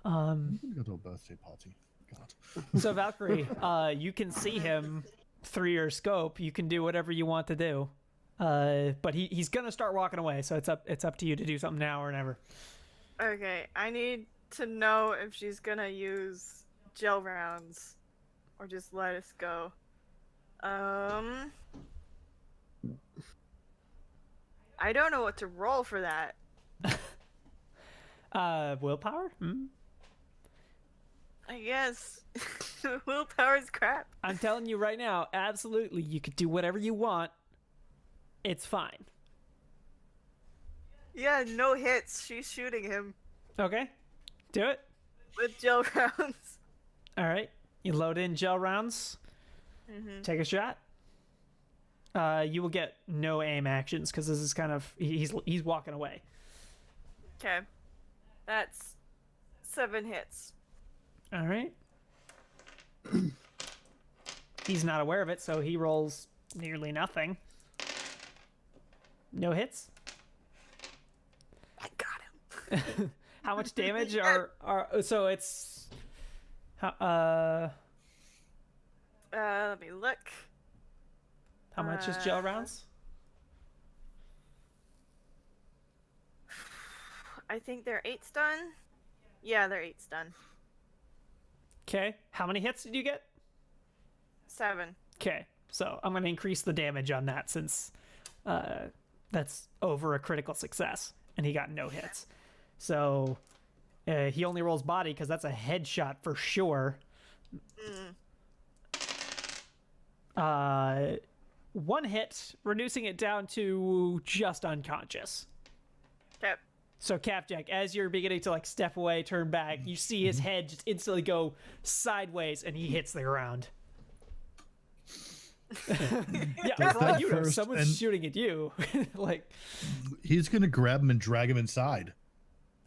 I'm gonna go to a birthday party. God. So Valkyrie, you can see him through your scope. You can do whatever you want to do, but he's gonna start walking away. So it's up to you to do something now or never. Okay, I need to know if she's gonna use gel rounds or just let us go. I don't know what to roll for that. Willpower? I guess willpower's crap. I'm telling you right now, absolutely, you could do whatever you want. It's fine. Yeah, no hits. She's shooting him Okay, do it. with gel rounds. All right, you load in gel rounds. Take a shot. You will get no aim actions because this is kind of he's walking away. Okay, that's 7 hits. All right. He's not aware of it, so he rolls nearly nothing. No hits. I got him. How much damage are so it's Let me look. how much is gel rounds? I think they're 8 stun. Yeah, they're 8 stun. Okay. How many hits did you get? 7. Okay. So I'm gonna increase the damage on that since that's over a critical success and he got no hits. So he only rolls body because that's a headshot for sure. 1 hit, reducing it down to just unconscious. Okay. So Capjack, as you're beginning to like step away, turn back, you see his head just instantly go sideways and he hits the ground. Yeah, for all you know, someone's shooting at you. Like, he's gonna grab him and drag him inside.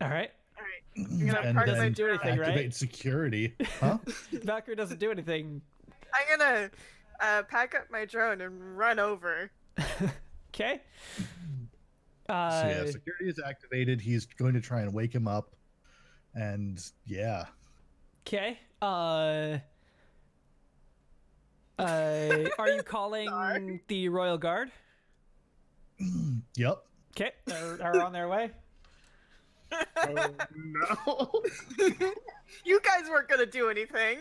all right. All right. I'm gonna And park then my doesn't do drone. anything, right? activate security. Huh? Valkyrie doesn't do anything. I'm gonna pack up my drone and run over. Okay. So yeah, security is activated. He's going to try and wake him up. And yeah. Okay. Are you calling the Royal Guard? Yep. Okay, they're on their way. Oh, no. You guys weren't gonna do anything.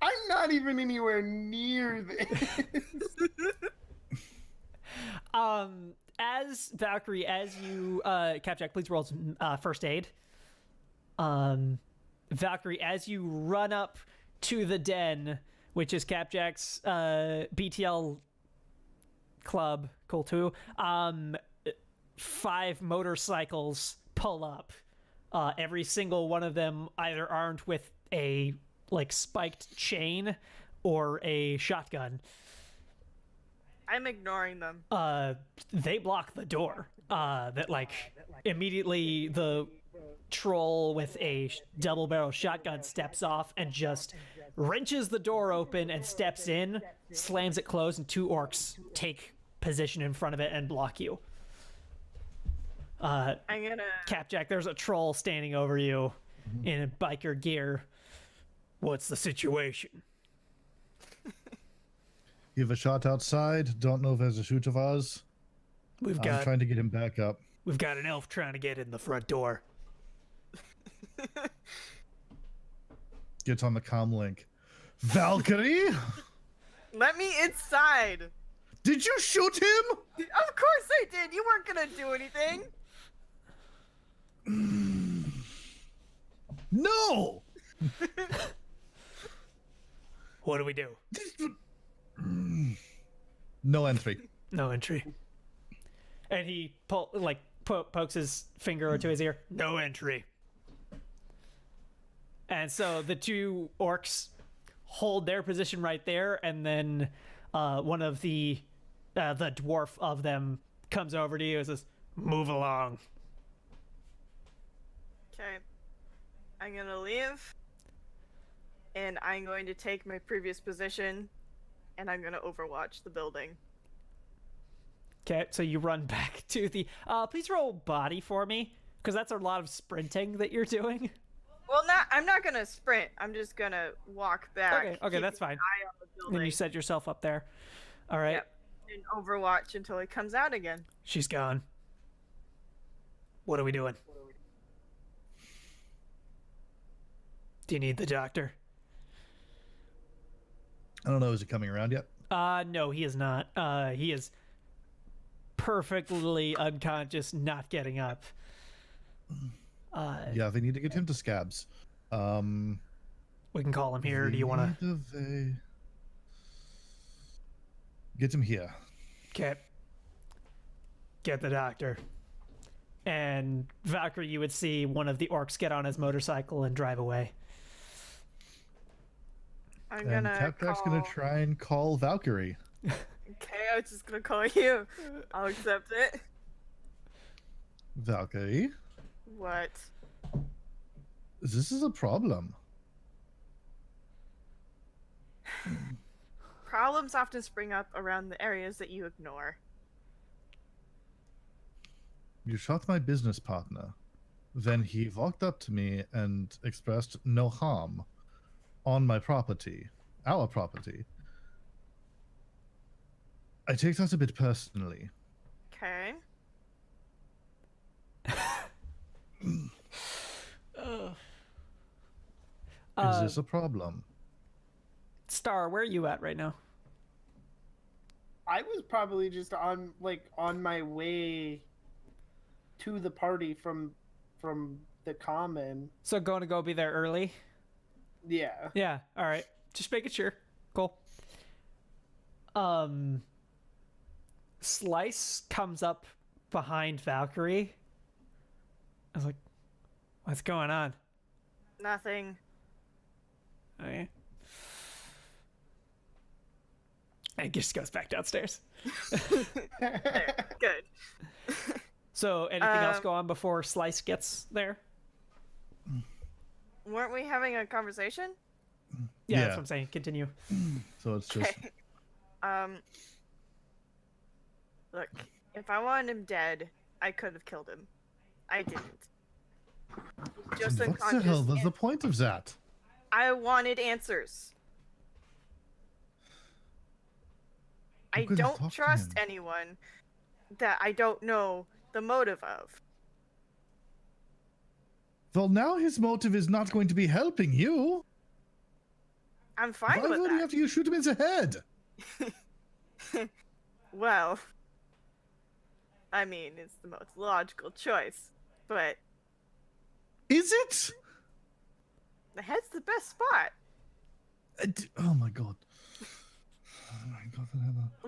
I'm not even anywhere near this. As Valkyrie, as you Capjack, please roll some, first aid. Valkyrie, as you run up to the den, which is Capjack's BTL club, cool too. 5 motorcycles pull up. Every single one of them either armed with a like spiked chain or a shotgun. I'm ignoring them. They block the door. That like immediately the troll with a double barrel shotgun steps off and just wrenches the door open and steps in, slams it closed, and 2 orcs take position in front of it and block you. I'm gonna. Capjack, there's a troll standing over you in biker gear. What's the situation? You have a shot outside. Don't know if there's a shoot of us. I'm I'm trying to get him back up. We've got an elf trying to get in the front door. Gets on the comm link. Valkyrie? Let me inside. Did you shoot him? Of course I did. You weren't gonna do anything. No! What do we do? No entry. No entry. And he pokes his finger to his ear. No entry. And so the 2 orcs hold their position right there, and then one of the dwarf of them comes over to you and says, "Move along." Okay. I'm gonna leave. And I'm going to take my previous position. And I'm gonna overwatch the building. Okay, so you run back to the. Please roll body for me, because that's a lot of sprinting that you're doing. Well, I'm not gonna sprint. I'm just gonna walk back. Okay, keeping that's fine. an eye on the And then you building. set yourself up there. All right. Yep. And overwatch until he comes out again. She's gone. What are we doing? Do you need the doctor? I don't know. Is it coming around yet? No, he is not. He is perfectly unconscious, not getting up. Yeah, they need to get him to Scabs. We can call him here. Do you want to? Get him here. Okay. Get the doctor. And Valkyrie, you would see one of the orcs get on his motorcycle and drive away. I'm And gonna Capjack's call... gonna try and call Valkyrie. Okay, I was just gonna call you. I'll accept it. Valkyrie, What? this is a problem. Problems often spring up around the areas that you ignore. You shot my business partner. Then he walked up to me and expressed no harm on my property, our property. I take that a bit personally. Okay. Is this a problem? Star, where are you at right now? I was probably just on my way to the party from the common. So going to go be there early? Yeah. Yeah, all right. Just making sure. Cool. Slice comes up behind Valkyrie. I was like, what's going on? Nothing. Okay. And just goes back downstairs. There. Good. So anything else go on before Slice gets there? Weren't we having a conversation? Yeah, that's what I'm saying. Continue. So it's just Okay. Look, if I wanted him dead, I could have killed him. I didn't. Just what the unconscious. hell was the and point of that? I wanted answers. I could have don't talked to trust him. anyone that I don't know the motive of. Well, now his motive is not going to be helping you. I'm fine Why with would he that. have to shoot him in the head? Well, I mean, it's the most logical choice, but Is it? the head's the best spot. Oh my god. Oh my god.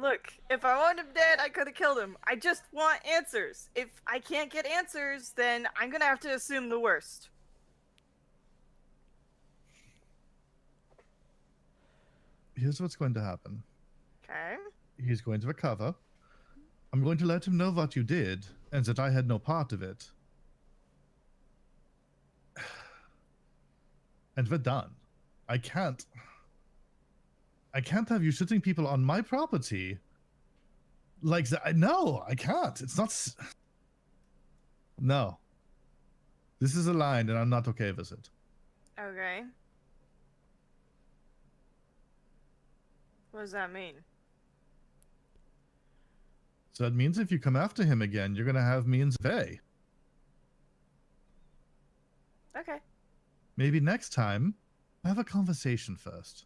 Look, if I wanted him dead, I could have killed him. I just want answers. If I can't get answers, then I'm gonna have to assume the worst. Here's what's going to happen. Okay. He's going to recover. I'm going to let him know what you did and that I had no part of it. And we're done. I can't have you shooting people on my property like that. No, I can't. It's not. No. This is a line, and I'm not okay with it. Okay. What does that mean? So it means if you come after him again, you're gonna have me and Zvay. Okay. Maybe next time, have a conversation first.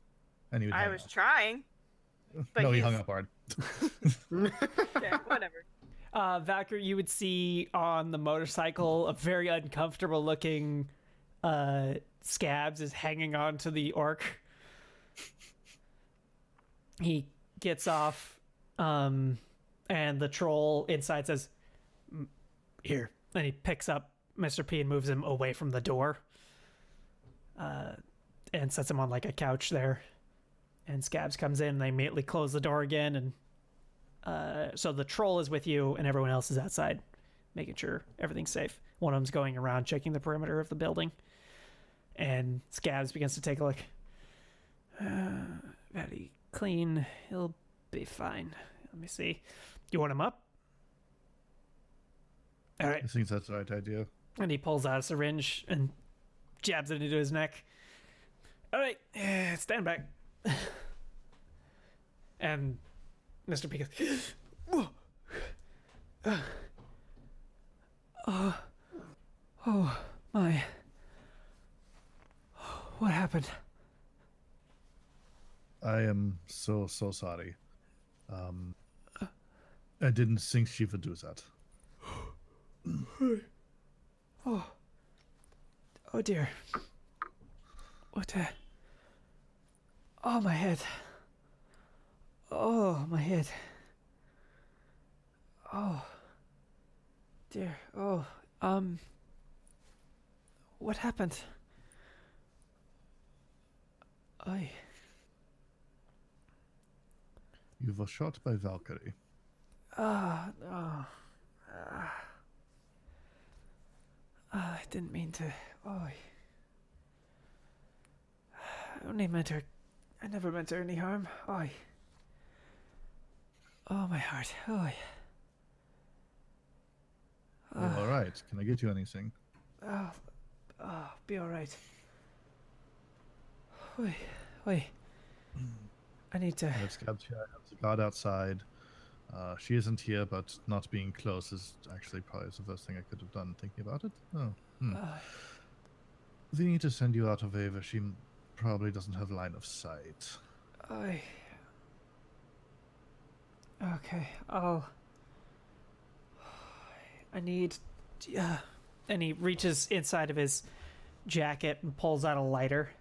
And he would I hang was up. trying. but No, he he's- hung up hard. Okay, whatever. Valkyrie, you would see on the motorcycle a very uncomfortable looking Scabs is hanging on to the orc. He gets off, and the troll inside says, "Here." Then he picks up Mr. P and moves him away from the door, and sets him on like a couch there. And Scabs comes in, and they immediately close the door again, and so the troll is with you, and everyone else is outside, making sure everything's safe. One of them's going around checking the perimeter of the building, and Scabs begins to take a look. Very clean. He'll be fine. Let me see. You want him up? All right. I think that's the right idea. And he pulls out a syringe and jabs it into his neck. All right, stand back. And Mr. P goes, whoa. Oh my. What happened? I am so sorry. I didn't think she would do that. Oh dear. What Oh, my head. Oh, my head. Oh. Dear. Oh, what happened? You were shot by Valkyrie. No. I didn't mean to. I only meant her. I never meant her any harm. Oh, my heart. Well, all right. Can I get you anything? Be all right. Oi. I need to. Let's have the guard outside. She isn't here, but not being close is actually probably the first thing I could have done thinking about it. Oh. We need to send you out of where she probably doesn't have line of sight. Okay. I need. And he reaches inside of his jacket and pulls out a lighter.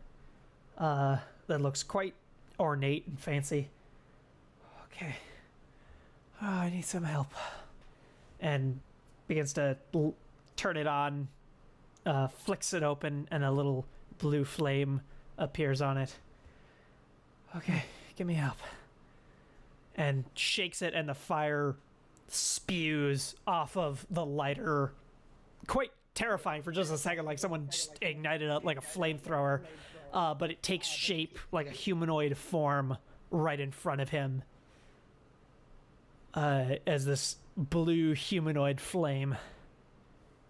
That looks quite ornate and fancy. Okay. I need some help. And begins to turn it on, flicks it open, and a little blue flame appears on it. Okay, give me help. And shakes it, and the fire spews off of the lighter. Quite terrifying for just a second, like someone just ignited it like a flamethrower. But it takes shape like a humanoid form right in front of him. As this blue humanoid flame.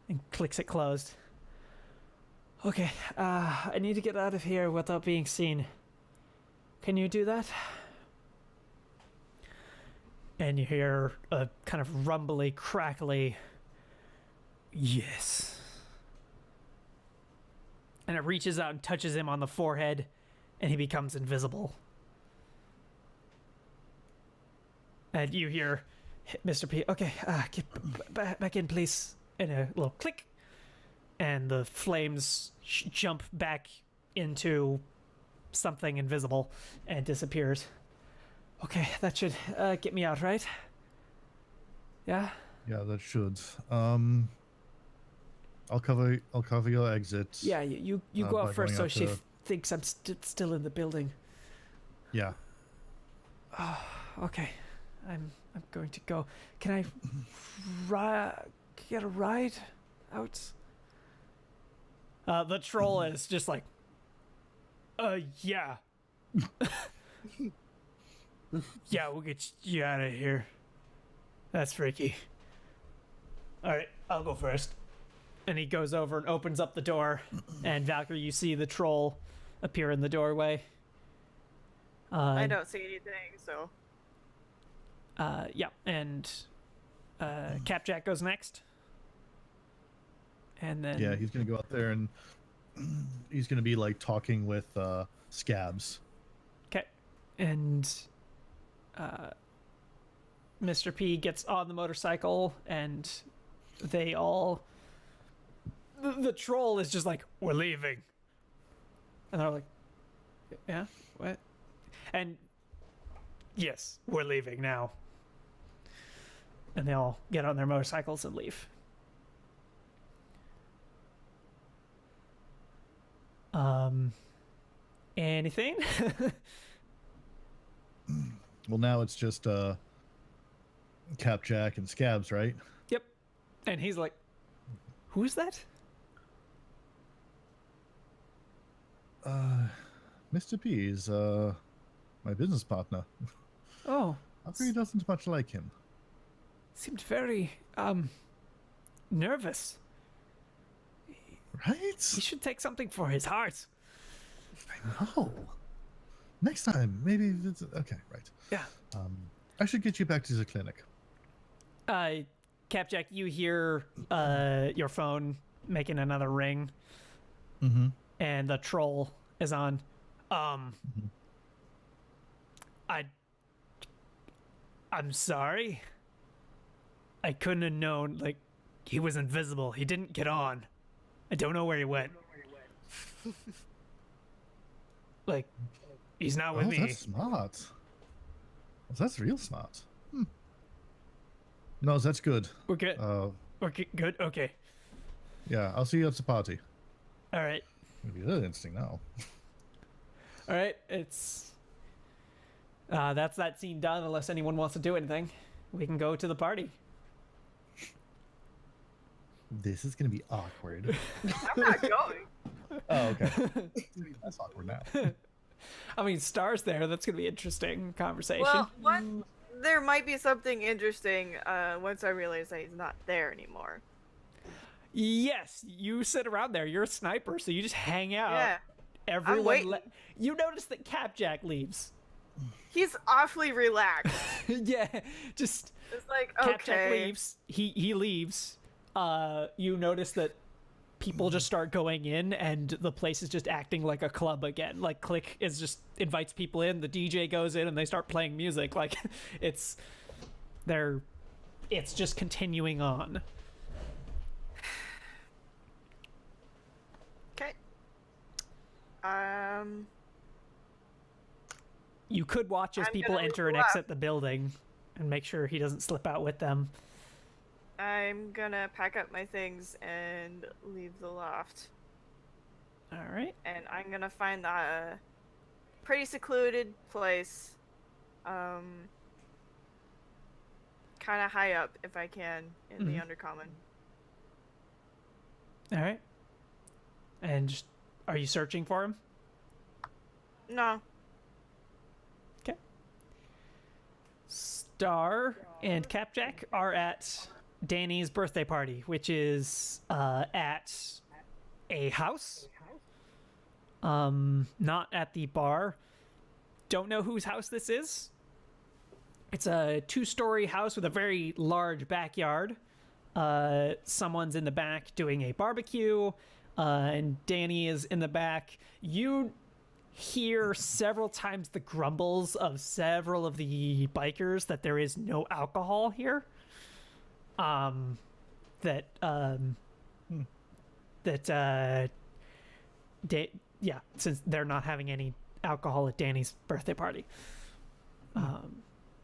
And clicks it closed. Okay, I need to get out of here without being seen. Can you do that? And you hear a kind of rumbly, crackly, yes. And it reaches out and touches him on the forehead, and he becomes invisible. And you hear Mr. P, okay, get back in, please. And a little click, and the flames jump back into something invisible and disappears. Okay, that should get me out, right? Yeah? Yeah, that should. I'll cover your exit. Yeah, you go out first so she thinks I'm still in the building. Yeah. Okay. I'm going to go. Can I get a ride out? The troll is just like, yeah. Yeah, we'll get you out of here. That's freaky. Alright, I'll go first. And he goes over and opens up the door, and Valkyrie, you see the troll appear in the doorway. I don't see anything, so. Yeah, and Capjack goes next. And then... Yeah, he's going to go out there and he's going to be like talking with Scabs. Okay. And Mr. P gets on the motorcycle, and they all... The troll is just like, we're leaving. And they're like, yeah, what? And yes, we're leaving now. And they all get on their motorcycles and leave. Anything? Well, now it's just Capjack and Scabs, right? Yep. And he's like, who is that? Mr. P is my business partner. Oh. Valkyrie doesn't much like him. Seemed very nervous. Right? He should take something for his heart. I know. Next time, maybe it's okay, right. Yeah. I should get you back to the clinic. Capjack, you hear your phone making another ring, Mm-hmm. and the troll is on. I'm sorry. I couldn't have known. Like, he was invisible. He didn't get on. I don't know where he went. Like, he's not with me. That's smart. That's real smart. No, that's good. We're good. Okay, good. Okay. Yeah, I'll see you at the party. All right. Maybe a little interesting now. All right. It's that's that scene done. Unless anyone wants to do anything, we can go to the party. This is gonna be awkward. I'm not going. Oh, okay. That's awkward now. I mean, Star's there. That's gonna be interesting conversation. Well, there might be something interesting once I realize that he's not there anymore. Yes, you sit around there. You're a sniper, so you just hang out. Yeah. Everyone. waiting. You notice that Capjack leaves. He's awfully relaxed. Yeah, just It's like, Capjack okay. leaves. He leaves. You notice that people just start going in, and the place is just acting like a club again. Like Click is just invites people in. The DJ goes in, and they start playing music. Like it's just continuing on. Okay. You could watch as I'm people gonna enter and move exit the building, and make sure he doesn't slip out with them. I'm gonna pack up my things and leave the loft. All right. And I'm gonna find a pretty secluded place. Kind of high up if I can in the Undercommon. All right. And just, are you searching for him? No. Okay. Star and Capjack are at Danny's birthday party, which is at a house. Not at the bar. Don't know whose house this is. It's a 2-story house with a very large backyard. Someone's in the back doing a barbecue, and Danny is in the back. You hear several times the grumbles of several of the bikers that there is no alcohol here. Since they're not having any alcohol at Danny's birthday party.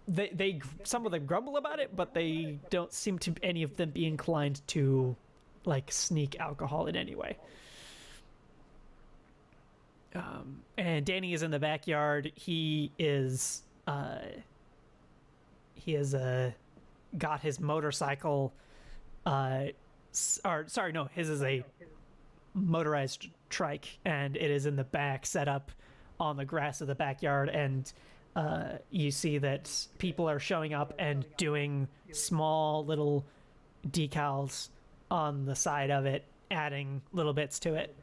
They some of them grumble about it, but they don't seem to any of them be inclined to like sneak alcohol in any way. And Danny is in the backyard. He has got his motorcycle his is a motorized trike, and it is in the back, set up on the grass of the backyard, and you see that people are showing up and doing small little decals on the side of it, adding little bits to it.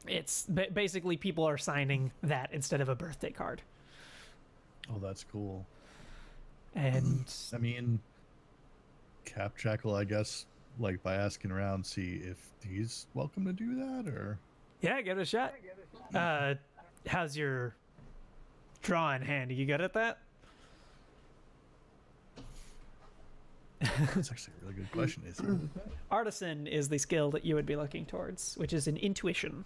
It's basically people are signing that instead of a birthday card. Oh, that's cool. And I mean, Capjack will, I guess, like by asking around, see if he's welcome to do that, or yeah, give it a shot. How's your drawing hand? Are you good at that? that's actually a really good question. Is he? Artisan is the skill that you would be looking towards, which is an intuition.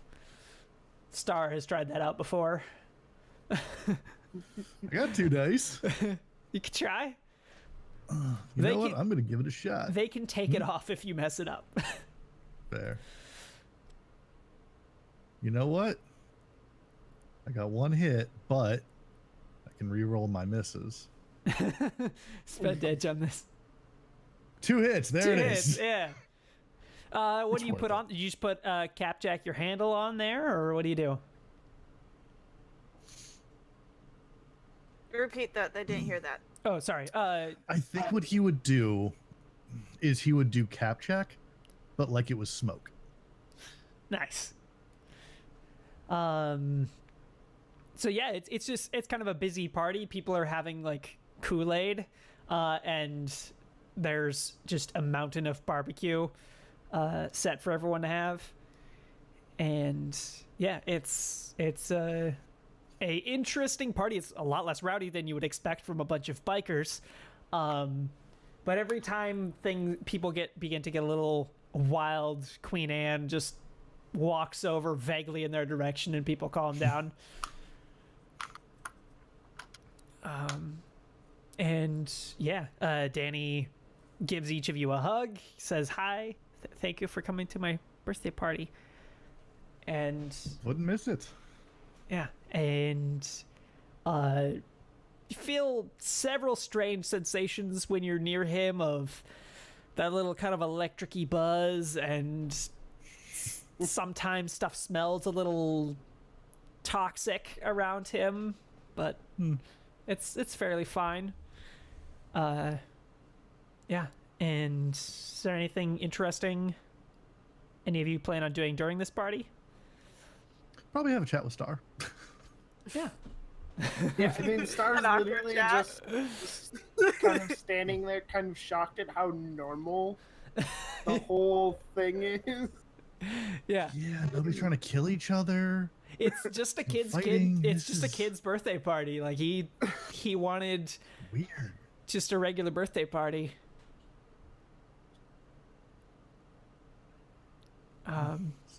Star has tried that out before. I got 2 dice. You could try. You They know what? can- I'm gonna give it a shot. They can take it off if you mess it up. Fair. You know what? I got 1 hit, but I can re-roll my misses. Spend edge on this. 2 hits. There 2 it hits, is. yeah. What It's do you worth put it. on? Did you just put Capjack your handle on there, or what do you do? Repeat that. I didn't hear that. Oh, sorry. I think what he would do is he would do Capjack, but like it was smoke. Nice. So yeah, it's kind of a busy party. People are having like Kool-Aid, and there's just a mountain of barbecue set for everyone to have. And yeah, it's a interesting party. It's a lot less rowdy than you would expect from a bunch of bikers. But every time people begin to get a little wild, Queen Anne just walks over vaguely in their direction and people calm down. And yeah, Danny gives each of you a hug, says hi, thank you for coming to my birthday party. And Wouldn't miss it. yeah, and you feel several strange sensations when you're near him, of that little kind of electric-y buzz, and sometimes stuff smells a little toxic around him, but it's fairly fine. Yeah, and is there anything interesting any of you plan on doing during this party? Probably have a chat with Star. Yeah. Yeah, I mean, Star's An awkward literally chat. just kind of standing there, kind of shocked at how normal the whole thing is. Yeah. Yeah, nobody's trying to kill each other. It's just a kid's Fighting, It's this just a is- kid's birthday party. Like he wanted Weird. just a regular birthday party.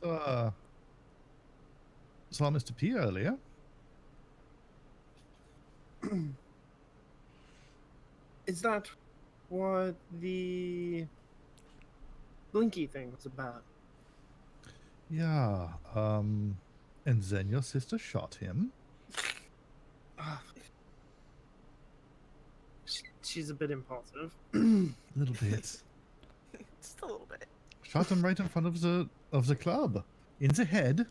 So, saw Mr. P earlier. Is that what the Blinky thing was about? Yeah, and then your sister shot him. Ah, she's a bit impulsive. A little bit. Just a little bit. Shot him right in front of the club. In the head.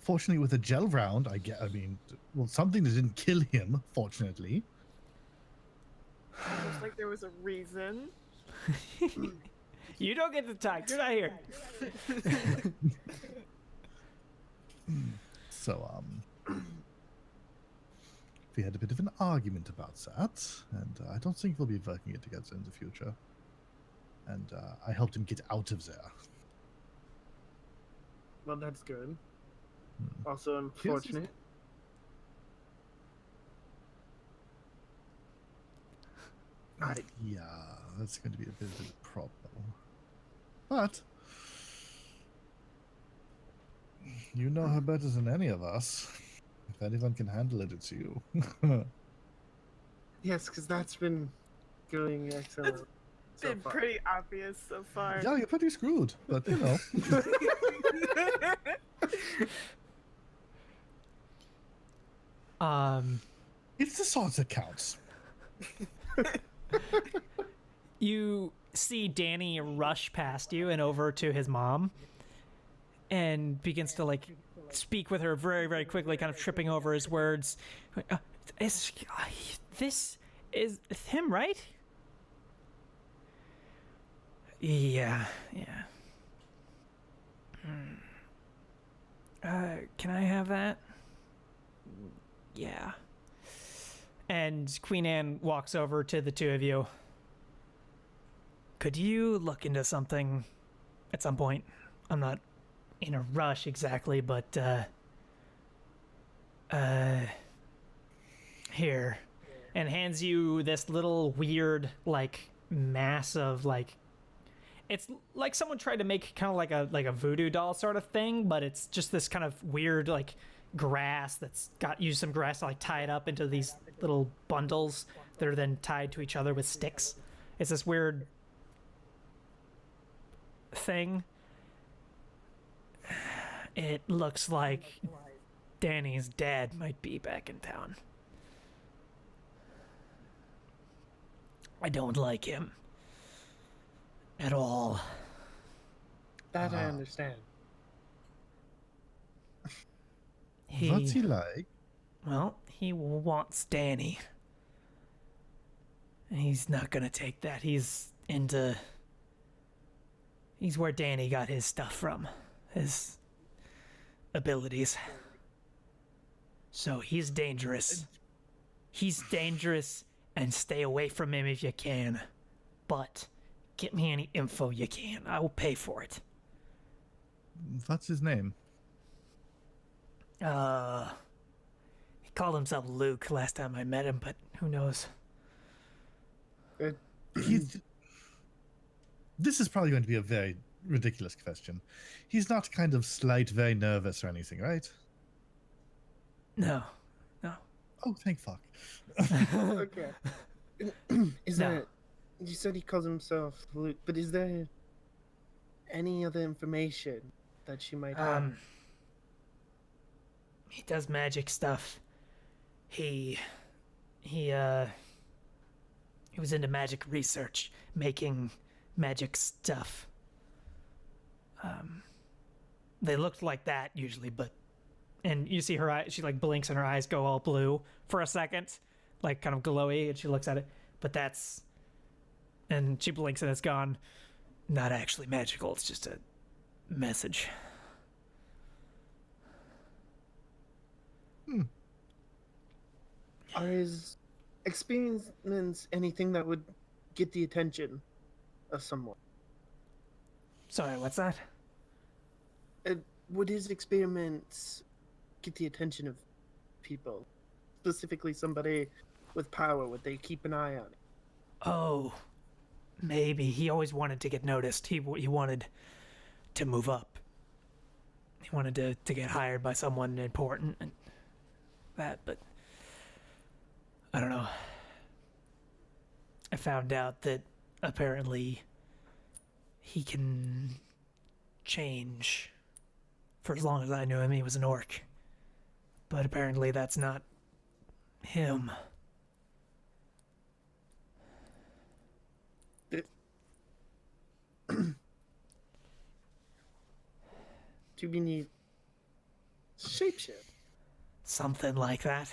Fortunately, with a gel round, well, something that didn't kill him, fortunately. Looks like there was a reason. You don't get to talk. You're not here. So, we had a bit of an argument about that, and I don't think we'll be working it together in the future. And I helped him get out of there. Well, that's good. Hmm. Also unfortunate. Yeah, that's going to be a bit of a problem. But you know her better than any of us. If anyone can handle it, it's you. Yes, because that's been going excellent. So Been far. pretty obvious so far. Yeah, you're pretty screwed, but you know. It's the swords that counts. You see Danny rush past you and over to his mom and begins to like speak with her very, very quickly, kind of tripping over his words. This is him, right? Yeah. Can I have that? Yeah. And Queen Anne walks over to the two of you. Could you look into something at some point? I'm not in a rush exactly, but here. And hands you this little weird like mass of like, it's like someone tried to make kind of like a voodoo doll sort of thing, but it's just this kind of weird like grass that's used some grass to like tie it up into these little bundles that are then tied to each other with sticks. It's this weird thing. It looks like Danny's dad might be back in town. I don't like him at all. That I understand. What's he like? Well, he wants Danny. And he's not gonna take that. He's into He's where Danny got his stuff from. His abilities. So he's dangerous. He's dangerous, and stay away from him if you can. But get me any info you can. I will pay for it. What's his name? He called himself Luke last time I met him, but who knows? He's. This is probably going to be a very ridiculous question. He's not kind of slight, very nervous or anything, right? No. Oh, thank fuck. Okay. Is No. there? You said he calls himself Luke, but is there any other information that she might have? He does magic stuff. He was into magic research, making magic stuff. They looked like that usually, and you see her eye, she like blinks and her eyes go all blue for a second, like kind of glowy, and she looks at it, and she blinks and it's gone. Not actually magical, it's just a message. Are his experiments anything that would get the attention of someone? Sorry, what's that? Would his experiments get the attention of people? Specifically somebody with power, would they keep an eye on it? Oh, maybe. He always wanted to get noticed. He wanted to move up. He wanted to get hired by someone important and that, but I don't know. I found out that apparently he can change. For as long as I knew him, he was an orc. But apparently that's not him. Do we need shapeshift? Something like that.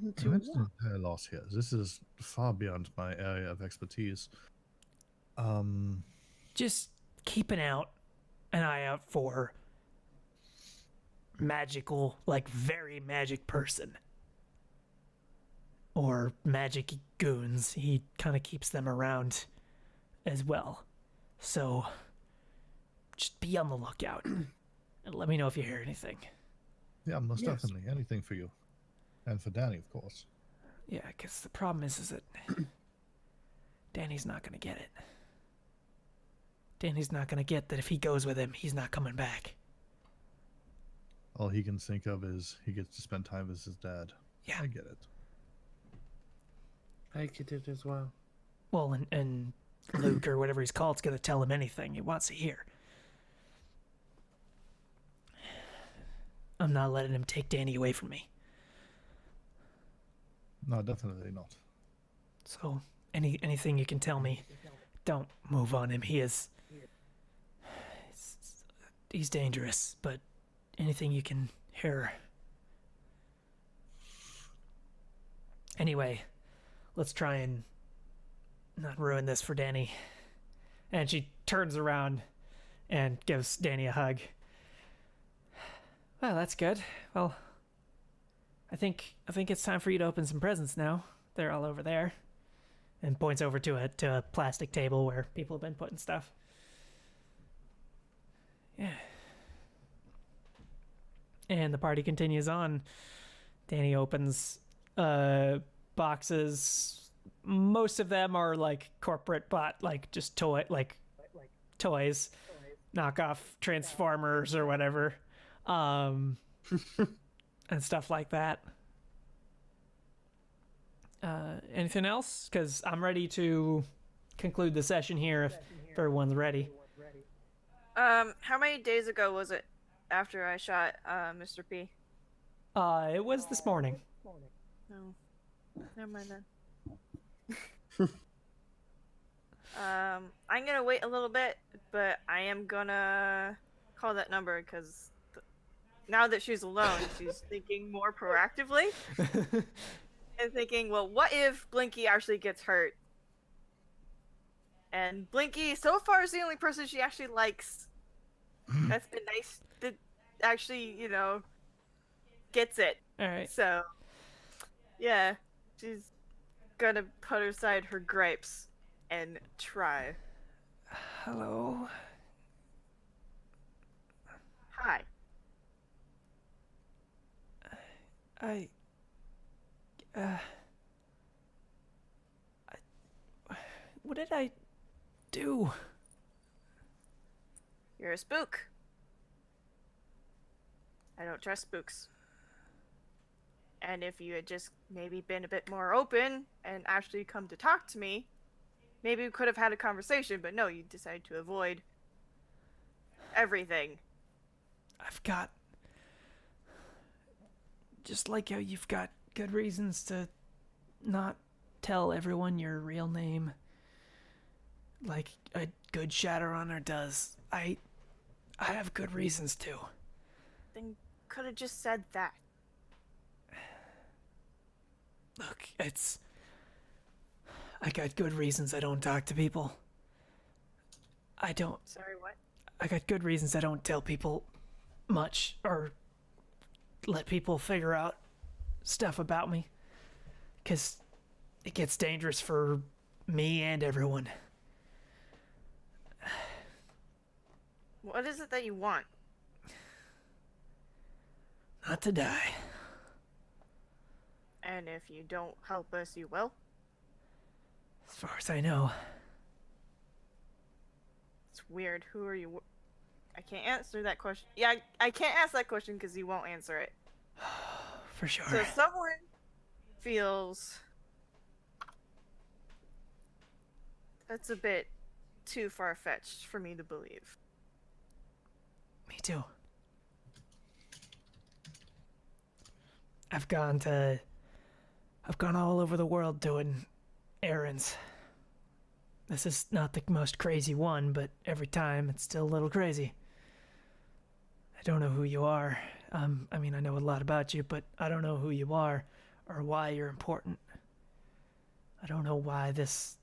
Into That's what? an entire loss here. This is far beyond my area of expertise. Just keep an eye out for magical, like very magic person. Or magic goons. He kind of keeps them around as well. So just be on the lookout. And let me know if you hear anything. Yeah, most Yes. definitely. Anything for you. And for Danny, of course. Yeah, because the problem is that Danny's not going to get it. Danny's not going to get that if he goes with him, he's not coming back. All he can think of is he gets to spend time with his dad. Yeah. I get it. I get it as well. Well, and Luke or whatever he's called is going to tell him anything he wants to hear. I'm not letting him take Danny away from me. No, definitely not. So, anything you can tell me, don't move on him. He's dangerous, but anything you can hear. Anyway, let's try and not ruin this for Danny. And she turns around and gives Danny a hug. Well, that's good. Well, I think it's time for you to open some presents now. They're all over there. And points over to a plastic table where people have been putting stuff. Yeah. And the party continues on. Danny opens boxes. Most of them are like corporate like just toys, knockoff Transformers or whatever. And stuff like that. Anything else? Because I'm ready to conclude the session here if everyone's ready. How many days ago was it after I shot Mr. P? It was this morning. No. Never mind then. I'm gonna wait a little bit, but I am gonna call that number because now that she's alone, she's thinking more proactively. and thinking, well, what if Blinky actually gets hurt? And Blinky, so far, is the only person she actually likes. That's been nice. That actually, gets it. All right. So, yeah, she's gonna put aside her gripes and try. Hello. Hi. What did I do? You're a spook. I don't trust spooks. And if you had just maybe been a bit more open and actually come to talk to me, maybe we could have had a conversation, but no, you decided to avoid everything. I've got... Just like how you've got good reasons to not tell everyone your real name, like a good Shadowrunner does, I have good reasons to. Then could have just said that. Look, I got good reasons I don't talk to people. Sorry, what? I got good reasons I don't tell people much or let people figure out stuff about me. 'Cause it gets dangerous for me and everyone. What is it that you want? Not to die. And if you don't help us, you will? As far as I know. It's weird. Who are you? I can't answer that question. Yeah, I can't ask that question because you won't answer it. For sure. So someone feels that's a bit too far-fetched for me to believe. Me too. I've gone all over the world doing errands. This is not the most crazy one, but every time it's still a little crazy. I don't know who you are. I mean, I know a lot about you, but I don't know who you are or why you're important. I don't know why this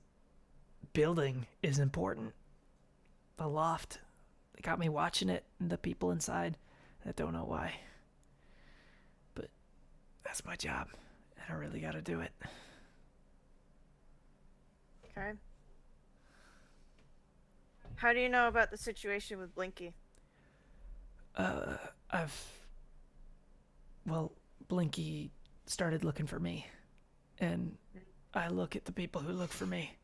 building is important. The loft. They got me watching it and the people inside. I don't know why. But that's my job, and I really gotta do it. Okay. How do you know about the situation with Blinky? Blinky started looking for me, and I look at the people who look for me.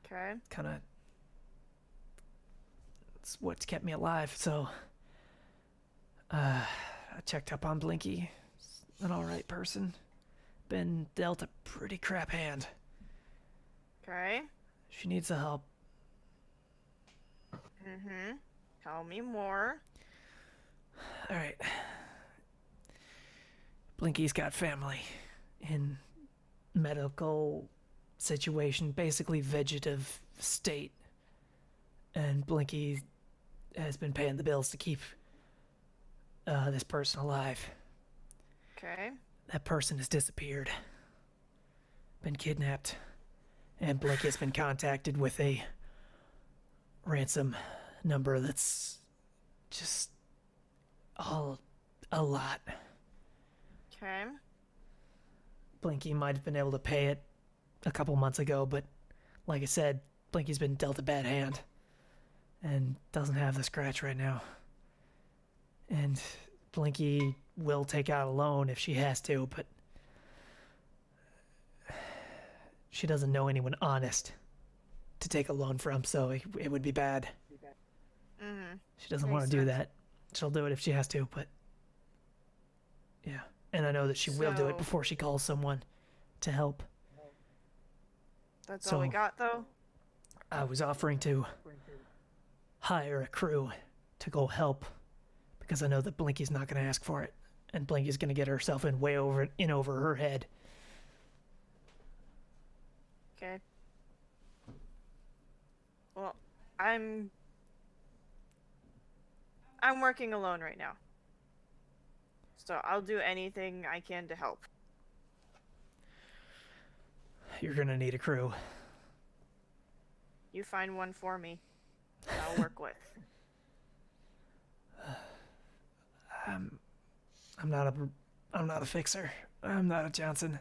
Okay. Kinda, it's what's kept me alive, so, I checked up on Blinky. He's an alright person. Been dealt a pretty crap hand. Okay. She needs the help. Mm-hmm. Tell me more. Alright. Blinky's got family in medical situation, basically vegetative state. And Blinky has been paying the bills to keep this person alive. Okay. That person has disappeared. Been kidnapped. And Blinky has been contacted with a ransom number that's just all a lot. Okay. Blinky might have been able to pay it a couple months ago, but like I said, Blinky's been dealt a bad hand and doesn't have the scratch right now. And Blinky will take out a loan if she has to, but she doesn't know anyone honest to take a loan from, so it would be bad. Mm-hmm. She doesn't Makes want to do sense. that. She'll do it if she has to, but yeah. And I know that she will do it So- before she calls someone to help. That's all we So- got, though? I was offering to hire a crew to go help because I know that Blinky's not going to ask for it, and Blinky's going to get herself in over her head. Okay. Well, I'm working alone right now. So I'll do anything I can to help. You're gonna need a crew. You find one for me. That I'll work with. I'm not a fixer. I'm not a Johnson.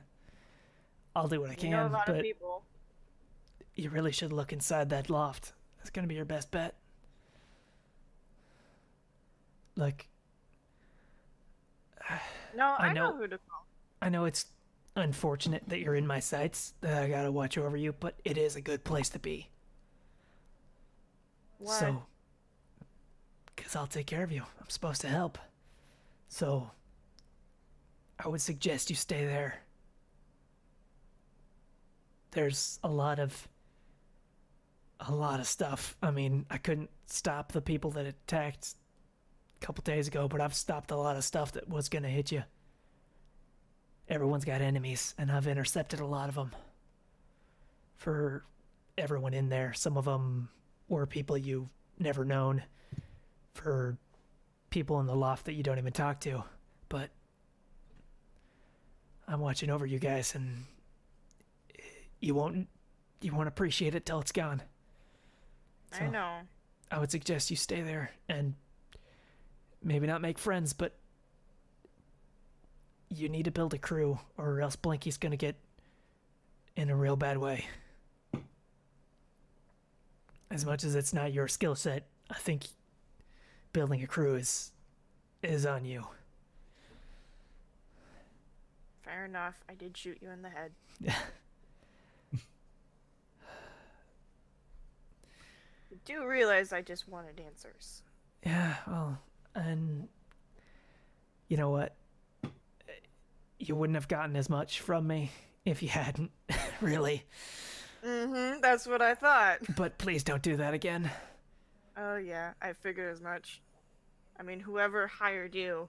I'll do what I You know a can, lot of but people. you really should look inside that loft. That's gonna be your best bet. Look, No, I I know know- who to call. I know it's unfortunate that you're in my sights, that I gotta watch over you, but it is a good place to be. Why? So, because I'll take care of you. I'm supposed to help. So, I would suggest you stay there. There's a lot of stuff. I mean, I couldn't stop the people that attacked a couple days ago, but I've stopped a lot of stuff that was gonna hit you. Everyone's got enemies, and I've intercepted a lot of them. For everyone in there, some of them were people you've never known. For people in the loft that you don't even talk to. But I'm watching over you guys, and you won't appreciate it till it's gone. I So, know. I would suggest you stay there and maybe not make friends, but you need to build a crew, or else Blinky's gonna get in a real bad way. As much as it's not your skill set, I think building a crew is on you. Fair enough. I did shoot you in the head. You do realize I just wanted answers. Yeah, well, and you know what? You wouldn't have gotten as much from me if you hadn't, really. Mm-hmm. That's what I thought. But please don't do that again. Oh yeah, I figured as much. I mean, whoever hired you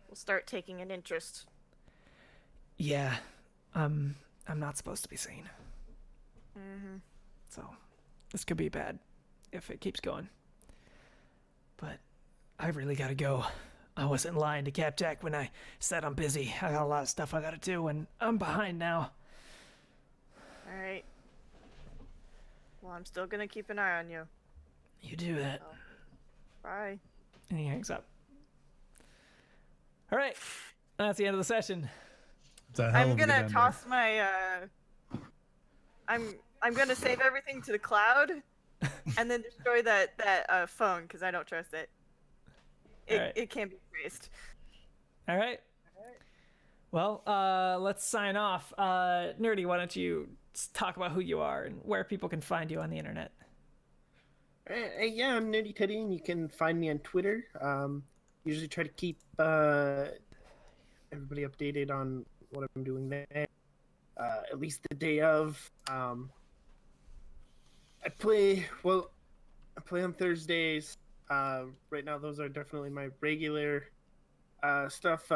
will start taking an interest. Yeah, I'm not supposed to be seen. Mm-hmm. So, this could be bad if it keeps going. But I really gotta go. I wasn't lying to Capjack when I said I'm busy. I got a lot of stuff I gotta do, and I'm behind now. Alright. Well, I'm still gonna keep an eye on you. You do that. So, bye. And he hangs up. Alright, that's the end of the session. It's a hell I'm of a good gonna ending. toss my I'm gonna save everything to the cloud and then destroy that phone because I don't trust it. Alright. It can't be traced. Alright. Well, let's sign off. Nerdy, why don't you talk about who you are and where people can find you on the internet? Yeah, I'm Nerdy Teddy, and you can find me on Twitter. Usually try to keep everybody updated on what I'm doing there. At least the day of. I play on Thursdays. Right now, those are definitely my regular stuff.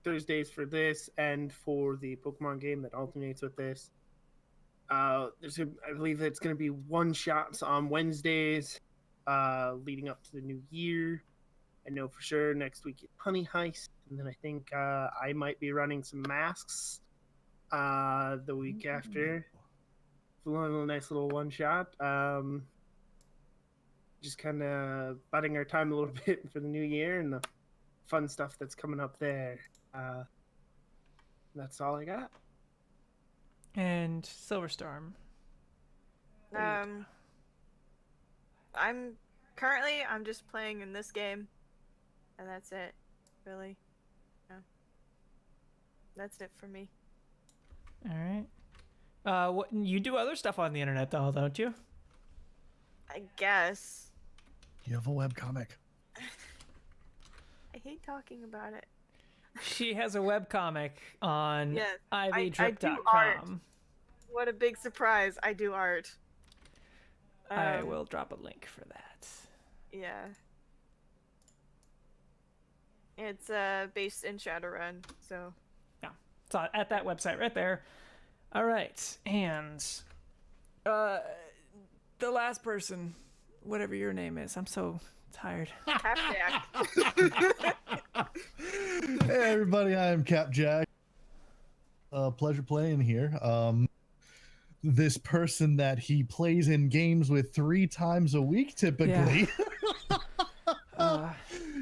Thursdays for this and for the Pokemon game that alternates with this. I believe it's going to be one-shots on Wednesdays, leading up to the new year. I know for sure next week is Honey Heist, and then I think I might be running some masks the week after. It's a nice little one-shot. Just kind of biding our time a little bit for the new year and the fun stuff that's coming up there. That's all I got. And Silverstorm. I'm just playing in this game, and that's it. Really, yeah. That's it for me. All right. What you do other stuff on the internet though, don't you? I guess. You have a webcomic. I hate talking about it. She has a webcomic on Yes, I do ivydrip.com. art. What a big surprise! I do art. I will drop a link for that. Yeah. It's based in Shadowrun, so. It's at that website right there. All right, and the last person, whatever your name is, I'm so tired. Capjack. Hey everybody, I am Capjack. Pleasure playing here. this person that he plays in games with 3 times a week typically.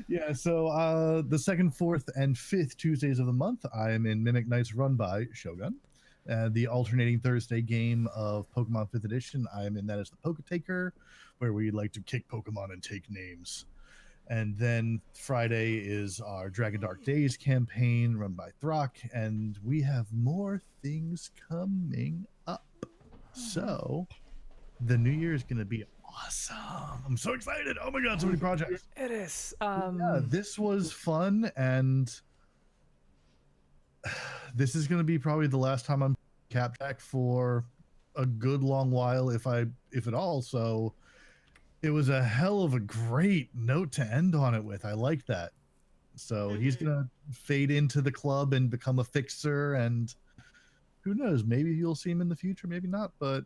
Yeah, so the second, fourth, and fifth Tuesdays of the month, I am in Mimic Nights run by Shogun. The alternating Thursday game of Pokemon 5th Edition, I am in that as the Poketaker, where we like to kick Pokemon and take names. And then Friday is our Dragon Dark Days campaign run by Throck, and we have more things coming up. So the new year is going to be awesome. I'm so excited. Oh my god, so many projects. It is. Yeah, this was fun, and this is going to be probably the last time I'm Capjack for a good long while, if at all. So it was a hell of a great note to end on it with. I like that. So he's gonna fade into the club and become a fixer, and who knows, maybe you'll see him in the future, maybe not, but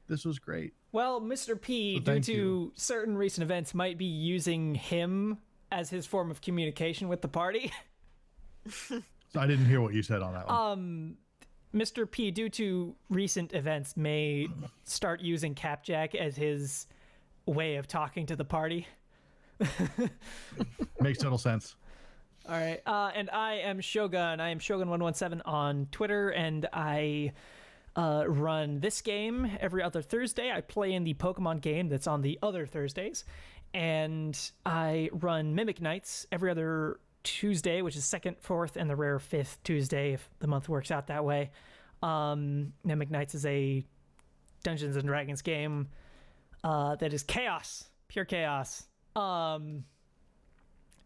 this was great. Well, Mr. P, due to certain recent events, might be using him as his form of communication with the party. So I didn't hear what you said on that one. Mr. P, due to recent events, may start using Capjack as his way of talking to the party. Makes total sense. All right. And I am Shogun. I am Shogun117 on Twitter, and I run this game every other Thursday. I play in the Pokemon game that's on the other Thursdays. And I run Mimic Nights every other Tuesday, which is second, fourth, and the rare fifth Tuesday if the month works out that way. Mimic Nights is a Dungeons and Dragons game that is chaos, pure chaos.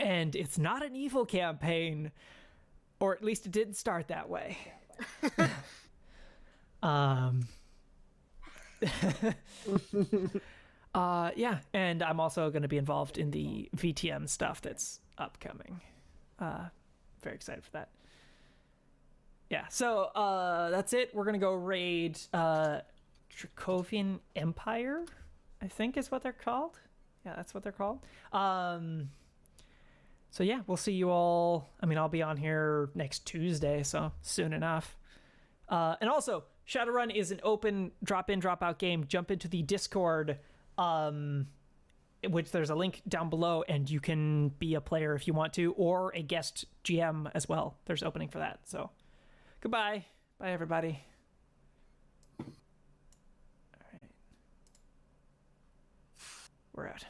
And it's not an evil campaign, or at least it didn't start that way. Yeah, and I'm also going to be involved in the VTM stuff that's upcoming. Very excited for that. Yeah, so that's it. We're going to go raid Dracovian Empire, I think is what they're called. Yeah, that's what they're called. So yeah, we'll see you all. I mean, I'll be on here next Tuesday, so soon enough. And also, Shadowrun is an open drop-in, drop-out game. Jump into the Discord, which there's a link down below, and you can be a player if you want to, or a guest GM as well. There's opening for that. So, goodbye. Bye, everybody. All right. We're out.